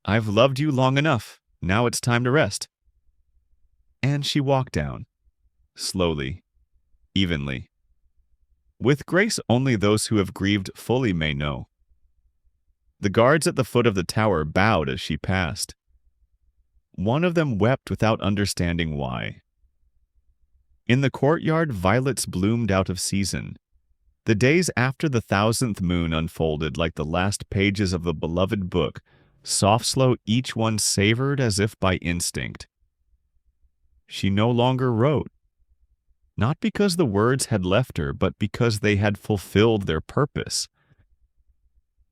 S1: "I've loved you long enough. Now it's time to rest." And she walked down, slowly, evenly. With grace only those who have grieved fully may know. The guards at the foot of the tower bowed as she passed. One of them wept without understanding why. In the courtyard, violets bloomed out of season. The days after the 1000th moon unfolded like the last pages of the beloved book, soft slow each one savored as if by instinct. She no longer wrote, not because the words had left her, but because they had fulfilled their purpose.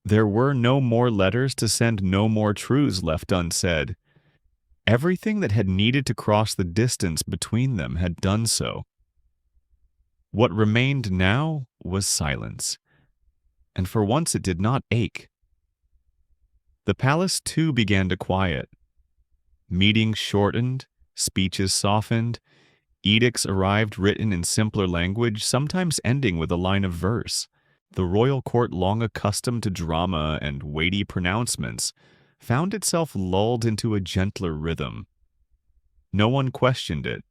S1: There were no more letters to send, no more truths left unsaid. Everything that had needed to cross the distance between them had done so. What remained now was silence, and for once it did not ache. The palace too began to quiet. Meetings shortened, speeches softened, edicts arrived written in simpler language, sometimes ending with a line of verse. The royal court, long accustomed to drama and weighty pronouncements, found itself lulled into a gentler rhythm. No one questioned it.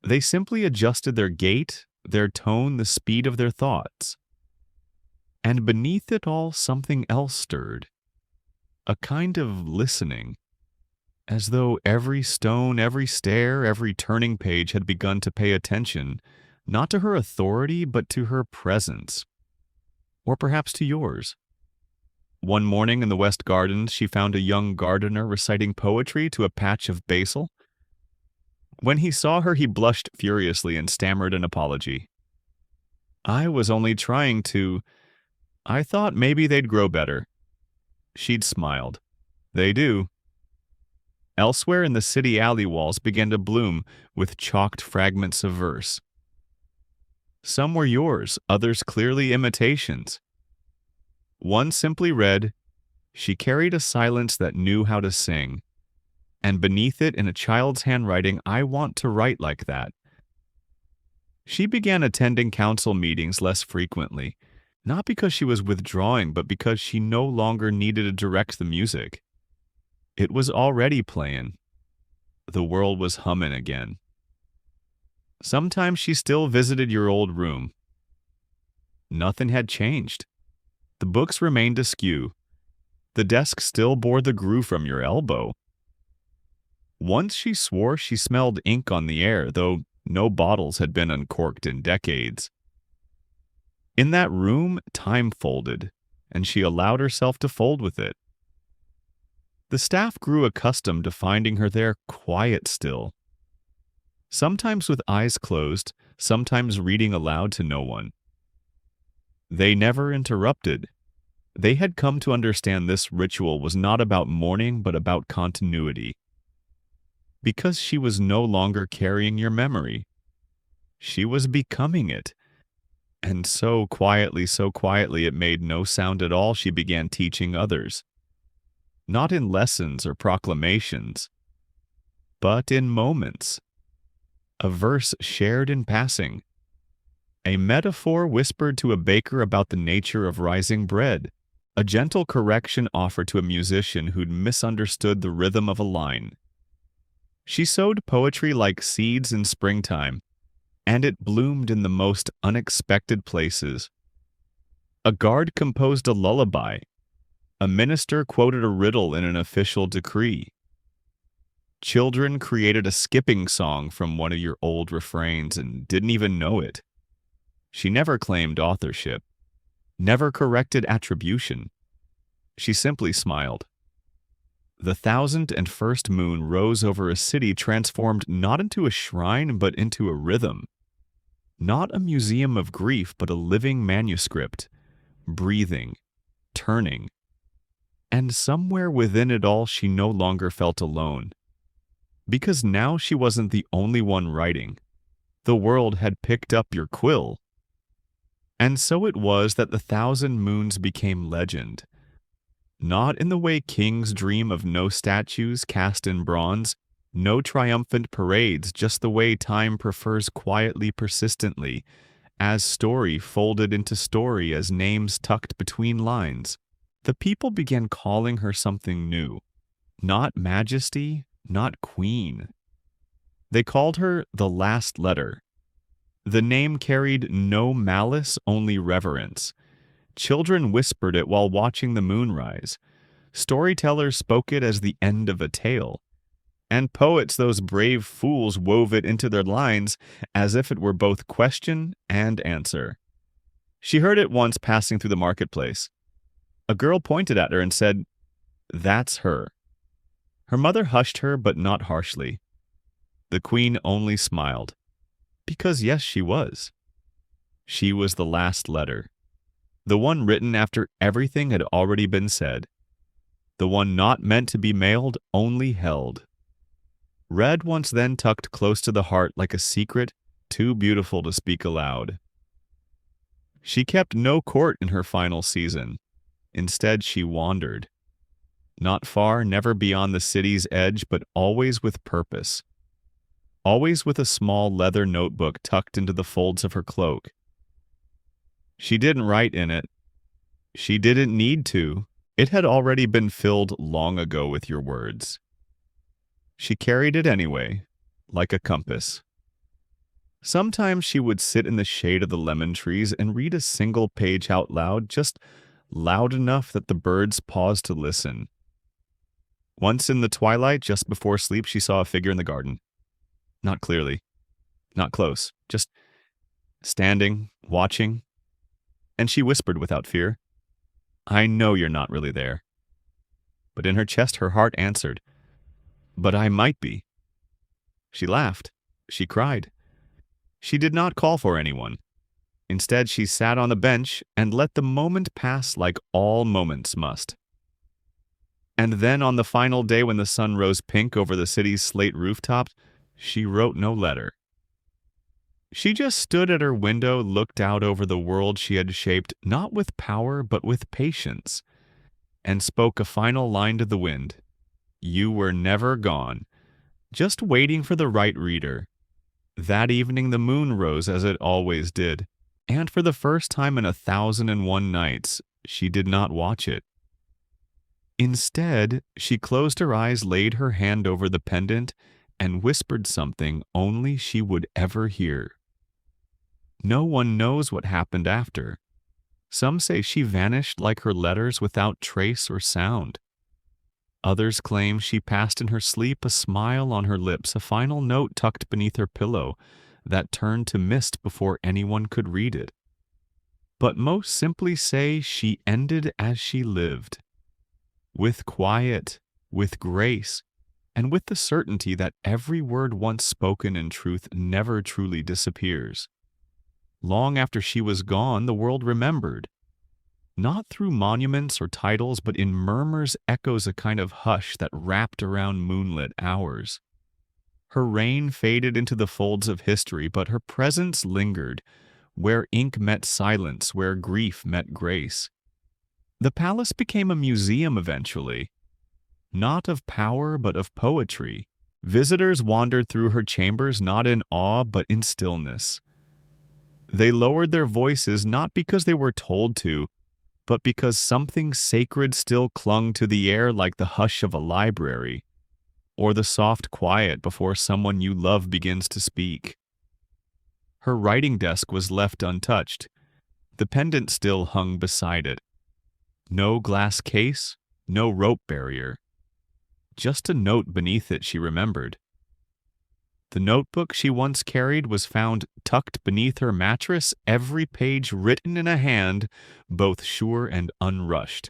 S1: They simply adjusted their gait, their tone, the speed of their thoughts. And beneath it all, something else stirred. A kind of listening, as though every stone, every stair, every turning page had begun to pay attention, not to her authority, but to her presence. Or perhaps to yours. One morning in the West Gardens, she found a young gardener reciting poetry to a patch of basil. When he saw her, he blushed furiously and stammered an apology. "I was only trying to. I thought maybe they'd grow better." She'd smiled. "They do." Elsewhere in the city alley walls began to bloom with chalked fragments of verse. Some were yours, others clearly imitations. One simply read, "She carried a silence that knew how to sing," and beneath it, in a child's handwriting, "I want to write like that." She began attending council meetings less frequently, not because she was withdrawing, but because she no longer needed to direct the music. It was already playing. The world was humming again. Sometimes she still visited your old room. Nothing had changed. The books remained askew. The desk still bore the groove from your elbow. Once she swore she smelled ink on the air, though no bottles had been uncorked in decades. In that room, time folded, and she allowed herself to fold with it. The staff grew accustomed to finding her there quiet still. Sometimes with eyes closed, sometimes reading aloud to no one. They never interrupted. They had come to understand this ritual was not about mourning, but about continuity. Because she was no longer carrying your memory. She was becoming it. And so quietly, it made no sound at all, she began teaching others. Not in lessons or proclamations, but in moments. A verse shared in passing. A metaphor whispered to a baker about the nature of rising bread. A gentle correction offered to a musician who'd misunderstood the rhythm of a line. She sowed poetry like seeds in springtime, and it bloomed in the most unexpected places. A guard composed a lullaby. A minister quoted a riddle in an official decree. Children created a skipping song from one of your old refrains and didn't even know it. She never claimed authorship, never corrected attribution. She simply smiled. The 1001st moon rose over a city transformed not into a shrine but into a rhythm. Not a museum of grief but a living manuscript, breathing, turning. And somewhere within it all she no longer felt alone. Because now she wasn't the only one writing. The world had picked up your quill. And so it was that the 1000 moons became legend. Not in the way kings dream of no statues cast in bronze, no triumphant parades, just the way time prefers quietly, persistently, as story folded into story, as names tucked between lines. The people began calling her something new. Not majesty, not queen. They called her the last letter. The name carried no malice, only reverence. Children whispered it while watching the moon rise. Storytellers spoke it as the end of a tale. And poets, those brave fools, wove it into their lines as if it were both question and answer. She heard it once passing through the marketplace. A girl pointed at her and said, "That's her." Her mother hushed her, but not harshly. The queen only smiled. Because yes, she was. She was the last letter. The one written after everything had already been said. The one not meant to be mailed, only held. Read once then tucked close to the heart like a secret too beautiful to speak aloud. She kept no court in her final season. Instead, she wandered. Not far, never beyond the city's edge, but always with purpose. Always with a small leather notebook tucked into the folds of her cloak. She didn't write in it. She didn't need to. It had already been filled long ago with your words. She carried it anyway, like a compass. Sometimes she would sit in the shade of the lemon trees and read a single page out loud, just loud enough that the birds paused to listen. Once in the twilight, just before sleep, she saw a figure in the garden. Not clearly, not close, just standing, watching, and she whispered without fear, "I know you're not really there." But in her chest, her heart answered, "But I might be." She laughed. She cried. She did not call for anyone. Instead, she sat on the bench and let the moment pass like all moments must. And then on the final day when the sun rose pink over the city's slate rooftops, she wrote no letter. She just stood at her window, looked out over the world she had shaped, not with power, but with patience, and spoke a final line to the wind. You were never gone, just waiting for the right reader. That evening the moon rose as it always did, and for the first time in 1,001 nights, she did not watch it. Instead, she closed her eyes, laid her hand over the pendant, and whispered something only she would ever hear. No one knows what happened after. Some say she vanished like her letters without trace or sound. Others claim she passed in her sleep, a smile on her lips, a final note tucked beneath her pillow that turned to mist before anyone could read it. But most simply say she ended as she lived, with quiet, with grace, and with the certainty that every word once spoken in truth never truly disappears. Long after she was gone, the world remembered. Not through monuments or titles, but in murmurs, echoes, a kind of hush that wrapped around moonlit hours. Her reign faded into the folds of history, but her presence lingered, where ink met silence, where grief met grace. The palace became a museum eventually, not of power, but of poetry. Visitors wandered through her chambers not in awe, but in stillness. They lowered their voices not because they were told to, but because something sacred still clung to the air, like the hush of a library, or the soft quiet before someone you love begins to speak. Her writing desk was left untouched. The pendant still hung beside it. No glass case, no rope barrier. Just a note beneath it, she remembered. The notebook she once carried was found tucked beneath her mattress, every page written in a hand, both sure and unrushed.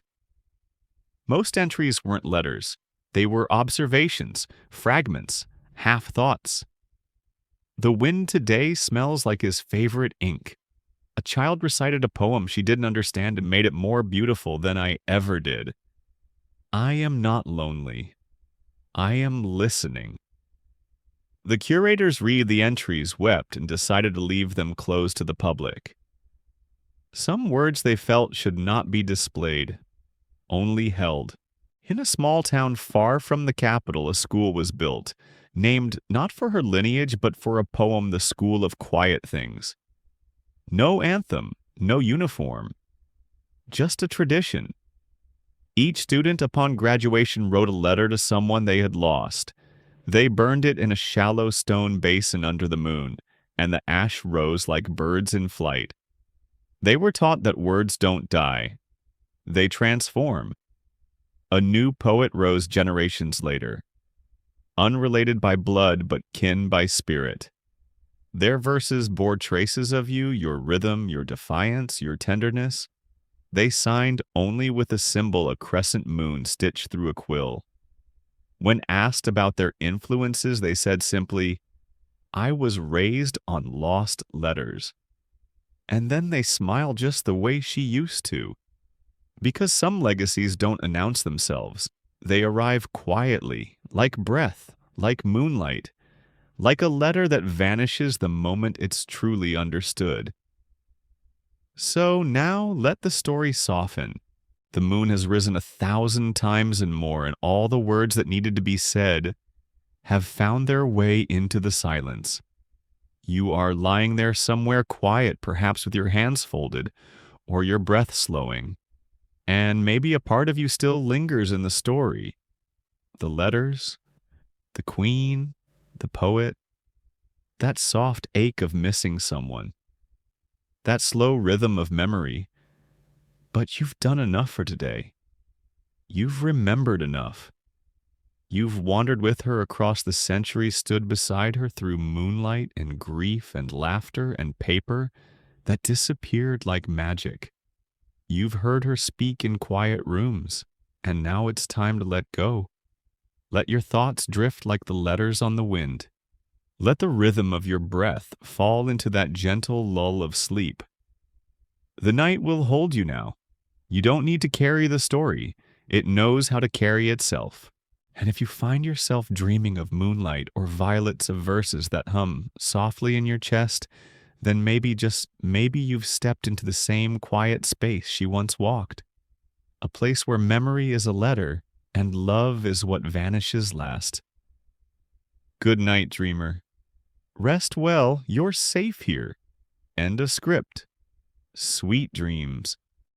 S1: Most entries weren't letters. They were observations, fragments, half-thoughts. The wind today smells like his favorite ink. A child recited a poem she didn't understand and made it more beautiful than I ever did. I am not lonely. I am listening. The curators read the entries, wept, and decided to leave them closed to the public. Some words they felt should not be displayed, only held. In a small town far from the capital, a school was built, named not for her lineage, but for a poem, The School of Quiet Things. No anthem, no uniform, just a tradition. Each student upon graduation wrote a letter to someone they had lost. They burned it in a shallow stone basin under the moon, and the ash rose like birds in flight. They were taught that words don't die, they transform. A new poet rose generations later, unrelated by blood but kin by spirit. Their verses bore traces of you, your rhythm, your defiance, your tenderness. They signed only with a symbol, a crescent moon stitched through a quill. When asked about their influences, they said simply, I was raised on lost letters. And then they smile just the way she used to. Because some legacies don't announce themselves. They arrive quietly, like breath, like moonlight, like a letter that vanishes the moment it's truly understood. So now let the story soften. The moon has risen 1,000 times and more, and all the words that needed to be said have found their way into the silence. You are lying there somewhere quiet, perhaps with your hands folded, or your breath slowing. And maybe a part of you still lingers in the story. The letters, the queen, the poet, that soft ache of missing someone, that slow rhythm of memory. But you've done enough for today. You've remembered enough. You've wandered with her across the centuries, stood beside her through moonlight and grief and laughter and paper that disappeared like magic. You've heard her speak in quiet rooms, and now it's time to let go. Let your thoughts drift like the letters on the wind. Let the rhythm of your breath fall into that gentle lull of sleep. The night will hold you now. You don't need to carry the story. It knows how to carry itself. And if you find yourself dreaming of moonlight or violets of verses that hum softly in your chest, then maybe you've stepped into the same quiet space she once walked. A place where memory is a letter and love is what vanishes last. Good night, dreamer. Rest well, you're safe here. End of script. Sweet dreams.